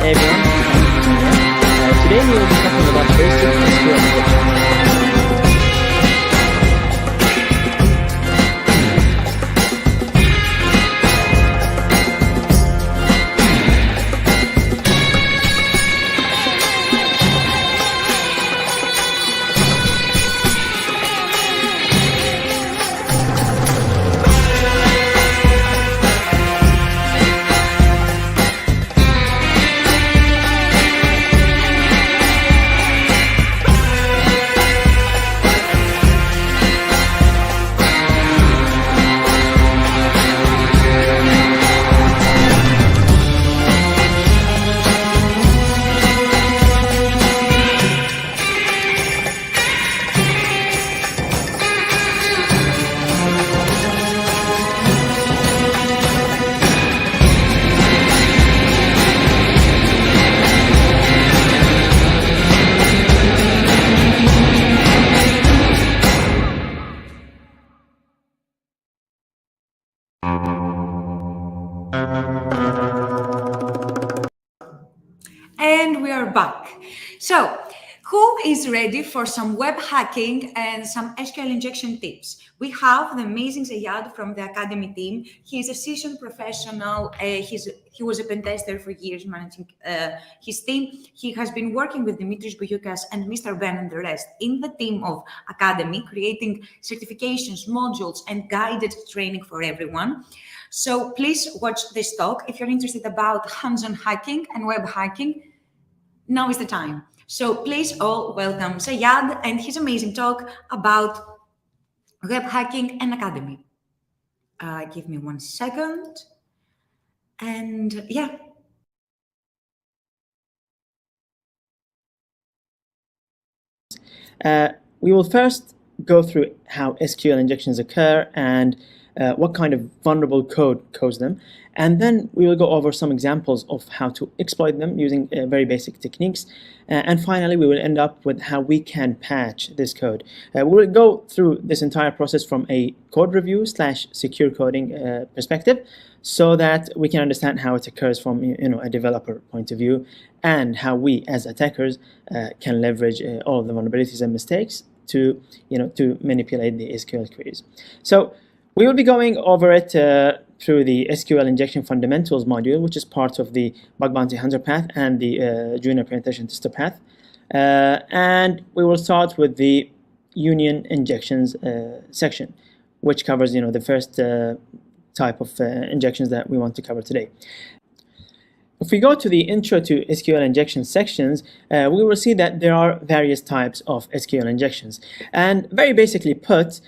Hey everyone, today we will be talking about basic SQL injection. So, who is ready for some web hacking and some SQL injection tips? We have the amazing Zayad from the Academy team. He's a seasoned professional. He was a pen tester for years, managing his team. He has been working with Dimitris Bouyoukas and Mr. Ben and the rest in the team of Academy, creating certifications, modules, and guided training for everyone. So please watch this talk. If you're interested about hands-on hacking and web hacking, now is the time. So please all welcome Sayad and his amazing talk about web hacking and Academy. Give me 1 second. And yeah. We will first go through how SQL injections occur and what kind of vulnerable code codes them. And then we will go over some examples of how to exploit them using very basic techniques. And finally, we will end up with how we can patch this code. We will go through this entire process from a code review / secure coding perspective, so that we can understand how it occurs from a developer point of view, and how we as attackers can leverage all of the vulnerabilities and mistakes to manipulate the SQL queries. So we will be going over it through the SQL injection fundamentals module, which is part of the bug bounty hunter path and the junior penetration tester path. And we will start with the union injections section, which covers the first type of injections that we want to cover today. If we go to the intro to SQL injection sections, we will see that there are various types of SQL injections. And very basically put,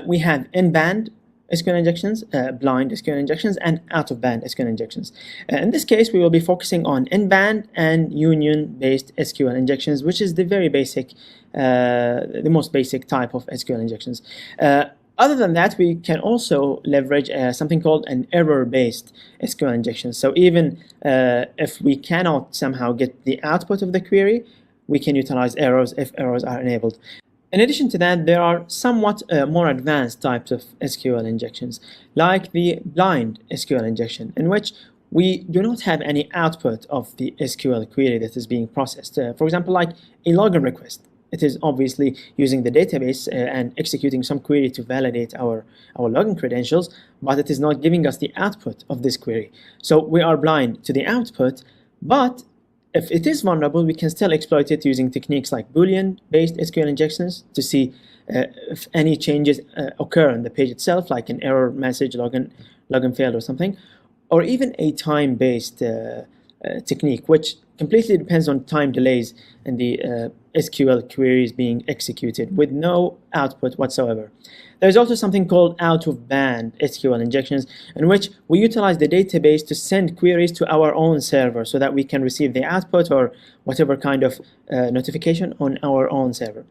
we have in-band SQL injections, blind SQL injections, and out-of-band SQL injections. In this case, we will be focusing on in-band and union-based SQL injections, which is the very basic, the most basic type of SQL injections. Other than that, we can also leverage something called an error-based SQL injection. So even if we cannot somehow get the output of the query, we can utilize errors if errors are enabled. In addition to that, there are somewhat more advanced types of SQL injections, like the blind SQL injection, in which we do not have any output of the SQL query that is being processed. For example, like a login request. It is obviously using the database and executing some query to validate our login credentials, but it is not giving us the output of this query. So we are blind to the output, but if it is vulnerable, we can still exploit it using techniques like Boolean-based SQL injections to see if any changes occur on the page itself, like an error message, login failed or something, or even a time-based technique, which completely depends on time delays in the SQL queries being executed with no output whatsoever. There's also something called out-of-band SQL injections, in which we utilize the database to send queries to our own server so that we can receive the output or whatever kind of notification on our own server.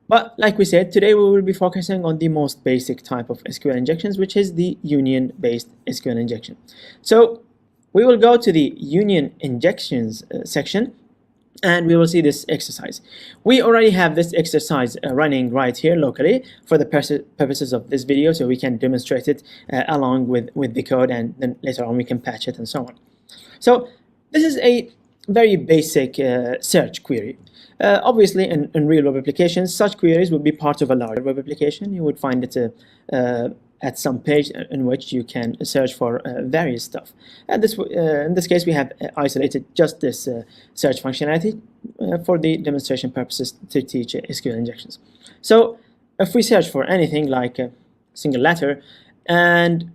But like we said, today we will be focusing on the most basic type of SQL injections, which is the union-based SQL injection. So we will go to the union injections section, and we will see this exercise. We already have this exercise running right here locally for the purposes of this video, so we can demonstrate it along with the code, and then later on we can patch it and so on. So this is a very basic search query. Obviously, in real web applications, such queries would be part of a larger web application. You would find it at some page in which you can search for various stuff. And in this case, we have isolated just this search functionality for the demonstration purposes to teach SQL injections. So if we search for anything like a single letter, and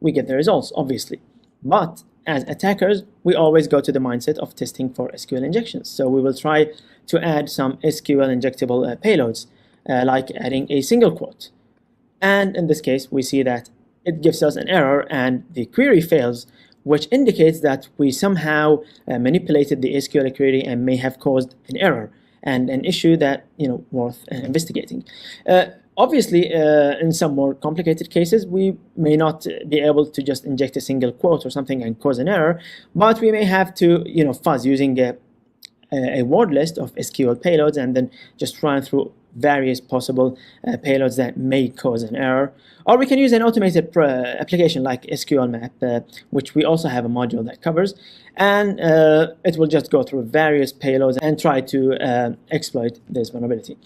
we get the results, obviously. But as attackers, we always go to the mindset of testing for SQL injections. So we will try to add some SQL injectable payloads, like adding a single quote. And in this case, we see that it gives us an error and the query fails, which indicates that we somehow manipulated the SQL query and may have caused an error and an issue that worth investigating. Obviously, in some more complicated cases, we may not be able to just inject a single quote or something and cause an error, but we may have to fuzz using a word list of SQL payloads and then just run through various possible payloads that may cause an error. Or we can use an automated application like SQL map, which we also have a module that covers, and it will just go through various payloads and try to exploit this vulnerability.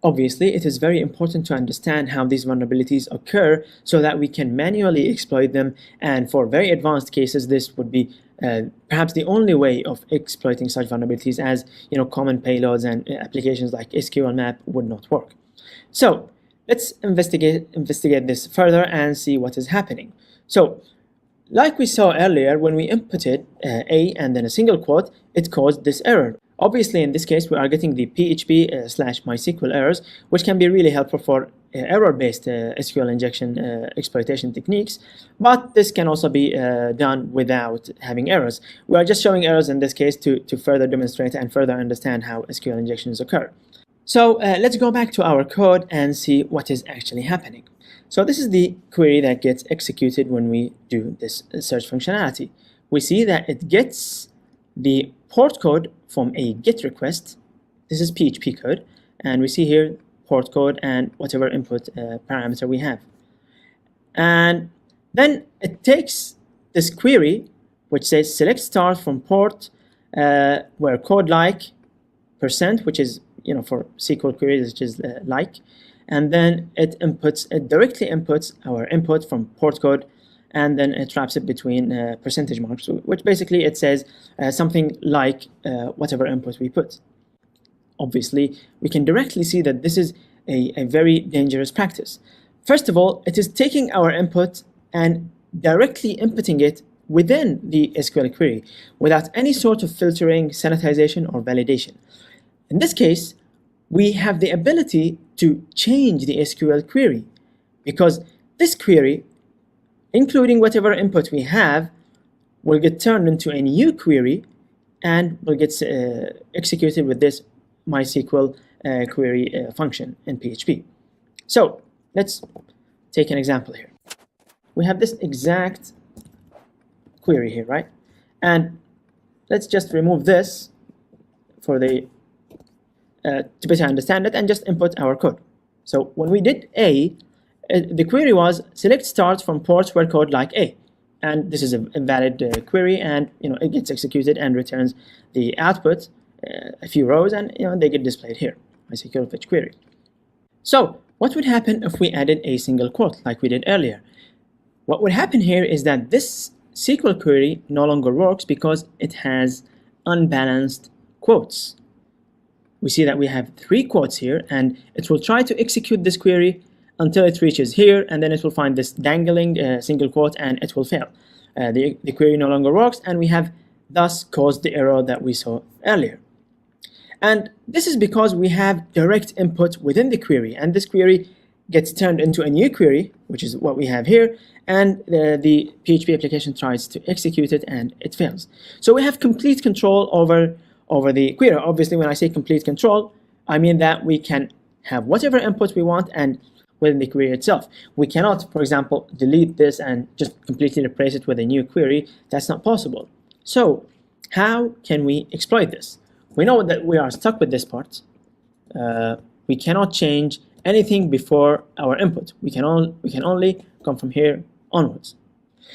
Obviously, it is very important to understand how these vulnerabilities occur so that we can manually exploit them, and for very advanced cases, this would be perhaps the only way of exploiting such vulnerabilities, as common payloads and applications like SQL map would not work. So let's investigate this further and see what is happening. So like we saw earlier, when we inputted A and then a single quote, it caused this error. Obviously, in this case, we are getting the PHP/MySQL errors, which can be really helpful for error-based SQL injection exploitation techniques, but this can also be done without having errors. We are just showing errors in this case to further demonstrate and further understand how SQL injections occur. So let's go back to our code and see what is actually happening. So this is the query that gets executed when we do this search functionality. We see that it gets the port code from a GET request. This is PHP code, and we see here port code and whatever input parameter we have. And then it takes this query, which says select start from port where code like %, which is for SQL queries, which is like, and then it directly inputs our input from port code, and then it wraps it between percentage marks, which basically it says something like whatever input we put. Obviously, we can directly see that this is a very dangerous practice. First of all, it is taking our input and directly inputting it within the SQL query without any sort of filtering, sanitization, or validation. In this case, we have the ability to change the SQL query, because this query, including whatever input we have, will get turned into a new query and will get executed with this MySQL query function in PHP. So let's take an example here. We have this exact query here, right? And let's just remove this for the to better understand it, and just input our code. So when we did A, the query was select start from ports where code like A, and this is a valid query, and it gets executed and returns the output, a few rows, and they get displayed here, MySQL fetch query. So what would happen if we added a single quote like we did earlier? What would happen here is that this SQL query no longer works because it has unbalanced quotes. We see that we have 3 quotes here, and it will try to execute this query until it reaches here, and then it will find this dangling single quote, and it will fail. The query no longer works, and we have thus caused the error that we saw earlier. And this is because we have direct input within the query, and this query gets turned into a new query, which is what we have here, and the PHP application tries to execute it, and it fails. So we have complete control over the query. Obviously, when I say complete control, I mean that we can have whatever input we want and within the query itself. We cannot, for example, delete this and just completely replace it with a new query. That's not possible. So how can we exploit this? We know that we are stuck with this part. We cannot change anything before our input. We can only come from here onwards.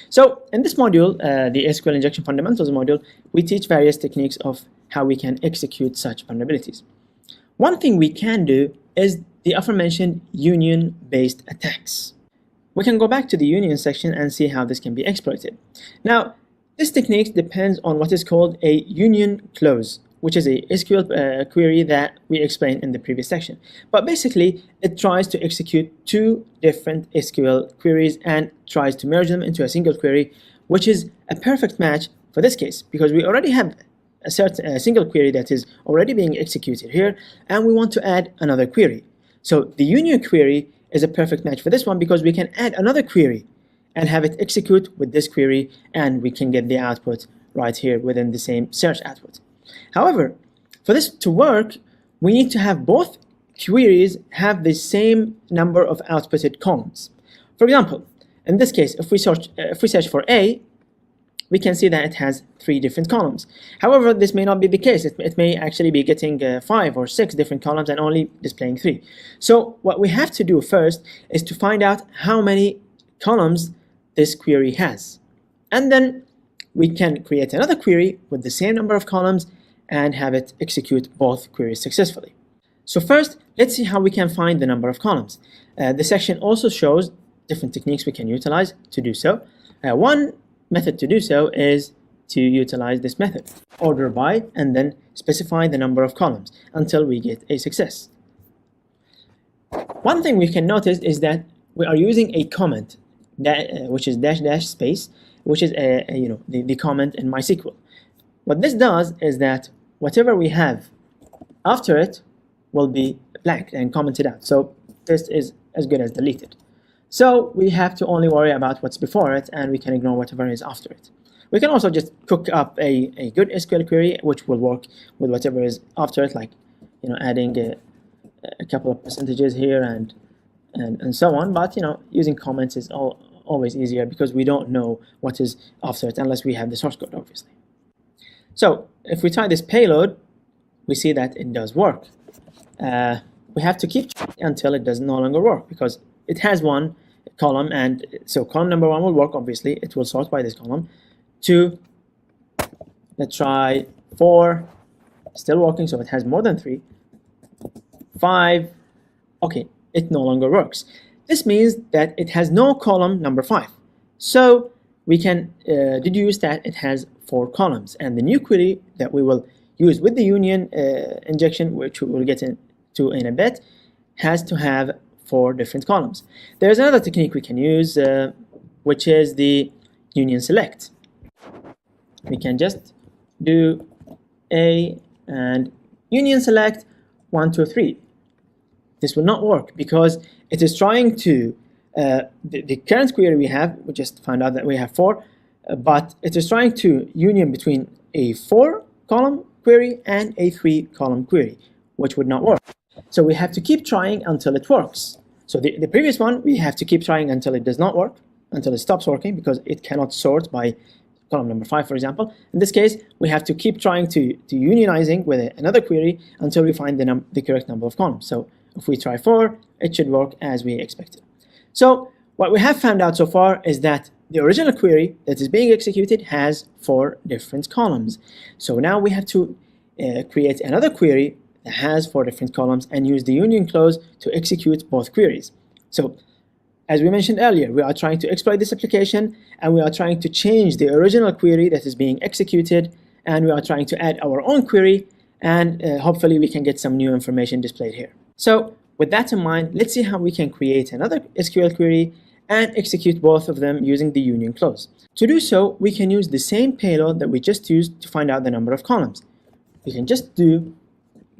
So in this module, the SQL Injection Fundamentals module, we teach various techniques of how we can execute such vulnerabilities. One thing we can do is the aforementioned union-based attacks. We can go back to the union section and see how this can be exploited. Now, this technique depends on what is called a union clause, which is a SQL query that we explained in the previous section. But basically, it tries to execute 2 different SQL queries and tries to merge them into a single query, which is a perfect match for this case, because we already have a single query that is already being executed here, and we want to add another query. So the union query is a perfect match for this one, because we can add another query and have it execute with this query, and we can get the output right here within the same search output. However, for this to work, we need to have both queries have the same number of outputted columns. For example, in this case, if we search for A, we can see that it has 3 different columns. However, this may not be the case. It may actually be getting 5 or 6 different columns and only displaying 3. So what we have to do first is to find out how many columns this query has. And then we can create another query with the same number of columns and have it execute both queries successfully. So first, let's see how we can find the number of columns. The section also shows different techniques we can utilize to do so. One method to do so is to utilize this method, order by, and then specify the number of columns until we get a success. One thing we can notice is that we are using a comment, which is -- space, which is the comment in MySQL. What this does is that whatever we have after it will be blank and commented out. So this is as good as deleted. So we have to only worry about what's before it, and we can ignore whatever is after it. We can also just cook up a good SQL query, which will work with whatever is after it, like adding a couple of percentages here and so on. But using comments is always easier because we don't know what is after it unless we have the source code, obviously. So if we try this payload, we see that it does work. We have to keep trying until it does no longer work because it has 1 column, and so column number 1 will work. Obviously, it will sort by this column. 2, let's try 4, still working, so it has more than 3. 5, okay, it no longer works. This means that it has no column number 5. So we can deduce that it has 4 columns, and the new query that we will use with the union injection, which we will get into in a bit, has to have 4 different columns. There's another technique we can use, which is the union select. We can just do A and union select 1, 2, 3. This will not work because it is trying to, the current query we have, we just found out that we have 4, but it is trying to union between a 4-column query and a 3-column query, which would not work. So we have to keep trying until it works. So the previous one, we have to keep trying until it does not work, until it stops working, because it cannot sort by column number 5, for example. In this case, we have to keep trying to unionizing with another query until we find the correct number of columns. So if we try 4, it should work as we expected. So what we have found out so far is that the original query that is being executed has 4 different columns. So now we have to create another query that has 4 different columns and use the union clause to execute both queries. So as we mentioned earlier, we are trying to exploit this application, and we are trying to change the original query that is being executed, and we are trying to add our own query, and hopefully we can get some new information displayed here. So with that in mind, let's see how we can create another SQL query and execute both of them using the union clause. To do so, we can use the same payload that we just used to find out the number of columns. We can just do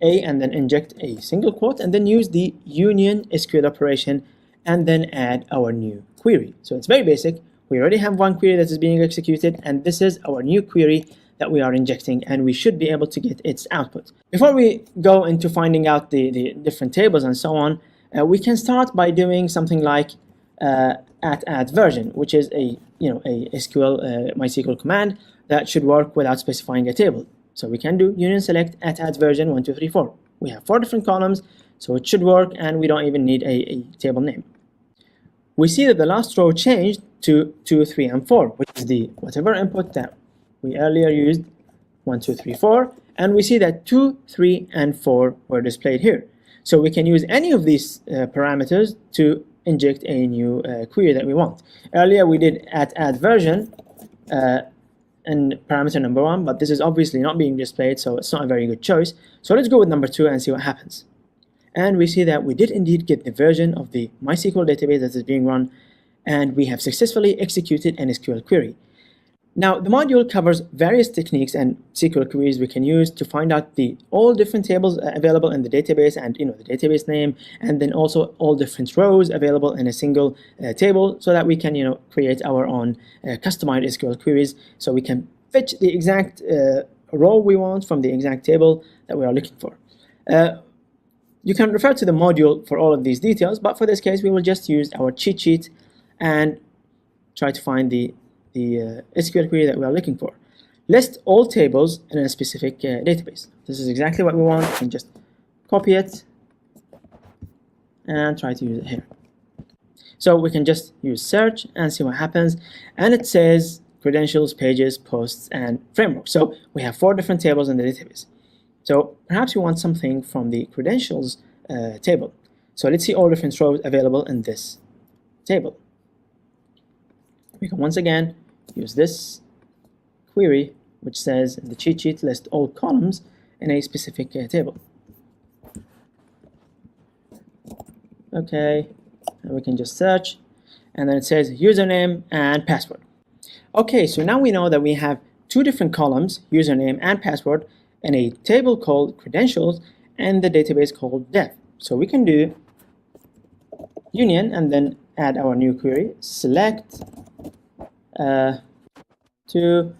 A and then inject a single quote and then use the union SQL operation and then add our new query. So it's very basic. We already have one query that is being executed, and this is our new query that we are injecting, and we should be able to get its output. Before we go into finding out the different tables and so on, we can start by doing something like @add version, which is a SQL MySQL command that should work without specifying a table. So we can do union select @add version 1, 2, 3, 4. We have 4 different columns, so it should work, and we don't even need a table name. We see that the last row changed to 2, 3, and 4, which is the whatever input that we earlier used, 1, 2, 3, 4, and we see that 2, 3, and 4 were displayed here. So we can use any of these parameters to inject a new query that we want. Earlier we did @add version and parameter number 1, but this is obviously not being displayed, so it's not a very good choice. So let's go with number 2 and see what happens. And we see that we did indeed get the version of the MySQL database that is being run, and we have successfully executed an SQL query. Now, the module covers various techniques and SQL queries we can use to find out all different tables available in the database, and the database name, and then also all different rows available in a single table, so that we can create our own customized SQL queries, so we can fetch the exact row we want from the exact table that we are looking for. You can refer to the module for all of these details, but for this case we will just use our cheat sheet and try to find the the SQL query that we are looking for. List all tables in a specific database. This is exactly what we want. We can just copy it and try to use it here. So we can just use search and see what happens. And it says credentials, pages, posts, and framework. So we have 4 different tables in the database. So perhaps we want something from the credentials table. So let's see all different rows available in this table. We can once again use this query, which says in the cheat sheet, list all columns in a specific table. Okay, and we can just search, and then it says username and password. Okay, so now we know that we have 2 different columns, username and password, in a table called credentials and the database called dev. So we can do union and then add our new query, select to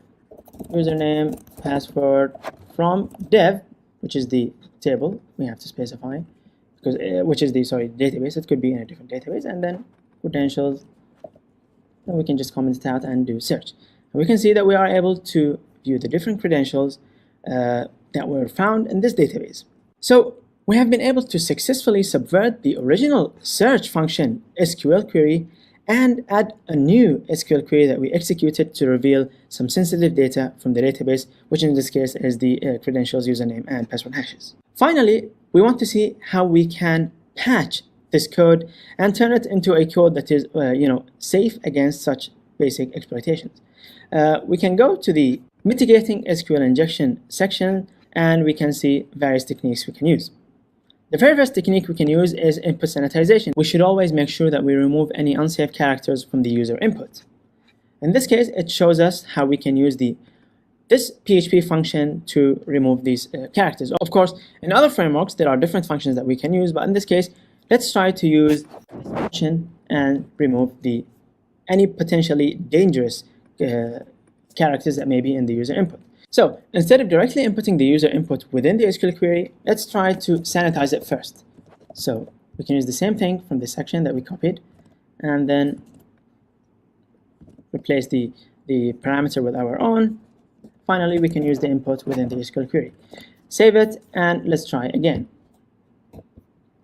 username password from dev, which is the table we have to specify, because which is the database. It could be in a different database, and then credentials. Then we can just comment it out and do search. And we can see that we are able to view the different credentials that were found in this database. So we have been able to successfully subvert the original search function SQL query and add a new SQL query that we executed to reveal some sensitive data from the database, which in this case is the credentials, username, and password hashes. Finally, we want to see how we can patch this code and turn it into a code that is safe against such basic exploitations. We can go to the mitigating SQL injection section, and we can see various techniques we can use. The very first technique we can use is input sanitization. We should always make sure that we remove any unsafe characters from the user input. In this case, it shows us how we can use this PHP function to remove these characters. Of course, in other frameworks, there are different functions that we can use, but in this case, let's try to use this function and remove any potentially dangerous characters that may be in the user input. So instead of directly inputting the user input within the SQL query, let's try to sanitize it first. So we can use the same thing from the section that we copied, and then replace the parameter with our own. Finally, we can use the input within the SQL query. Save it, and let's try again.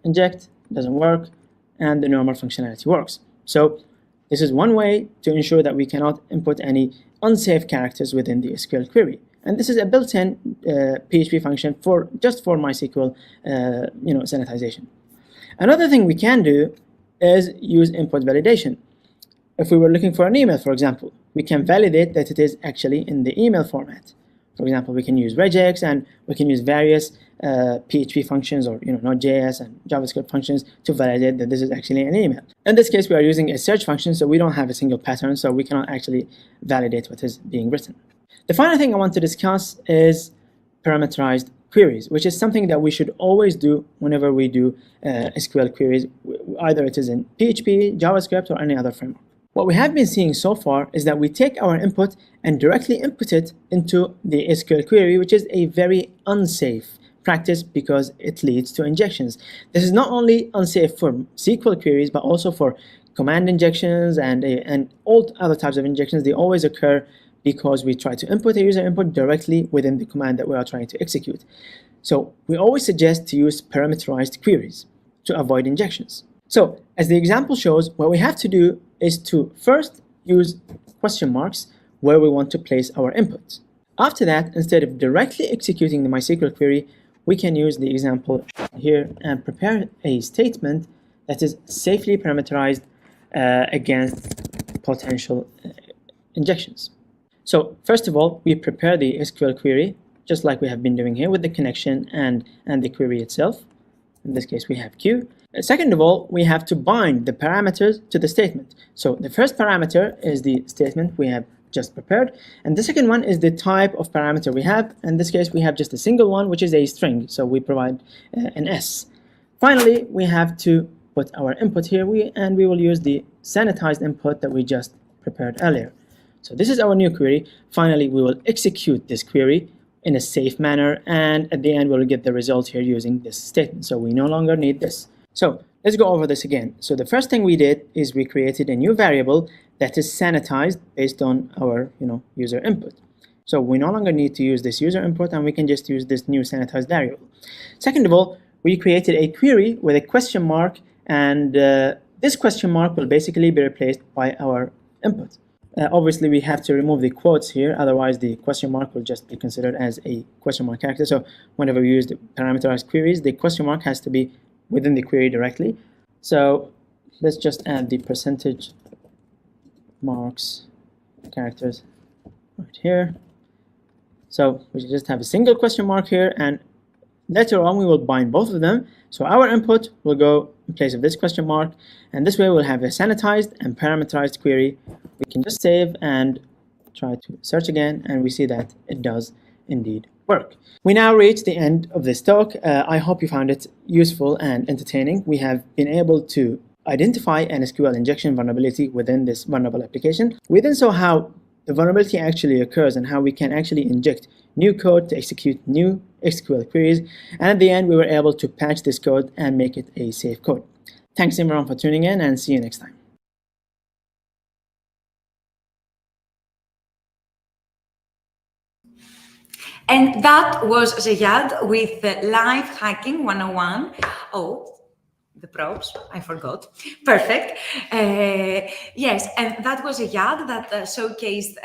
Inject, doesn't work, and the normal functionality works. So this is one way to ensure that we cannot input any unsafe characters within the SQL query. And this is a built-in PHP function just for MySQL sanitization. Another thing we can do is use input validation. If we were looking for an email, for example, we can validate that it is actually in the email format. For example, we can use regex, and we can use various PHP functions or Node.js and JavaScript functions to validate that this is actually an email. In this case, we are using a search function, so we don't have a single pattern, so we cannot actually validate what is being written. The final thing I want to discuss is parameterized queries, which is something that we should always do whenever we do SQL queries, either it is in PHP, JavaScript, or any other framework. What we have been seeing so far is that we take our input and directly input it into the SQL query, which is a very unsafe practice because it leads to injections. This is not only unsafe for SQL queries, but also for command injections and all other types of injections. They always occur because we try to input a user input directly within the command that we are trying to execute. So we always suggest to use parameterized queries to avoid injections. So as the example shows, what we have to do is to first use question marks where we want to place our inputs. After that, instead of directly executing the MySQL query, we can use the example here and prepare a statement that is safely parameterized against potential injections. So first of all, we prepare the SQL query, just like we have been doing here with the connection and the query itself. In this case, we have Q. Second of all, we have to bind the parameters to the statement. So the first parameter is the statement we have just prepared, and the second one is the type of parameter we have. In this case, we have just a single one, which is a string, so we provide an S. Finally, we have to put our input here, and we will use the sanitized input that we just prepared earlier. So this is our new query. Finally, we will execute this query in a safe manner, and at the end, we'll get the result here using this statement. So we no longer need this. So let's go over this again. So the first thing we did is we created a new variable that is sanitized based on our user input. So we no longer need to use this user input, and we can just use this new sanitized variable. Second of all, we created a query with a question mark, and this question mark will basically be replaced by our input. Obviously, we have to remove the quotes here, otherwise the question mark will just be considered as a question mark character. So whenever we use the parameterized queries, the question mark has to be within the query directly. So let's just add the percentage marks characters right here. So we just have a single question mark here, and later on we will bind both of them. So our input will go in place of this question mark, and this way we'll have a sanitized and parameterized query. We can just save and try to search again, and we see that it does indeed work. We now reach the end of this talk. I hope you found it useful and entertaining. We have been able to identify an SQL injection vulnerability within this vulnerable application. We then saw how the vulnerability actually occurs and how we can actually inject new code to execute new SQL queries. And at the end, we were able to patch this code and make it a safe code. Thanks everyone for tuning in, and see you next time. And that was Zayad with Life Hacking 101. Oh, the props, I forgot. Perfect. Yes, and that was Zayad that showcased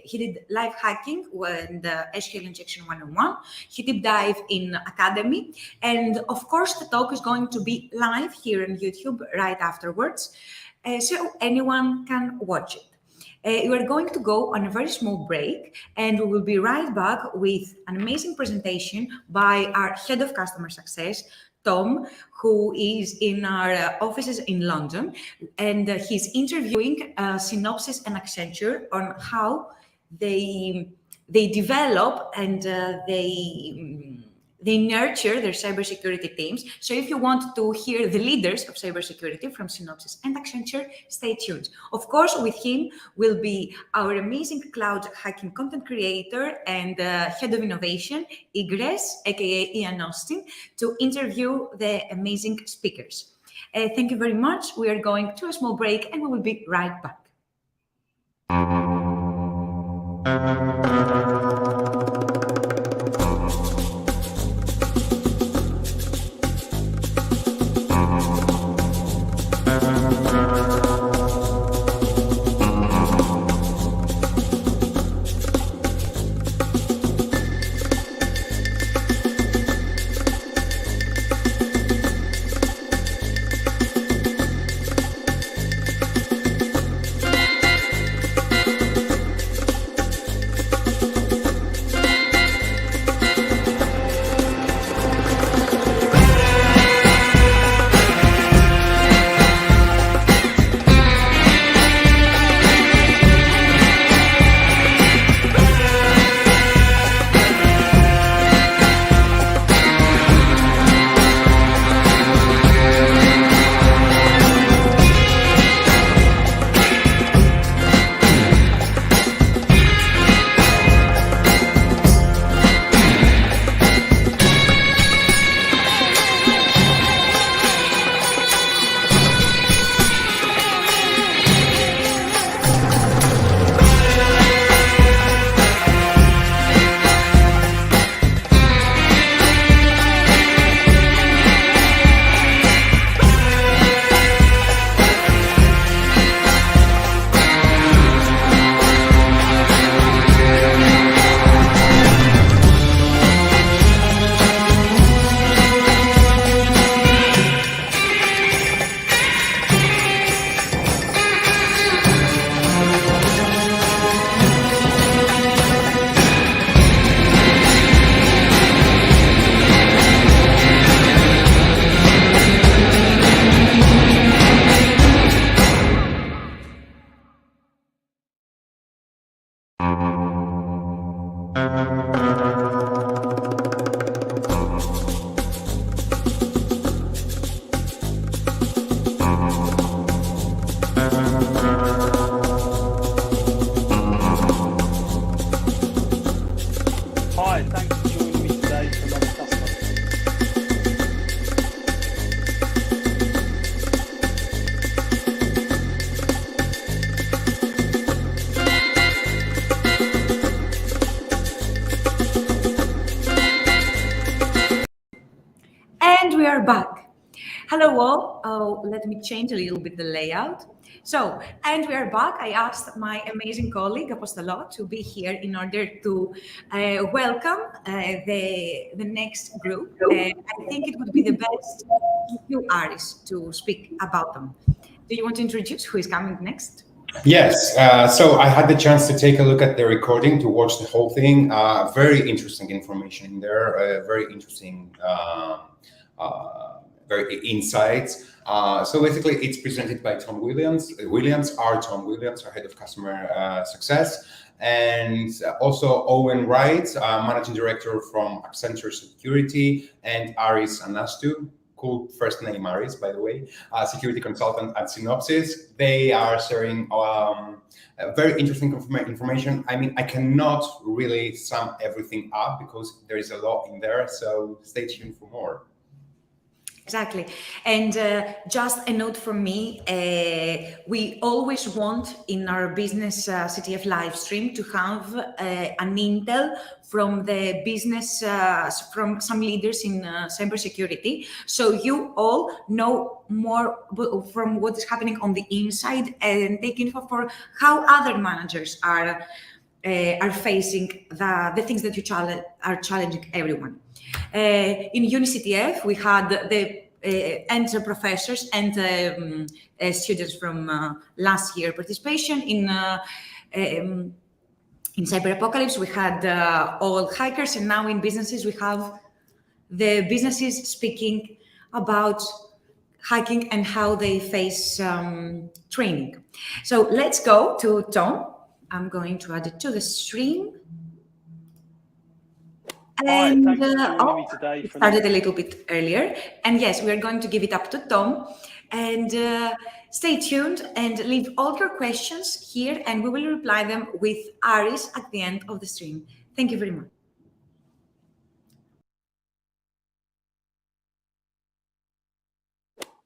he did live hacking with the SQL Injection 101. He deep dive in Academy. And of course, the talk is going to be live here on YouTube right afterwards. So anyone can watch it. We're going to go on a very small break, and we will be right back with an amazing presentation by our Head of Customer Success, Tom, who is in our offices in London, and he's interviewing Synopsys and Accenture on how they develop and they nurture their cybersecurity teams. So if you want to hear the leaders of cybersecurity from Synopsys and Accenture, stay tuned. Of course, with him will be our amazing cloud hacking content creator and head of innovation, Igres, aka Ian Austin, to interview the amazing speakers. Thank you very much. We are going to a small break, and we will be right back. And we are back. Hello all. Oh, let me change a little bit the layout. So, and we are back. I asked my amazing colleague Apostolo to be here in order to welcome the next group. I think it would be the best if you, Aris, to speak about them. Do you want to introduce who is coming next? Yes, so I had the chance to take a look at the recording, to watch the whole thing. Very interesting information in there, very interesting very insights. So basically, it's presented by Tom Williams, Tom Williams, our head of customer success, and also Owen Wright, managing director from Accenture Security, and Aris Anastu. Cool first name, Aris, by the way, security consultant at Synopsys. They are sharing very interesting information. I mean, I cannot really sum everything up because there is a lot in there. So stay tuned for more. Exactly. And just a note from me, we always want in our business CTF live stream to have an intel from the business, from some leaders in cybersecurity. So you all know more from what is happening on the inside and take info for how other managers are facing the things that are challenging everyone. In UniCTF, we had the professors and students from last year participation. In Cyber Apocalypse, we had all hackers, and now in businesses, we have the businesses speaking about hacking and how they face training. So let's go to Tom. I'm going to add it to the stream. And thanks for joining me today. It started a little bit earlier. And yes, we're going to give it up to Tom. And stay tuned and leave all your questions here, and we will reply them with Aris at the end of the stream. Thank you very much.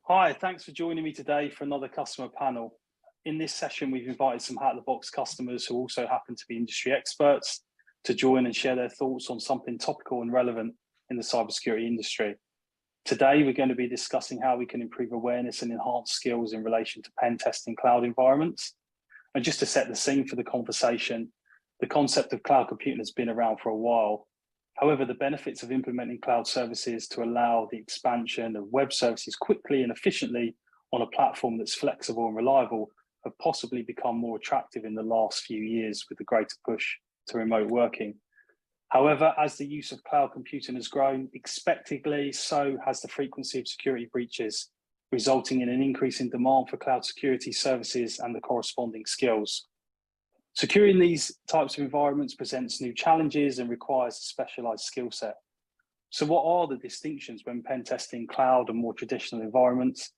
Hi, thanks for joining me today for another customer panel. In this session, we've invited some out-of-the-box customers who also happen to be industry experts to join and share their thoughts on something topical and relevant in the cybersecurity industry. Today, we're going to be discussing how we can improve awareness and enhance skills in relation to pen testing cloud environments. And just to set the scene for the conversation, the concept of cloud computing has been around for a while. However, the benefits of implementing cloud services to allow the expansion of web services quickly and efficiently on a platform that's flexible and reliable have possibly become more attractive in the last few years with the greater push to remote working. However, as the use of cloud computing has grown, expectedly, so has the frequency of security breaches, resulting in an increase in demand for cloud security services and the corresponding skills. Securing these types of environments presents new challenges and requires a specialized skill set. So what are the distinctions when pen testing cloud and more traditional environments?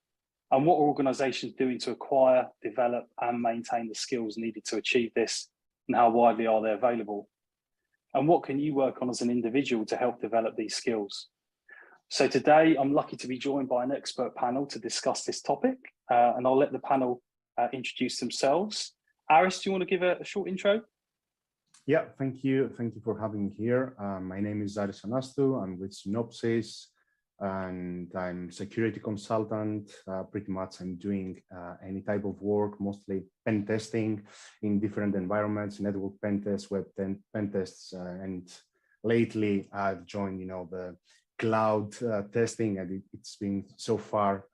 And what are organizations doing to acquire, develop, and maintain the skills needed to achieve this? And how widely are they available? And what can you work on as an individual to help develop these skills? So today, I'm lucky to be joined by an expert panel to discuss this topic, and I'll let the panel introduce themselves. Aris, do you want to give a short intro? Yeah, thank you. Thank you for having me here. My name is Aris Anastu. I'm with Synopsys, and I'm security consultant. Pretty much I'm doing any type of work, mostly pen testing in different environments, network pen tests, web pen tests, and lately I've joined, the cloud testing, and it's been so far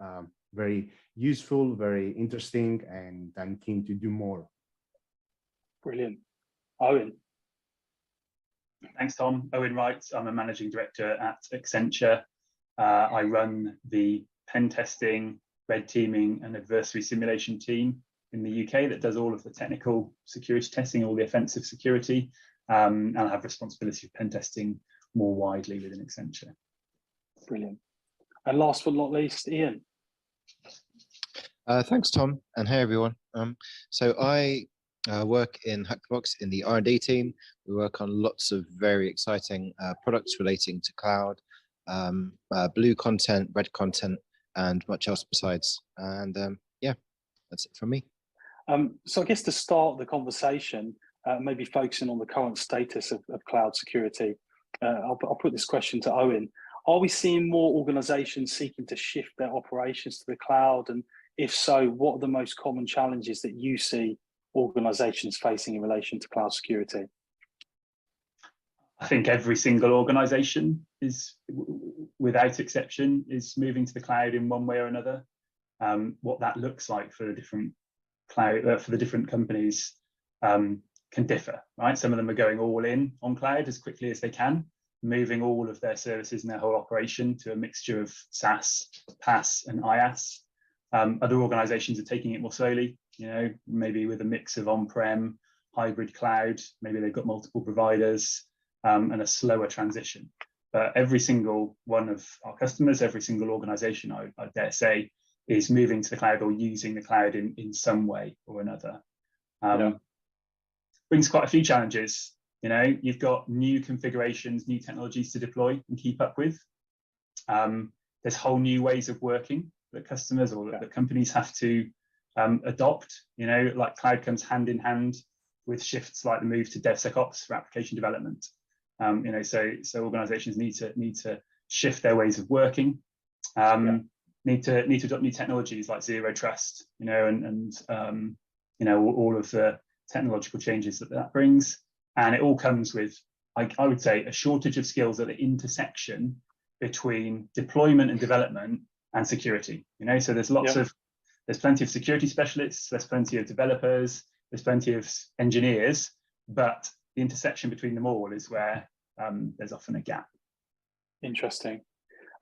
very useful, very interesting, and I'm keen to do more. Brilliant. Owen. Thanks, Tom. Owen Wright. I'm a managing director at Accenture. I run the pen testing, red teaming, and adversary simulation team in the UK that does all of the technical security testing, all the offensive security, and I have responsibility for pen testing more widely within Accenture. Brilliant. And last but not least, Ian. Thanks, Tom, and hey, everyone. So I work in Hack the Box in the R&D team. We work on lots of very exciting products relating to cloud, blue content, red content, and much else besides. And yeah, that's it from me. So I guess to start the conversation, maybe focusing on the current status of cloud security, I'll put this question to Owen. Are we seeing more organizations seeking to shift their operations to the cloud? And if so, what are the most common challenges that you see organizations facing in relation to cloud security? I think every single organization is, without exception, is moving to the cloud in one way or another. What that looks like for the different cloud, for the different companies can differ, right? Some of them are going all in on cloud as quickly as they can, moving all of their services and their whole operation to a mixture of SaaS, PaaS, and IaaS. Other organizations are taking it more slowly, you know, maybe with a mix of on-prem, hybrid cloud, maybe they've got multiple providers, and a slower transition. But every single one of our customers, every single organization, I dare say, is moving to the cloud or using the cloud in some way or another. Brings quite a few challenges. You know, you've got new configurations, new technologies to deploy and keep up with. There's whole new ways of working that customers or that companies have to adopt. You know, like cloud comes hand in hand with shifts like the move to DevSecOps for application development. You know, so organizations need to shift their ways of working. Need to adopt new technologies like zero trust. You know, and you know, all of the technological changes that brings. And it all comes with, I would say, a shortage of skills at the intersection between deployment and development and security. You know, so there's there's plenty of security specialists, there's plenty of developers, there's plenty of engineers, but the intersection between them all is where there's often a gap. Interesting.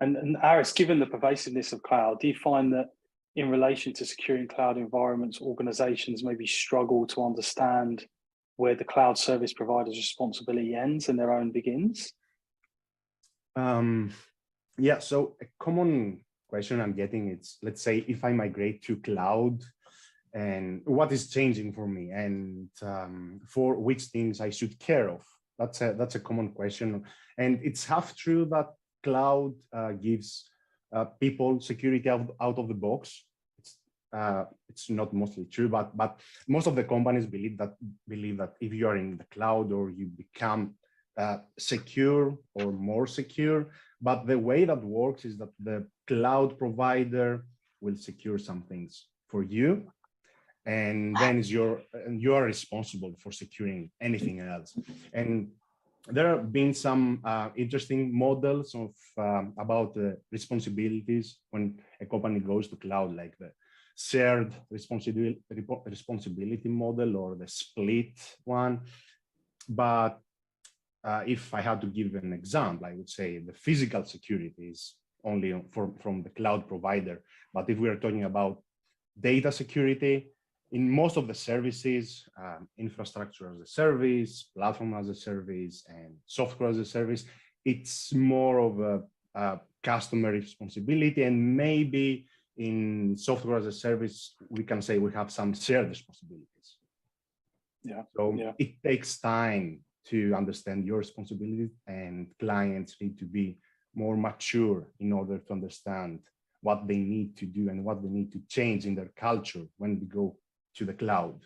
And Aris, given the pervasiveness of cloud, do you find that in relation to securing cloud environments, organizations maybe struggle to understand where the cloud service provider's responsibility ends and their own begins? Yeah, so a common question I'm getting is, let's say, if I migrate to cloud, and what is changing for me, and for which things I should care of. That's a common question, and it's half true that cloud gives people security out of the box. It's not mostly true, but most of the companies believe that if you are in the cloud, or you become secure or more secure. But the way that works is that the cloud provider will secure some things for you, and then you are responsible for securing anything else. And there have been some interesting models of about the responsibilities when a company goes to cloud, like the shared responsibility model or the split one. But if I had to give an example, I would say the physical security is only from the cloud provider. But if we are talking about data security, in most of the services, infrastructure as a service, platform as a service, and software as a service, it's more of a customer responsibility. And maybe in software as a service, we can say we have some shared responsibilities. So it takes time to understand your responsibility, and clients need to be more mature in order to understand what they need to do and what they need to change in their culture when they go to the cloud.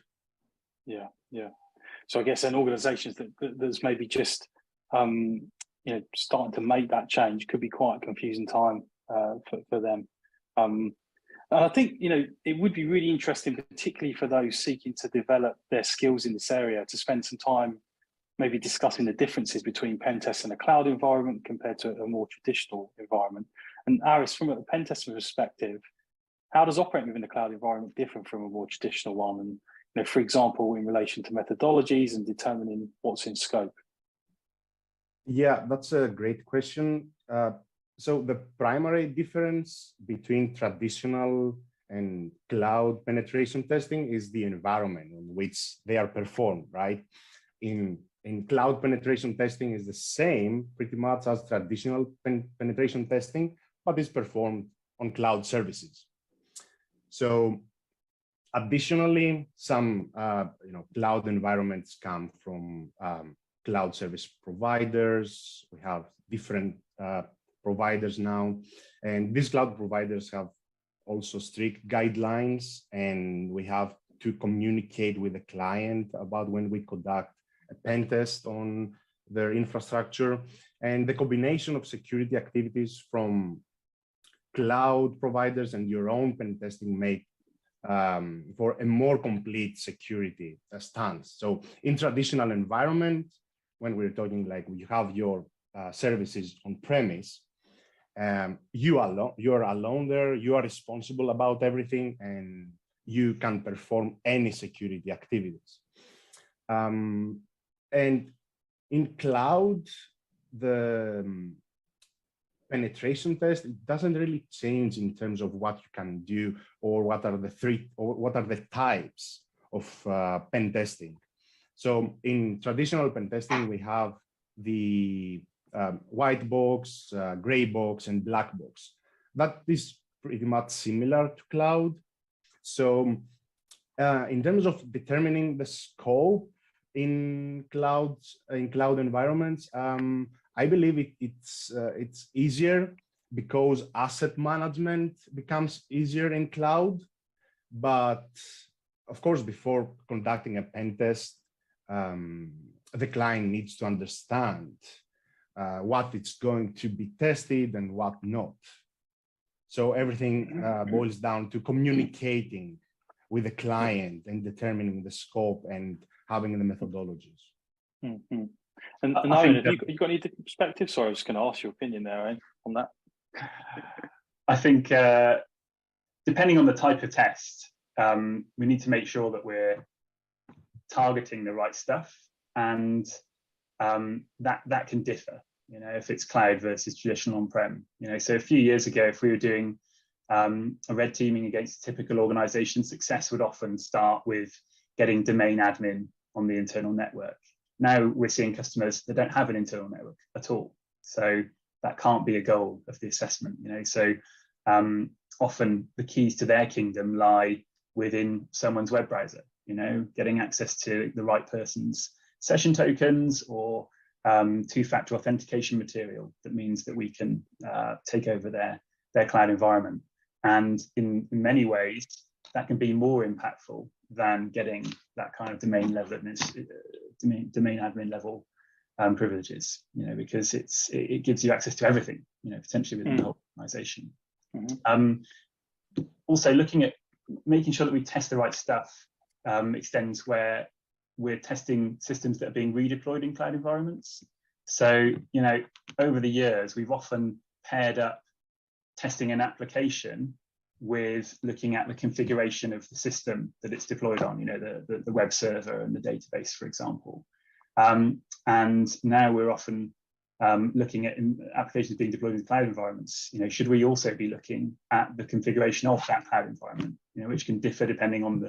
So I guess in organizations that's maybe just you know, starting to make that change could be quite a confusing time for them. And I think, you know, it would be really interesting, particularly for those seeking to develop their skills in this area, to spend some time maybe discussing the differences between pen tests in a cloud environment compared to a more traditional environment. And Aris, from a pen tester perspective, how does operating within a cloud environment differ from a more traditional one? And, you know, for example, in relation to methodologies and determining what's in scope? Yeah, that's a great question. So the primary difference between traditional and cloud penetration testing is the environment in which they are performed, right? In cloud penetration testing is the same pretty much as traditional penetration testing, but is performed on cloud services. So additionally, some cloud environments come from cloud service providers. We have different providers now, and these cloud providers have also strict guidelines, and we have to communicate with the client about when we conduct a pen test on their infrastructure, and the combination of security activities from cloud providers and your own pen testing make for a more complete security stance. So in traditional environment, when we're talking like you have your services on premise, you are alone there, you are responsible about everything, and you can perform any security activities. And in cloud, the penetration test, it doesn't really change in terms of what you can do or what are the types of pen testing. So in traditional pen testing, we have the white box, gray box, and black box. That is pretty much similar to cloud. So in terms of determining the scope in cloud environments, I believe it's easier because asset management becomes easier in cloud. But of course, before conducting a pen test, the client needs to understand what it's going to be tested and what not. So everything boils down to communicating with the client and determining the scope and having the methodologies. Mm-hmm. And Owen, have you got any perspective? Sorry, I was going to ask your opinion there, on that. I think depending on the type of test, we need to make sure that we're targeting the right stuff, and that can differ. You know, if it's cloud versus traditional on-prem. You know, so a few years ago, if we were doing a red teaming against a typical organization, success would often start with getting domain admin on the internal network. Now we're seeing customers that don't have an internal network at all. So that can't be a goal of the assessment, you know. So often the keys to their kingdom lie within someone's web browser, you know, getting access to the right person's session tokens or two-factor authentication material that means that we can take over their cloud environment. And in many ways, that can be more impactful than getting that kind of domain admin level privileges, you know, because it gives you access to everything, you know, potentially within the whole organization. Mm-hmm. Also, looking at making sure that we test the right stuff extends where we're testing systems that are being redeployed in cloud environments. So, you know, over the years, we've often paired up testing an application with looking at the configuration of the system that it's deployed on, you know, the web server and the database, for example. And now we're often looking at applications being deployed in cloud environments. You know, should we also be looking at the configuration of that cloud environment, you know, which can differ depending on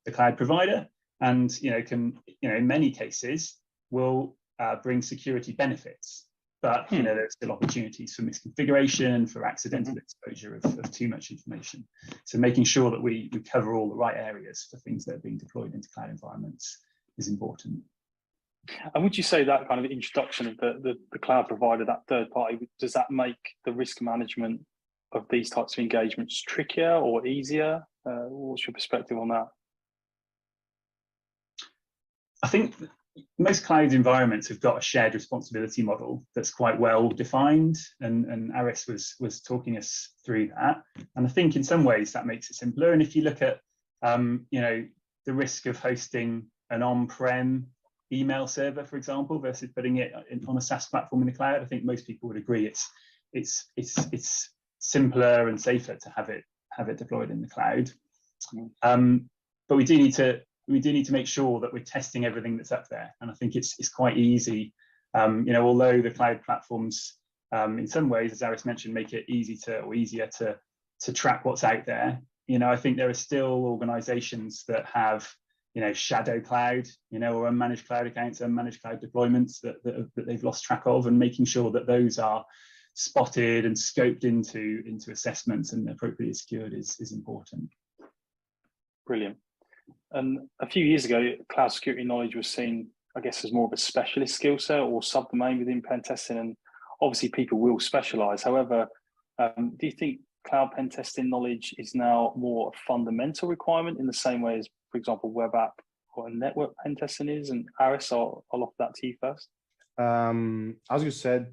the cloud provider, and, you know, can, you know, in many cases will bring security benefits. But, you know, there's still opportunities for misconfiguration, for accidental exposure of too much information. So making sure that we cover all the right areas for things that are being deployed into cloud environments is important. And would you say that kind of introduction of the cloud provider, that third party, does that make the risk management of these types of engagements trickier or easier? What's your perspective on that? I think most cloud environments have got a shared responsibility model that's quite well defined, and Aris was talking us through that. And I think in some ways that makes it simpler. And if you look at you know, the risk of hosting an on-prem email server, for example, versus putting it on a SaaS platform in the cloud, I think most people would agree it's simpler and safer to have it deployed in the cloud. But we do need to make sure that we're testing everything that's up there. And I think it's quite easy, you know, although the cloud platforms, in some ways, as Aris mentioned, make it easier to track what's out there. You know, I think there are still organizations that have, you know, shadow cloud, you know, or unmanaged cloud accounts, unmanaged cloud deployments that they've lost track of, and making sure that those are spotted and scoped into assessments and appropriately secured is important. Brilliant. And a few years ago, cloud security knowledge was seen, I guess, as more of a specialist skill set or subdomain within pen testing, and obviously people will specialize. However, do you think cloud pen testing knowledge is now more a fundamental requirement in the same way as, for example, web app or network pen testing is? And Aris, I'll offer that to you first. As you said,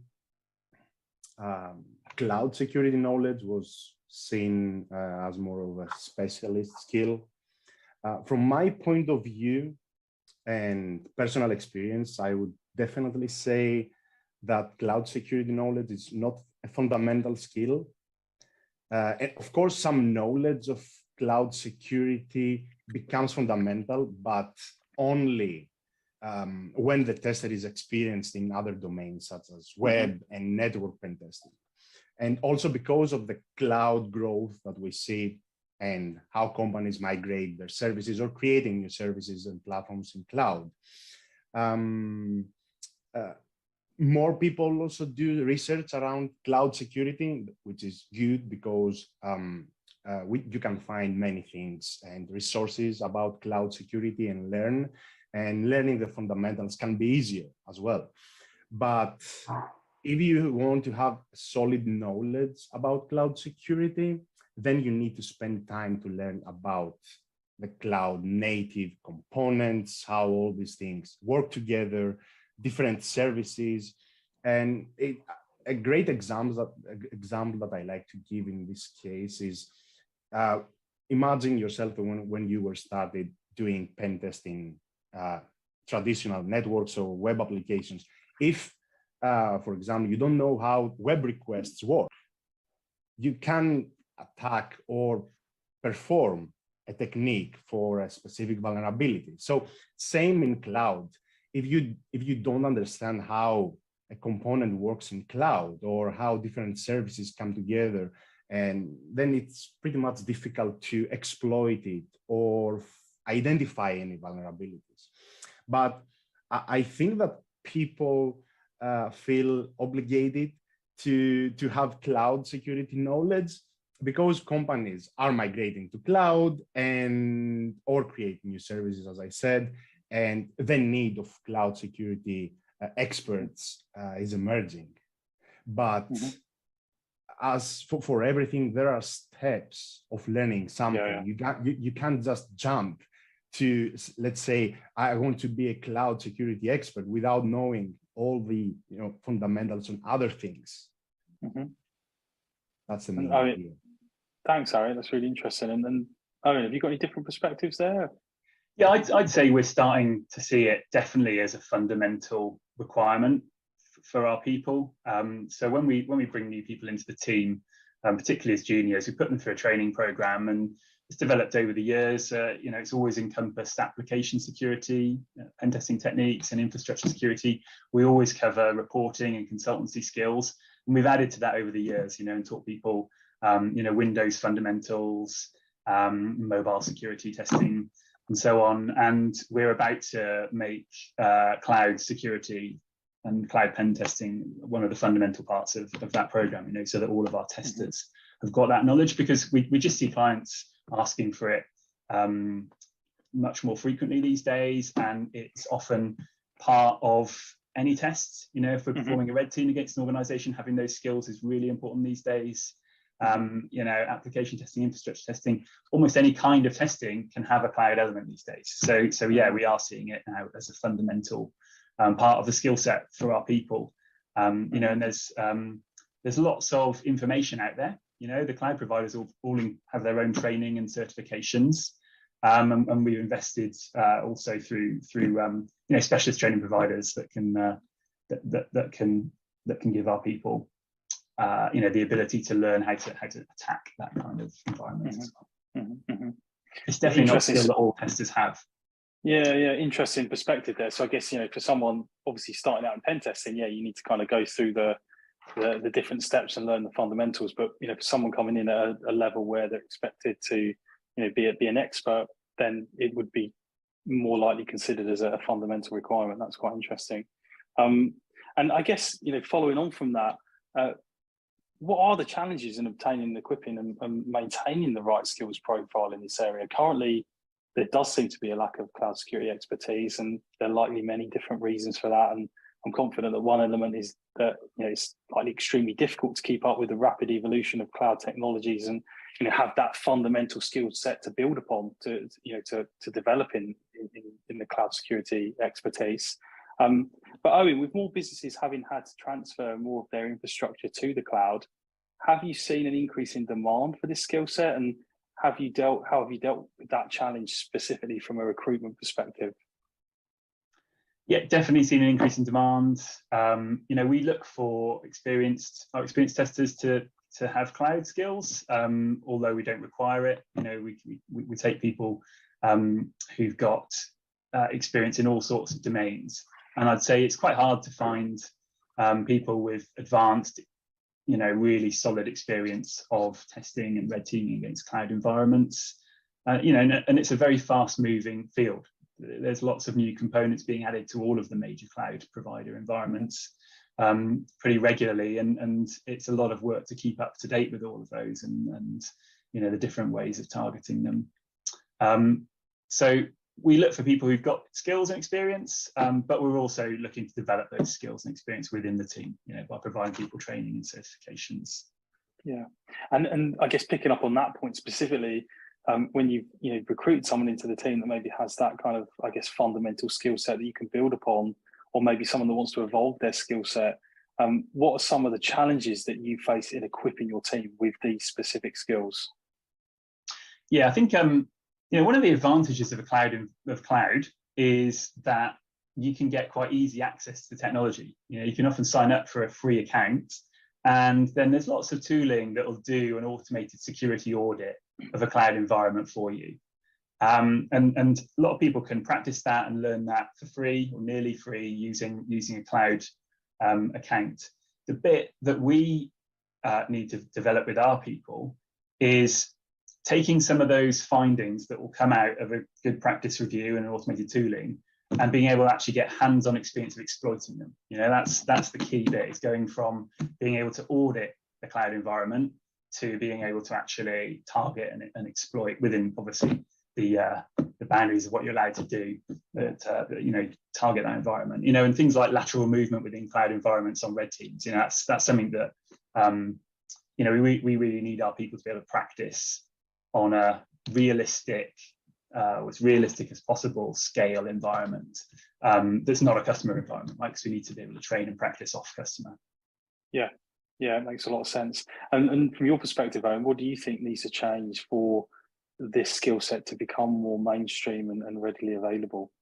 cloud security knowledge was seen as more of a specialist skill. From my point of view and personal experience, I would definitely say that cloud security knowledge is not a fundamental skill. And of course, some knowledge of cloud security becomes fundamental, but only when the tester is experienced in other domains, such as web and network pen testing. And also because of the cloud growth that we see and how companies migrate their services or creating new services and platforms in cloud. More people also do research around cloud security, which is good because you can find many things and resources about cloud security and learning the fundamentals can be easier as well. But if you want to have solid knowledge about cloud security, then you need to spend time to learn about the cloud native components, how all these things work together, different services. And a great example that I like to give in this case is, imagine yourself when you were started doing pen testing, traditional networks or web applications. If, for example, you don't know how web requests work, you can attack or perform a technique for a specific vulnerability. So same in cloud. If you don't understand how a component works in cloud or how different services come together, and then it's pretty much difficult to exploit it or identify any vulnerabilities. But I think that people feel obligated to have cloud security knowledge because companies are migrating to cloud or create new services, as I said, and the need of cloud security experts is emerging. But as for everything, there are steps of learning something. You can't just jump to, let's say, I want to be a cloud security expert without knowing all the fundamentals on other things. That's the main idea. Thanks, Ari. That's really interesting. And Owen, have you got any different perspectives there? Yeah, I'd say we're starting to see it definitely as a fundamental requirement for our people. So when we bring new people into the team, particularly as juniors, we put them through a training program, and it's developed over the years. It's always encompassed application security, pen testing techniques, and infrastructure security. We always cover reporting and consultancy skills, and we've added to that over the years. And taught people, Windows fundamentals, mobile security testing, and so on. And we're about to make cloud security and cloud pen testing one of the fundamental parts of that program, so that all of our testers have got that knowledge, because we just see clients asking for it much more frequently these days, and it's often part of any tests. If we're performing a red team against an organization, having those skills is really important these days. Application testing, infrastructure testing, almost any kind of testing can have a cloud element these days. So yeah, we are seeing it now as a fundamental part of the skill set for our people. And there's lots of information out there. The cloud providers all have their own training and certifications, and we've invested also through specialist training providers that can give our people the ability to learn how to attack that kind of environment as well. It's definitely not a skill that all testers have. Yeah, interesting perspective there. So I guess for someone obviously starting out in pen testing, you need to kind of go through the different steps and learn the fundamentals. But for someone coming in at a level where they're expected to be an expert, then it would be more likely considered as a fundamental requirement. That's quite interesting. And I guess following on from that, what are the challenges in obtaining, equipping, and maintaining the right skills profile in this area? Currently, there does seem to be a lack of cloud security expertise, and there are likely many different reasons for that. And I'm confident that one element is that it's likely extremely difficult to keep up with the rapid evolution of cloud technologies, and have that fundamental skill set to build upon to develop in the cloud security expertise. But Owen, with more businesses having had to transfer more of their infrastructure to the cloud, have you seen an increase in demand for this skill set? And how have you dealt with that challenge specifically from a recruitment perspective? Yeah, definitely seen an increase in demand. We look for experienced testers to have cloud skills, although we don't require it. We take people who've got experience in all sorts of domains, and I'd say it's quite hard to find people with advanced, really solid experience of testing and red teaming against cloud environments. And it's a very fast-moving field. There's lots of new components being added to all of the major cloud provider environments pretty regularly, and it's a lot of work to keep up to date with all of those and the different ways of targeting them. So we look for people who've got skills and experience, but we're also looking to develop those skills and experience within the team, by providing people training and certifications. Yeah, and I guess picking up on that point specifically, when you recruit someone into the team that maybe has that kind of, I guess, fundamental skill set that you can build upon, or maybe someone that wants to evolve their skill set, what are some of the challenges that you face in equipping your team with these specific skills? Yeah, I think one of the advantages of cloud is that you can get quite easy access to technology. You can often sign up for a free account, and then there's lots of tooling that will do an automated security audit of a cloud environment for you. And a lot of people can practice that and learn that for free or nearly free using a cloud account. The bit that we need to develop with our people is taking some of those findings that will come out of a good practice review and automated tooling, and being able to actually get hands-on experience of exploiting them. That's the key bit, is going from being able to audit the cloud environment to being able to actually target and exploit within, obviously, the boundaries of what you're allowed to do, target that environment. And things like lateral movement within cloud environments on red teams. That's something that we really need our people to be able to practice on a realistic, as realistic as possible scale environment that's not a customer environment, right? Because we need to be able to train and practice off customer. Yeah, it makes a lot of sense. And from your perspective, Owen, what do you think needs to change for this skill set to become more mainstream and readily available?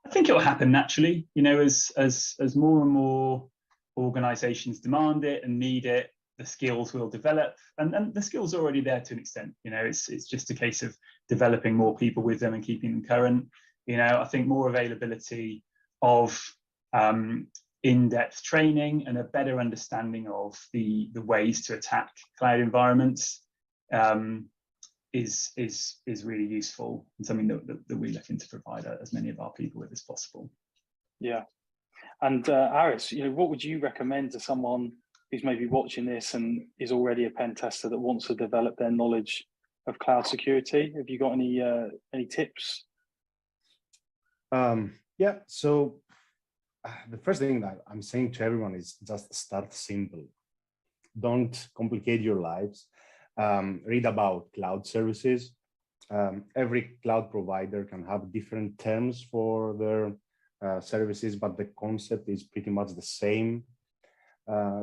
I think it will happen naturally, as more and more organizations demand it and need it, the skills will develop, and the skills are already there to an extent. It's just a case of developing more people with them and keeping them current. I think more availability of in-depth training and a better understanding of the ways to attack cloud environments is really useful, and something that we're looking to provide as many of our people with as possible. Yeah, and Aris, what would you recommend to someone who's maybe watching this and is already a pen tester that wants to develop their knowledge of cloud security? Have you got any tips? Yeah, so the first thing that I'm saying to everyone is just start simple. Don't complicate your lives. Read about cloud services. Every cloud provider can have different terms for their services, but the concept is pretty much the same.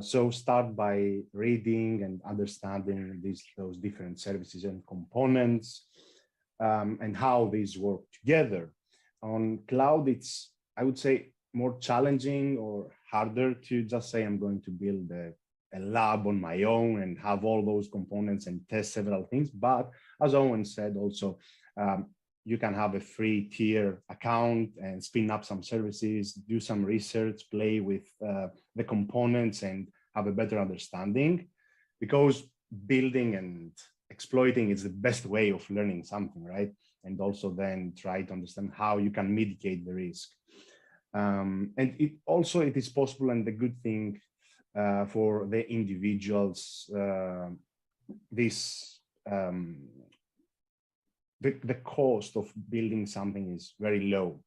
So start by reading and understanding those different services and components, and how these work together. On cloud, it's, I would say, more challenging or harder to just say I'm going to build a lab on my own and have all those components and test several things. But as Owen said, also you can have a free tier account and spin up some services, do some research, play with the components and have a better understanding, because building and exploiting is the best way of learning something, right? And also then try to understand how you can mitigate the risk. And it is possible, and the good thing for the individuals, the cost of building something is very low.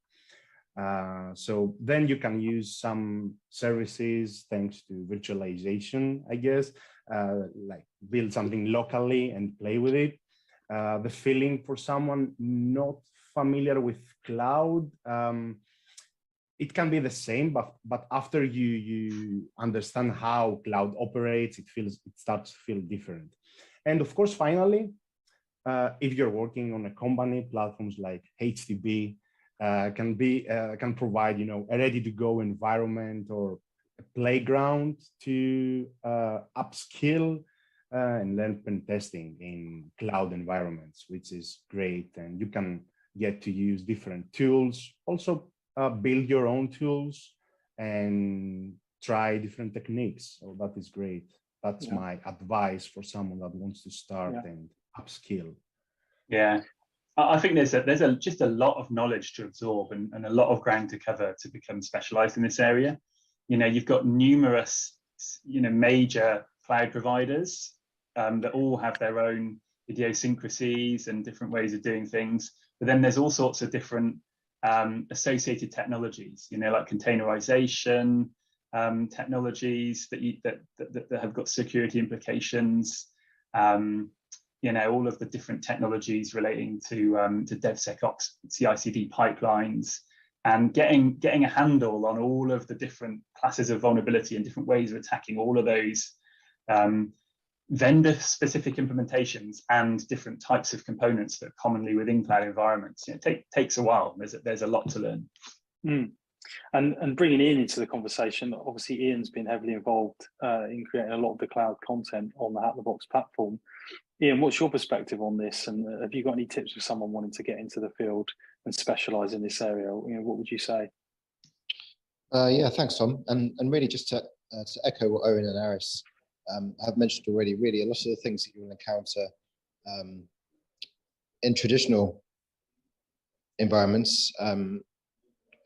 So then you can use some services thanks to virtualization, I guess, like build something locally and play with it. The feeling for someone not familiar with cloud, it can be the same, but after you understand how cloud operates, it starts to feel different. And of course, finally, if you're working on a company, platforms like HTB can provide, you know, a ready-to-go environment or a playground to upskill and learn pen testing in cloud environments, which is great. And you can get to use different tools, also build your own tools and try different techniques. So that is great. That's my advice for someone that wants to start and upskill. Yeah, I think there's just a lot of knowledge to absorb and a lot of ground to cover to become specialized in this area. You know, you've got numerous, you know, major cloud providers that all have their own idiosyncrasies and different ways of doing things. But then there's all sorts of different associated technologies, you know, like containerization technologies that have got security implications. You know, all of the different technologies relating to DevSecOps, CI/CD pipelines, and getting a handle on all of the different classes of vulnerability and different ways of attacking all of those vendor-specific implementations and different types of components that are commonly within cloud environments. You know, takes a while. There's a lot to learn. And bringing Ian into the conversation, obviously Ian's been heavily involved in creating a lot of the cloud content on the Hack the Box platform. Ian, what's your perspective on this? And have you got any tips for someone wanting to get into the field and specialize in this area? You know, what would you say? Yeah, thanks, Tom. And really just to echo what Owen and Aris have mentioned already, really a lot of the things that you will encounter in traditional environments,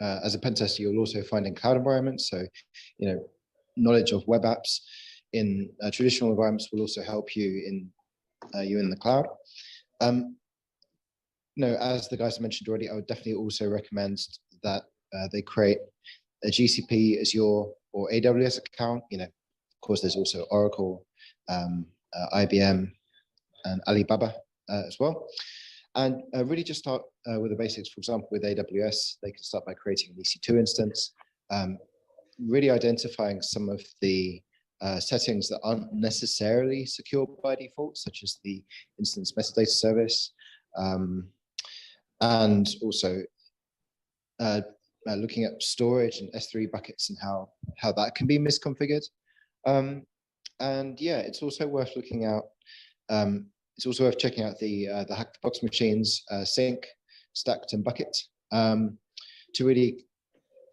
as a pen tester, you'll also find in cloud environments. So, you know, knowledge of web apps in traditional environments will also help you in the cloud. You know, as the guys mentioned already, I would definitely also recommend that they create a GCP, Azure, or AWS account. You know, of course, there's also Oracle, IBM, and Alibaba as well. And really just start with the basics. For example, with AWS, they can start by creating an EC2 instance, really identifying some of the settings that aren't necessarily secure by default, such as the instance metadata service, and also looking at storage and S3 buckets and how that can be misconfigured. And yeah, it's also worth looking out. It's also worth checking out the Hack the Box machines, sync, stacked, and bucket, to really,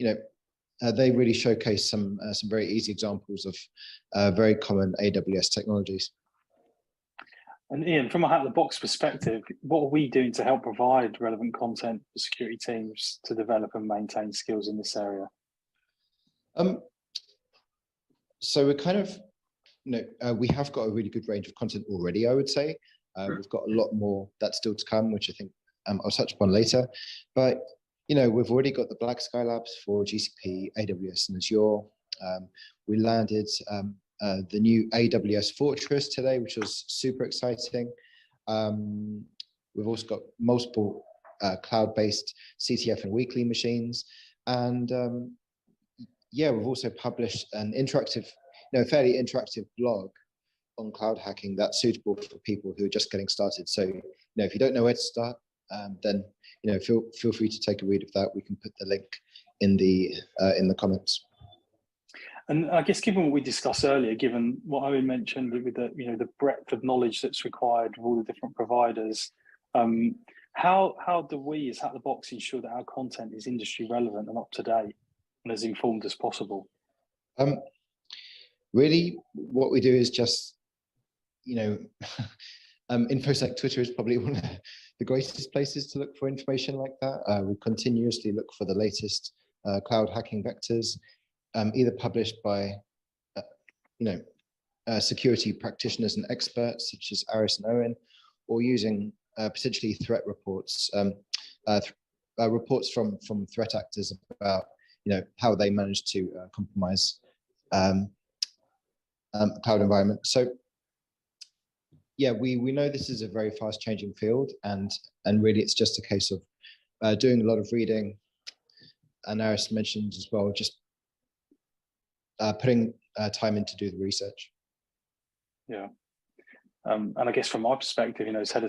you know, they really showcase some very easy examples of very common AWS technologies. And Ian, from a Hack the Box perspective, what are we doing to help provide relevant content for security teams to develop and maintain skills in this area? So we're kind of, you know, we have got a really good range of content already, I would say. We've got a lot more that's still to come, which I think I'll touch upon later. But, you know, we've already got the Black Sky Labs for GCP, AWS, and Azure. We landed the new AWS Fortress today, which was super exciting. We've also got multiple cloud-based CTF and weekly machines. And yeah, we've also published an interactive, you know, fairly interactive blog on cloud hacking that's suitable for people who are just getting started. So, you know, if you don't know where to start, then, you know, feel free to take a read of that. We can put the link in the comments. And I guess, given what we discussed earlier, given what Owen mentioned with the, you know, the breadth of knowledge that's required of all the different providers, how do we as Hack the Box ensure that our content is industry relevant and up to date and as informed as possible? Really, what we do is just, you know, infos like Twitter is probably one of the greatest places to look for information like that. We continuously look for the latest cloud hacking vectors, either published by, you know, security practitioners and experts such as Aris and Owen, or using potentially threat reports, reports from threat actors about, you know, how they managed to compromise cloud environment. So yeah, we know this is a very fast changing field, and really it's just a case of doing a lot of reading, Aris mentioned as well, just putting time in to do the research. Yeah. And I guess from my perspective, as head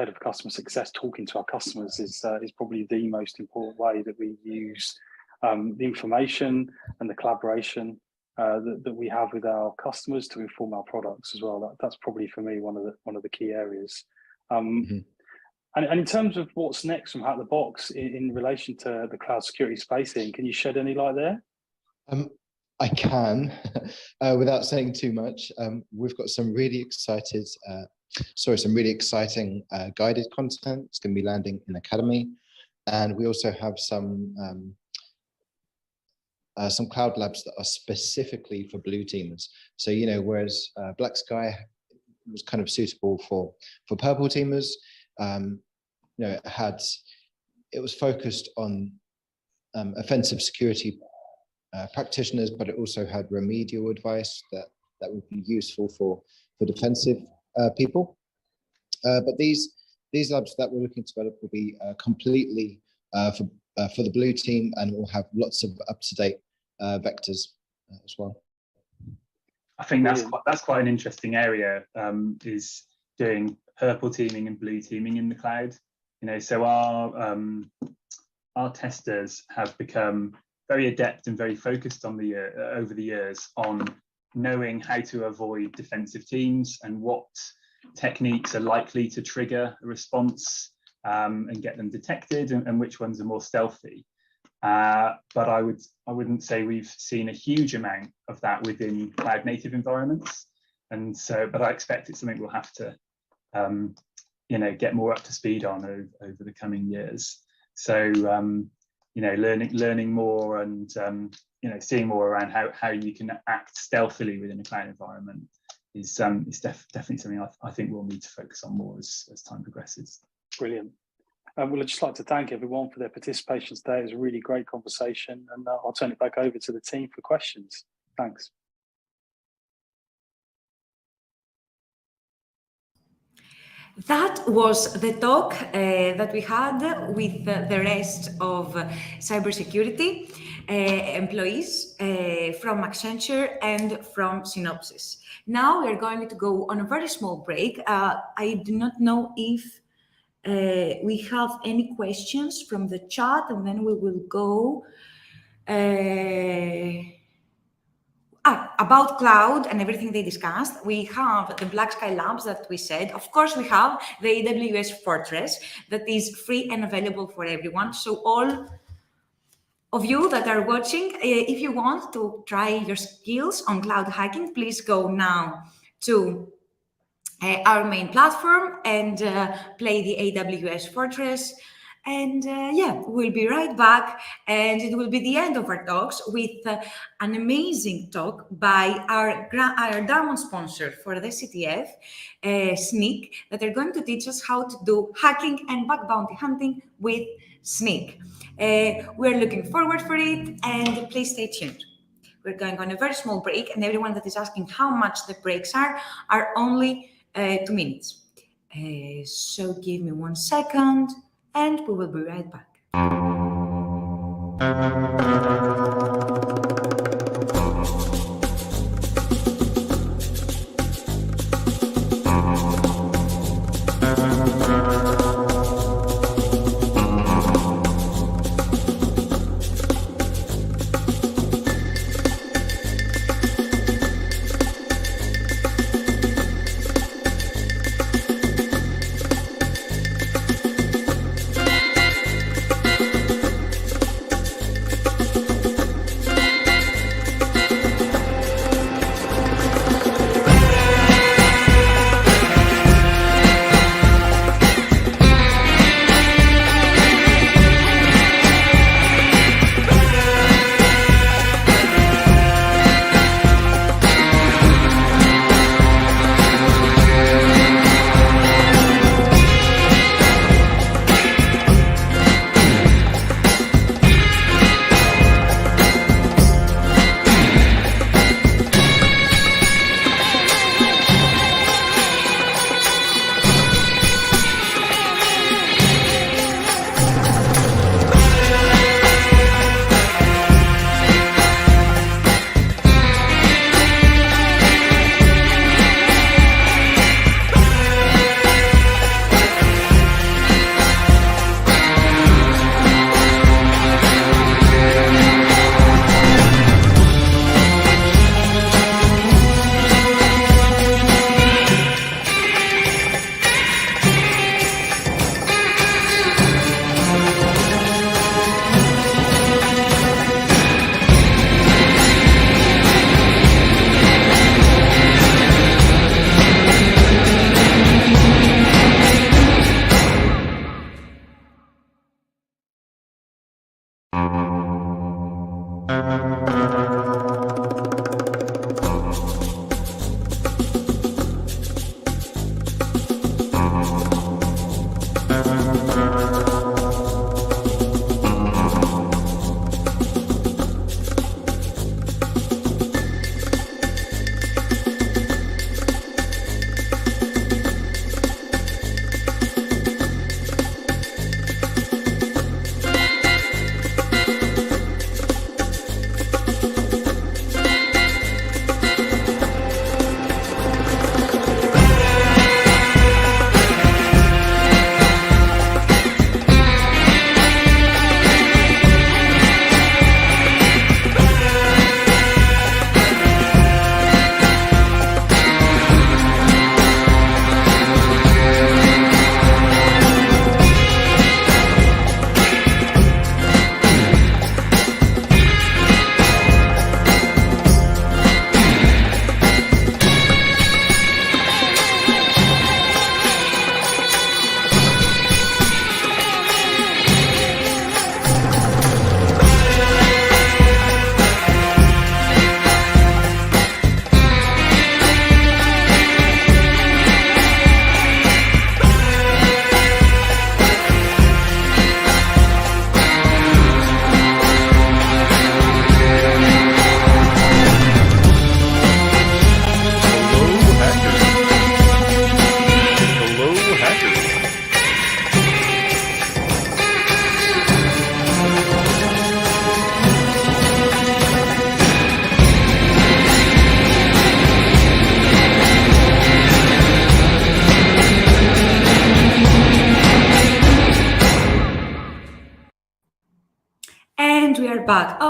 of customer success, talking to our customers is probably the most important way that we use the information and the collaboration that we have with our customers to inform our products as well. That's probably for me one of the key areas. And in terms of what's next from Out of the Box in relation to the cloud security space, can you shed any light there? I can, without saying too much. We've got some really exciting guided content. It's going to be landing in Academy, and we also have some cloud labs that are specifically for blue teamers. So whereas Black Sky was kind of suitable for purple teamers, it was focused on offensive security practitioners, but it also had remedial advice that would be useful for defensive people. But these labs that we're looking to develop will be completely for the blue team, and we'll have lots of up-to-date vectors as well. I think that's quite an interesting area, is doing purple teaming and blue teaming in the cloud. So our testers have become very adept and very focused on over the years on knowing how to avoid defensive teams and what techniques are likely to trigger a response and get them detected, and which ones are more stealthy. But I wouldn't say we've seen a huge amount of that within cloud native environments, but I expect it's something we'll have to get more up to speed on over the coming years. So learning more and seeing more around how you can act stealthily within a cloud environment is definitely something I think we'll need to focus on more as time progresses. Brilliant. Well, I'd just like to thank everyone for their participation today. It was a really great conversation, and I'll turn it back over to the team for questions. Thanks. That was the talk that we had with the rest of cybersecurity employees from Accenture and from Synopsys. Now we're going to go on a very small break. I do not know if we have any questions from the chat, and then we will go about cloud and everything they discussed. We have the Black Sky Labs that we said. Of course, we have the AWS Fortress that is free and available for everyone. So all of you that are watching, if you want to try your skills on cloud hacking, please go now to our main platform and play the AWS Fortress. And we'll be right back, and it will be the end of our talks with an amazing talk by our diamond sponsor for the CTF, Sneak, that are going to teach us how to do hacking and bug bounty hunting with Sneak. We're looking forward for it, and please stay tuned. We're going on a very small break, and everyone that is asking how much the breaks are only 2 minutes. So give me 1 second. And we will be right back. are back.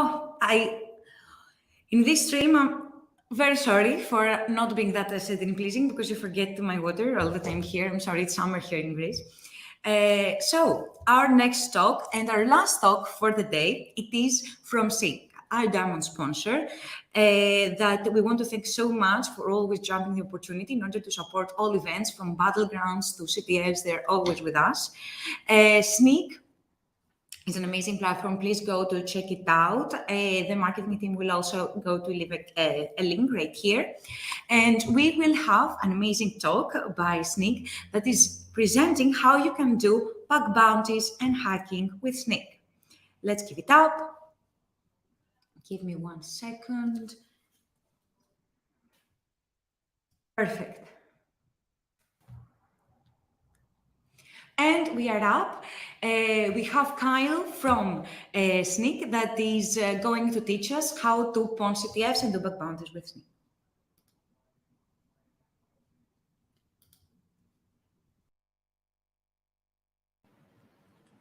In this stream, I'm very sorry for not being that aesthetically pleasing because you forget my water all the time here. I'm sorry, it's summer here in Greece. So our next talk and our last talk for the day, it is from SIG, our diamond sponsor, that we want to thank so much for always jumping the opportunity in order to support all events from battlegrounds to CTFs. They're always with us. Sneak is an amazing platform. Please go to check it out. The marketing team will also go to leave a link right here. And we will have an amazing talk by Sneak that is presenting how you can do bug bounties and hacking with Sneak. Let's give it up. Give me 1 second. Perfect. And we are up. We have Kyle from Sneak that is going to teach us how to pawn CTFs and do bug bounties with Sneak.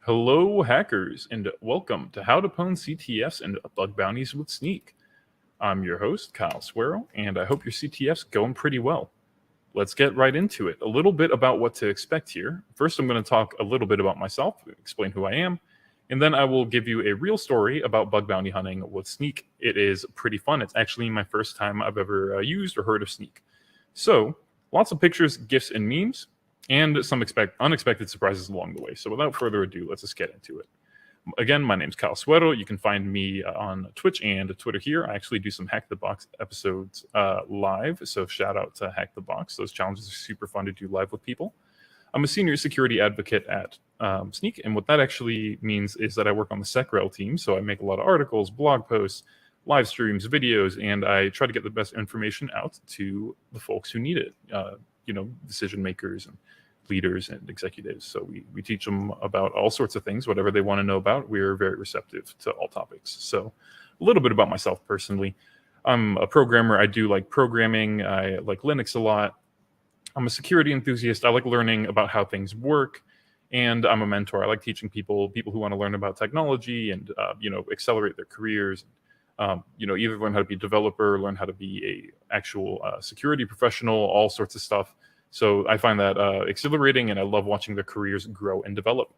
Hello, hackers, and welcome to How to Pawn CTFs and Bug Bounties with Sneak. I'm your host, Kyle Swerow, and I hope your CTF's going pretty well. Let's get right into it. A little bit about what to expect here. First, I'm going to talk a little bit about myself, explain who I am, and then I will give you a real story about bug bounty hunting with Sneak. It is pretty fun. It's actually my first time I've ever used or heard of Sneak. So, lots of pictures, GIFs, and memes, and some unexpected surprises along the way. So without further ado, let's just get into it. Again, my name's Kyle Swerow. You can find me on Twitch and Twitter here. I actually do some Hack the Box episodes live, so shout out to Hack the Box. Those challenges are super fun to do live with people. I'm a senior security advocate at Sneak, and what that actually means is that I work on the SecRel team, so I make a lot of articles, blog posts, live streams, videos, and I try to get the best information out to the folks who need it, decision makers and leaders and executives. So we teach them about all sorts of things, whatever they want to know about. We're very receptive to all topics. So a little bit about myself personally. I'm a programmer. I do like programming. I like Linux a lot. I'm a security enthusiast. I like learning about how things work. And I'm a mentor. I like teaching people who want to learn about technology and, accelerate their careers. Either learn how to be a developer, learn how to be a actual security professional, all sorts of stuff. So I find that exhilarating, and I love watching their careers grow and develop.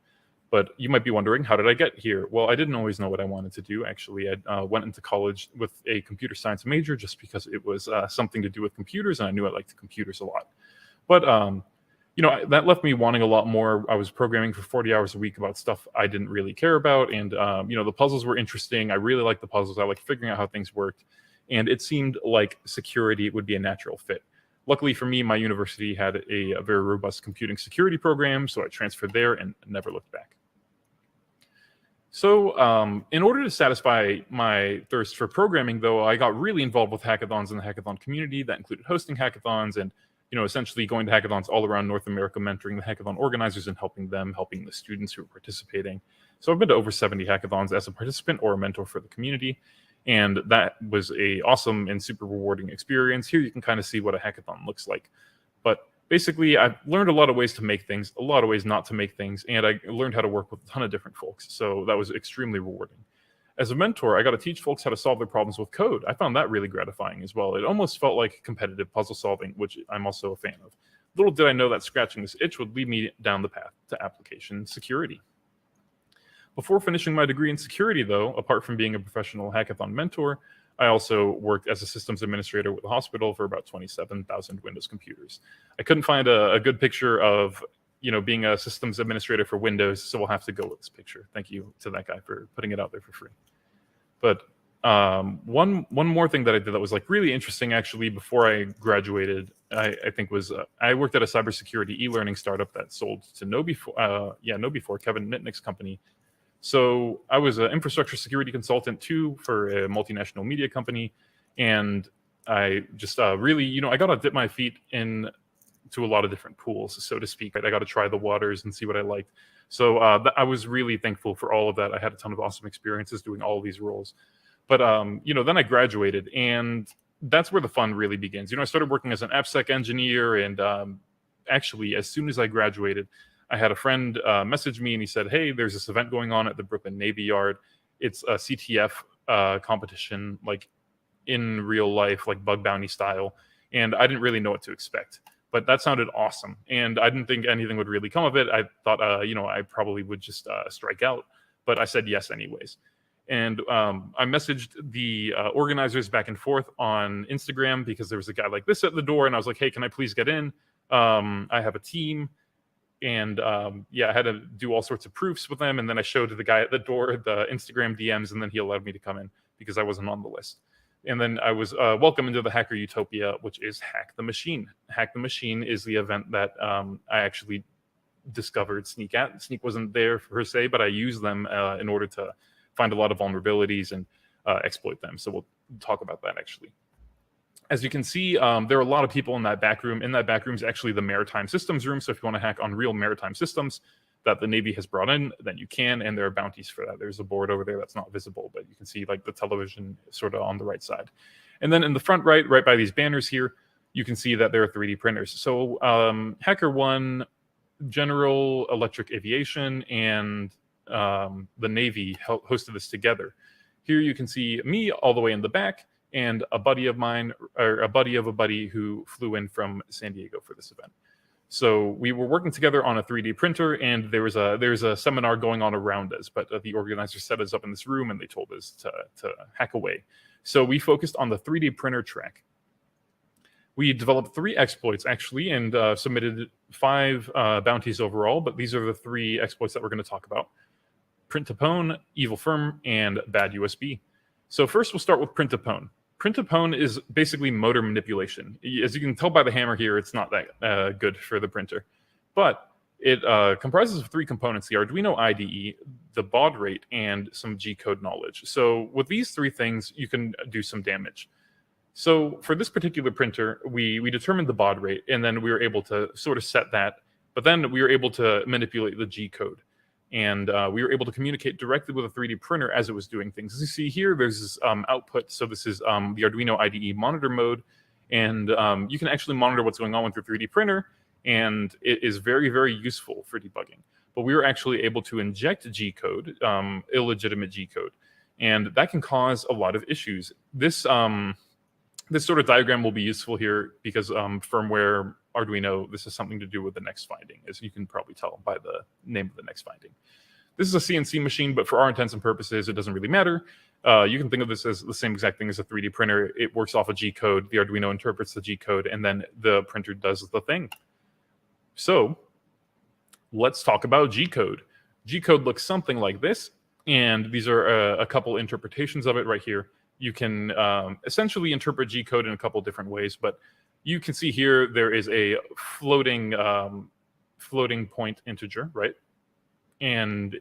But you might be wondering, how did I get here? Well, I didn't always know what I wanted to do. Actually, I went into college with a computer science major just because it was something to do with computers, and I knew I liked computers a lot. But that left me wanting a lot more. I was programming for 40 hours a week about stuff I didn't really care about, and the puzzles were interesting. I really liked the puzzles. I liked figuring out how things worked, and it seemed like security would be a natural fit. Luckily for me, my university had a very robust computing security program, so I transferred there and never looked back. So in order to satisfy my thirst for programming, though, I got really involved with hackathons in the hackathon community. That included hosting hackathons and essentially going to hackathons all around North America, mentoring the hackathon organizers and helping the students who are participating. So I've been to over 70 hackathons as a participant or a mentor for the community. And that was a awesome and super rewarding experience. Here you can kind of see what a hackathon looks like. But basically, I've learned a lot of ways to make things, a lot of ways not to make things, and I learned how to work with a ton of different folks. So that was extremely rewarding. As a mentor, I got to teach folks how to solve their problems with code. I found that really gratifying as well. It almost felt like competitive puzzle solving, which I'm also a fan of. Little did I know that scratching this itch would lead me down the path to application security. Before finishing my degree in security, though, apart from being a professional hackathon mentor, I also worked as a systems administrator with a hospital for about 27,000 Windows computers. I couldn't find a good picture of, being a systems administrator for Windows, so we'll have to go with this picture. Thank you to that guy for putting it out there for free. But one more thing that I did that was really interesting, actually, before I graduated, I think was I worked at a cybersecurity e-learning startup that sold to KnowBe4, Kevin Mitnick's company. So I was an infrastructure security consultant too for a multinational media company, and I just really, I got to dip my feet in to a lot of different pools, so to speak. I got to try the waters and see what I liked. So I was really thankful for all of that. I had a ton of awesome experiences doing all of these roles. But then I graduated, and that's where the fun really begins. I started working as an AppSec engineer, and actually, as soon as I graduated, I had a friend message me and he said, "Hey, there's this event going on at the Brooklyn Navy Yard, it's a CTF competition, like in real life, like bug bounty style. And I didn't really know what to expect, but that sounded awesome. And I didn't think anything would really come of it. I thought, I probably would just strike out, but I said yes anyways. And I messaged the organizers back and forth on Instagram because there was a guy like this at the door, and I was like, hey, can I please get in? I have a team. And I had to do all sorts of proofs with them. And then I showed the guy at the door the Instagram DMs, and then he allowed me to come in because I wasn't on the list. And then I was welcome into the Hacker Utopia, which is Hack the Machine. Hack the Machine is the event that I actually discovered Sneak at. Sneak wasn't there per se, but I used them in order to find a lot of vulnerabilities and exploit them. So we'll talk about that actually. As you can see, there are a lot of people in that back room. In that back room is actually the maritime systems room. So if you want to hack on real maritime systems that the Navy has brought in, then you can, and there are bounties for that. There's a board over there that's not visible, but you can see like the television sort of on the right side. And then in the front right by these banners here, you can see that there are 3D printers. So HackerOne, General Electric Aviation, and the Navy hosted this together. Here you can see me all the way in the back, and a buddy of mine, or a buddy of a buddy who flew in from San Diego for this event. So we were working together on a 3D printer, and there's a seminar going on around us, but the organizers set us up in this room, and they told us to hack away. So we focused on the 3D printer track. We developed 3 exploits, actually, and submitted 5 bounties overall, but these are the 3 exploits that we're going to talk about. Print to Pwn, Evil Firm, and Bad USB. So first we'll start with Print to Pwn. Print to Pwn is basically motor manipulation. As you can tell by the hammer here, it's not that good for the printer. But it comprises of 3 components: the Arduino IDE, the baud rate, and some G-code knowledge. So with these 3 things, you can do some damage. So for this particular printer, we determined the baud rate, and then we were able to sort of set that. But then we were able to manipulate the G-code. And we were able to communicate directly with a 3D printer as it was doing things. As you see here, there's this output. So this is the Arduino IDE monitor mode. And you can actually monitor what's going on with your 3D printer. And it is very, very useful for debugging. But we were actually able to inject G-code, illegitimate G-code. And that can cause a lot of issues. This sort of diagram will be useful here because firmware, Arduino, this is something to do with the next finding, as you can probably tell by the name of the next finding. This is a CNC machine, but for our intents and purposes, it doesn't really matter. You can think of this as the same exact thing as a 3D printer. It works off a G-code. The Arduino interprets the G-code, and then the printer does the thing. So let's talk about G-code. G-code looks something like this, and these are a couple interpretations of it right here. You can essentially interpret G-code in a couple different ways, but you can see here there is a floating point integer, right? And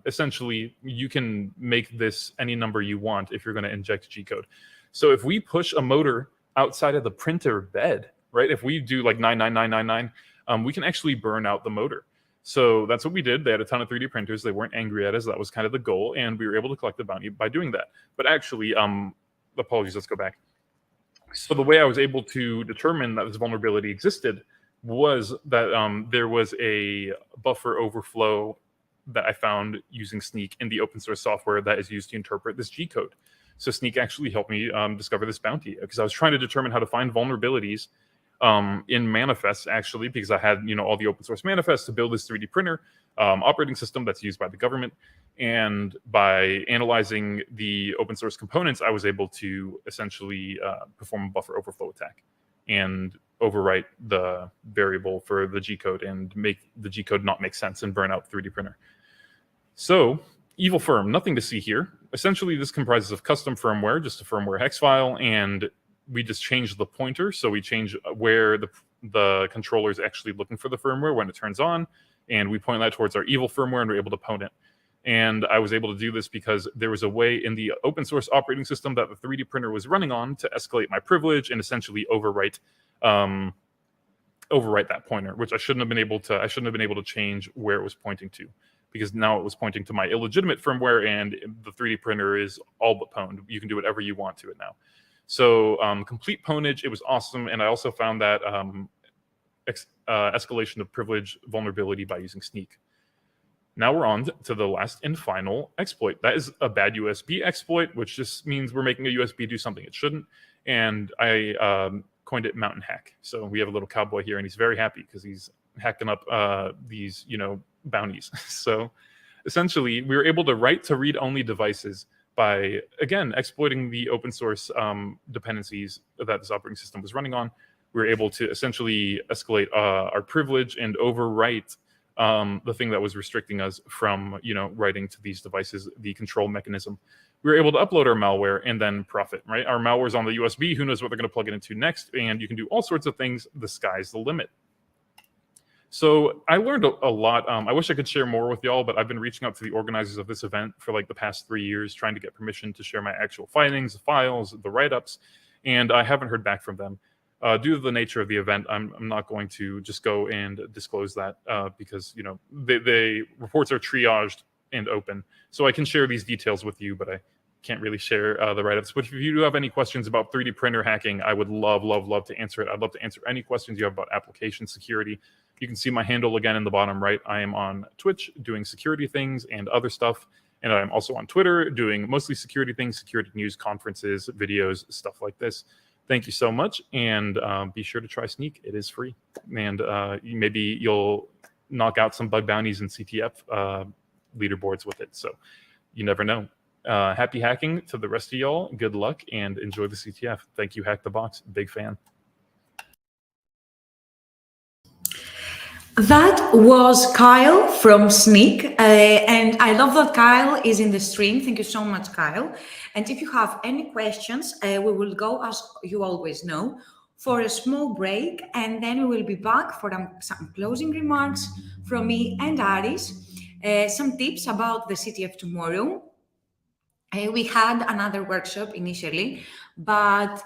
essentially, you can make this any number you want if you're going to inject G-code. So if we push a motor outside of the printer bed, right? If we do like 99999, we can actually burn out the motor. So that's what we did. They had a ton of 3D printers. They weren't angry at us. That was kind of the goal, and we were able to collect the bounty by doing that. But actually, apologies, let's go back. So the way I was able to determine that this vulnerability existed was that there was a buffer overflow that I found using Sneak in the open source software that is used to interpret this G-code. So Sneak actually helped me discover this bounty because I was trying to determine how to find vulnerabilities in manifests, actually, because I had all the open source manifests to build this 3D printer operating system that's used by the government. And by analyzing the open source components, I was able to essentially perform a buffer overflow attack and overwrite the variable for the G-code and make the G-code not make sense and burn out the 3D printer. So Evil Firm, nothing to see here. Essentially, this comprises of custom firmware, just a firmware hex file, and we just changed the pointer. So we change where the controller is actually looking for the firmware when it turns on, and we point that towards our Evil firmware, and we're able to pwn it. And I was able to do this because there was a way in the open source operating system that the 3D printer was running on to escalate my privilege and essentially overwrite that pointer, which I shouldn't have been able to change where it was pointing to, because now it was pointing to my illegitimate firmware, and the 3D printer is all but pwned. You can do whatever you want to it now. So complete pwnage, it was awesome. And I also found that escalation of privilege vulnerability by using Sneak. Now we're on to the last and final exploit. That is a bad USB exploit, which just means we're making a USB do something it shouldn't. And I coined it Mountain Hack. So we have a little cowboy here, and he's very happy because he's hacking up these, bounties. So essentially, we were able to write to read-only devices by, again, exploiting the open source dependencies that this operating system was running on. We were able to essentially escalate our privilege and overwrite the thing that was restricting us from, writing to these devices, the control mechanism. We were able to upload our malware and then profit, right? Our malware is on the USB. Who knows what they're going to plug it into next? And you can do all sorts of things. The sky's the limit. So I learned a lot. I wish I could share more with y'all, but I've been reaching out to the organizers of this event for like the past 3 years, trying to get permission to share my actual findings, the files, the write-ups, and I haven't heard back from them. Due to the nature of the event, I'm not going to just go and disclose that because the reports are triaged and open. So I can share these details with you, but I can't really share the write-ups. But if you do have any questions about 3D printer hacking, I would love to answer it. I'd love to answer any questions you have about application security. You can see my handle again in the bottom right. I am on Twitch doing security things and other stuff. And I'm also on Twitter doing mostly security things, security news, conferences, videos, stuff like this. Thank you so much. And be sure to try Sneak. It is free. And maybe you'll knock out some bug bounties and CTF leaderboards with it. So you never know. Happy hacking to the rest of y'all. Good luck and enjoy the CTF. Thank you, Hack the Box. Big fan. That was Kyle from Sneak, and I love that Kyle is in the stream. Thank you so much, Kyle. And if you have any questions, we will go, as you always know, for a small break, and then we will be back for some closing remarks from me and Aris, some tips about the CTF tomorrow. We had another workshop initially, but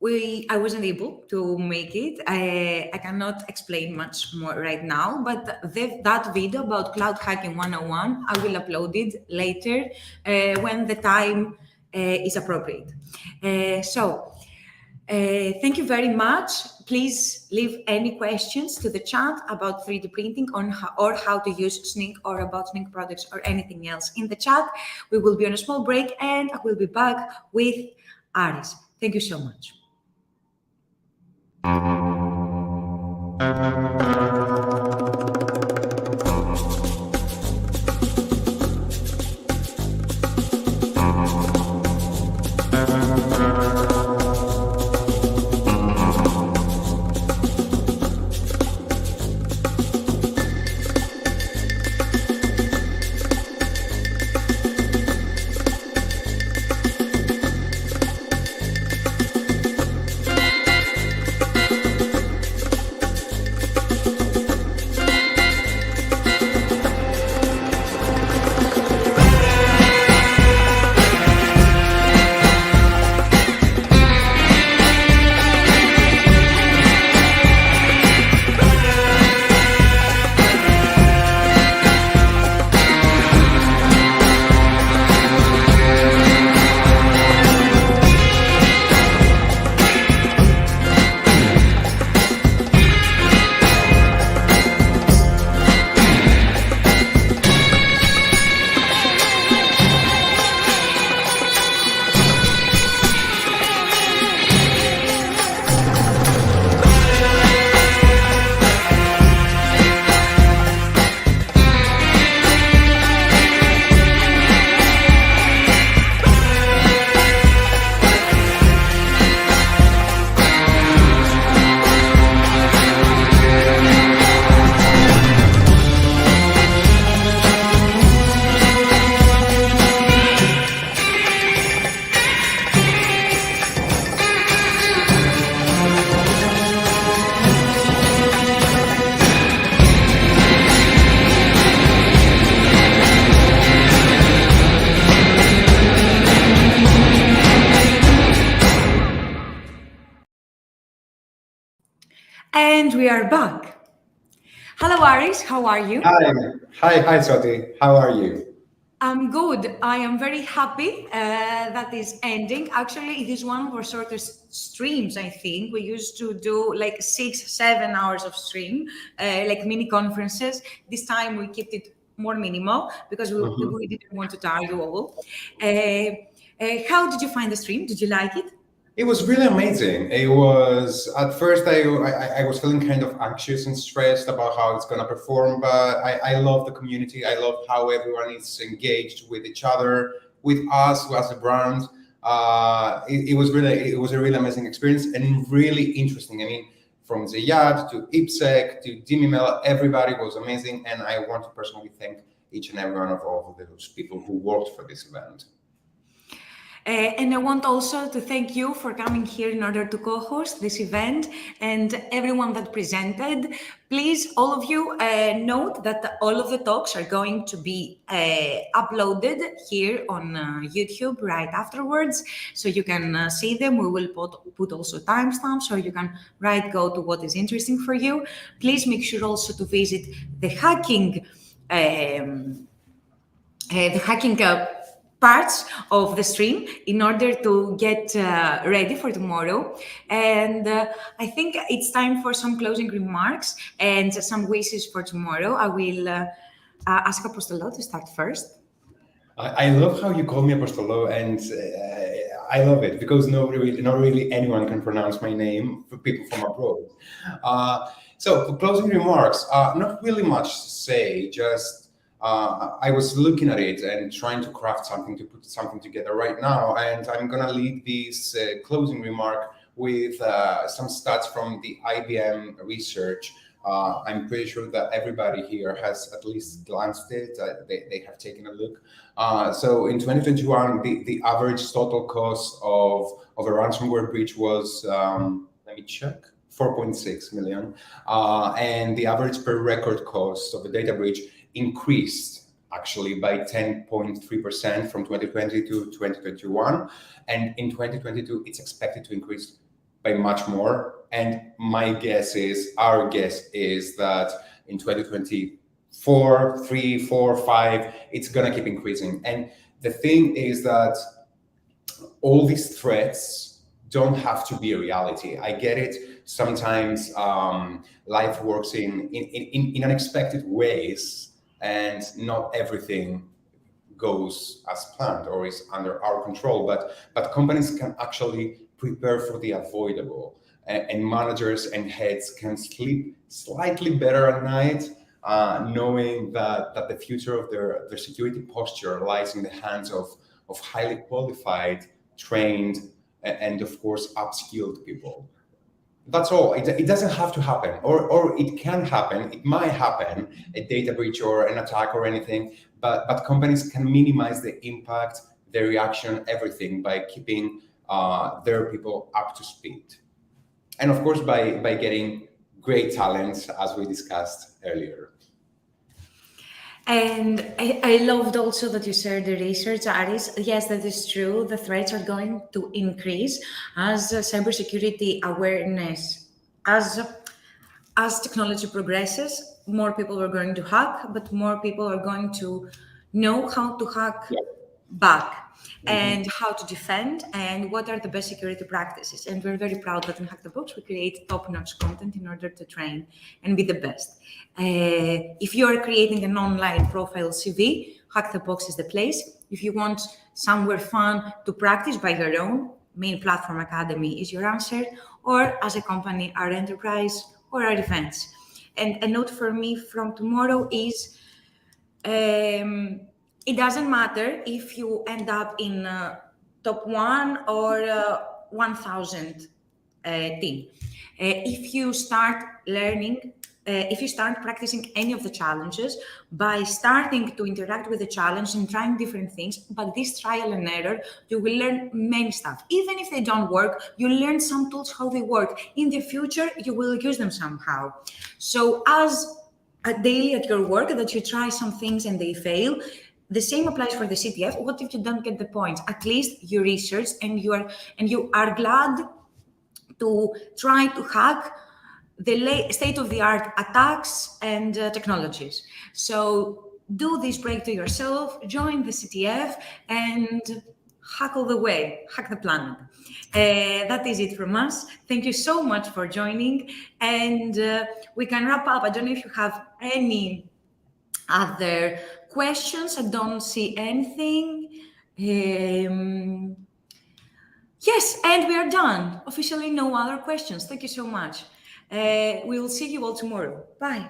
I wasn't able to make it. I cannot explain much more right now, but that video about Cloud Hacking 101, I will upload it later when the time is appropriate. Thank you very much. Please leave any questions to the chat about 3D printing or how to use Sneak or about Sneak products or anything else in the chat. We will be on a small break and I will be back with Aris. Thank you so much. And we are back. Hello, Aris. How are you? Hi, Swati. How are you? I'm good. I am very happy that is ending. Actually, it is one of our shortest streams, I think. We used to do like 6-7 hours of stream, like mini conferences. This time we kept it more minimal because we didn't want to tire you all. How did you find the stream? Did you like it? It was really amazing. It was, at first, I was feeling kind of anxious and stressed about how it's going to perform, but I love the community. I love how everyone is engaged with each other, with us as a brand. It was a really amazing experience and really interesting. I mean, from Zayad to IPSEC to Dimimel, everybody was amazing. And I want to personally thank each and every one of all of those people who worked for this event. And I want also to thank you for coming here in order to co-host this event and everyone that presented. Please, all of you, note that all of the talks are going to be uploaded here on YouTube right afterwards, so you can see them. We will put also timestamps so you can go to what is interesting for you. Please make sure also to visit the hacking parts of the stream in order to get ready for tomorrow. And I think it's time for some closing remarks and some wishes for tomorrow. I will ask Apostolo to start first. I love how you call me Apostolo, and I love it because not really anyone can pronounce my name for people from abroad. So for closing remarks, not really much to say, just I was looking at it and trying to craft something, to put something together right now. And I'm going to lead this closing remark with some stats from the IBM research. I'm pretty sure that everybody here has at least glanced it. They have taken a look. So in 2021, the average total cost of a ransomware breach was, let me check, 4.6 million. And the average per record cost of a data breach increased actually by 10.3% from 2020 to 2021. And in 2022, it's expected to increase by much more. And our guess is that in 2024, 3, 4, 5, it's going to keep increasing. And the thing is that all these threats don't have to be a reality. I get it. Sometimes life works in unexpected ways, and not everything goes as planned or is under our control. But companies can actually prepare for the avoidable, and managers and heads can sleep slightly better at night, knowing that the future of their security posture lies in the hands of highly qualified, trained, and of course upskilled people. That's all. It doesn't have to happen, or it can happen. It might happen, a data breach or an attack or anything, but companies can minimize the impact, the reaction, everything by keeping their people up to speed. And of course, by getting great talent, as we discussed earlier. And I loved also that you shared the research, Aris. Yes, that is true. The threats are going to increase as cybersecurity awareness, as technology progresses. More people are going to hack, but more people are going to know how to hack back. And how to defend, and what are the best security practices. And we're very proud that in Hack the Box we create top-notch content in order to train and be the best. If you are creating an online profile CV, Hack the Box is the place. If you want somewhere fun to practice by your own, Main Platform Academy is your answer, or as a company, our enterprise or our events. And a note for me from tomorrow is, it doesn't matter if you end up in top 1 or 1,000 team. If you start learning, if you start practicing any of the challenges by starting to interact with the challenge and trying different things, but this trial and error, you will learn many stuff. Even if they don't work, you learn some tools, how they work. In the future, you will use them somehow. So as daily at your work, that you try some things and they fail, the same applies for the CTF. What if you don't get the points? At least you researched and you are glad to try to hack the state-of-the-art attacks and technologies. So do this break to yourself, join the CTF, and hack all the way, hack the planet. That is it from us. Thank you so much for joining, and we can wrap up. I don't know if you have any other questions. I don't see anything. Yes, and we are done. Officially, no other questions. Thank you so much. We will see you all tomorrow. Bye.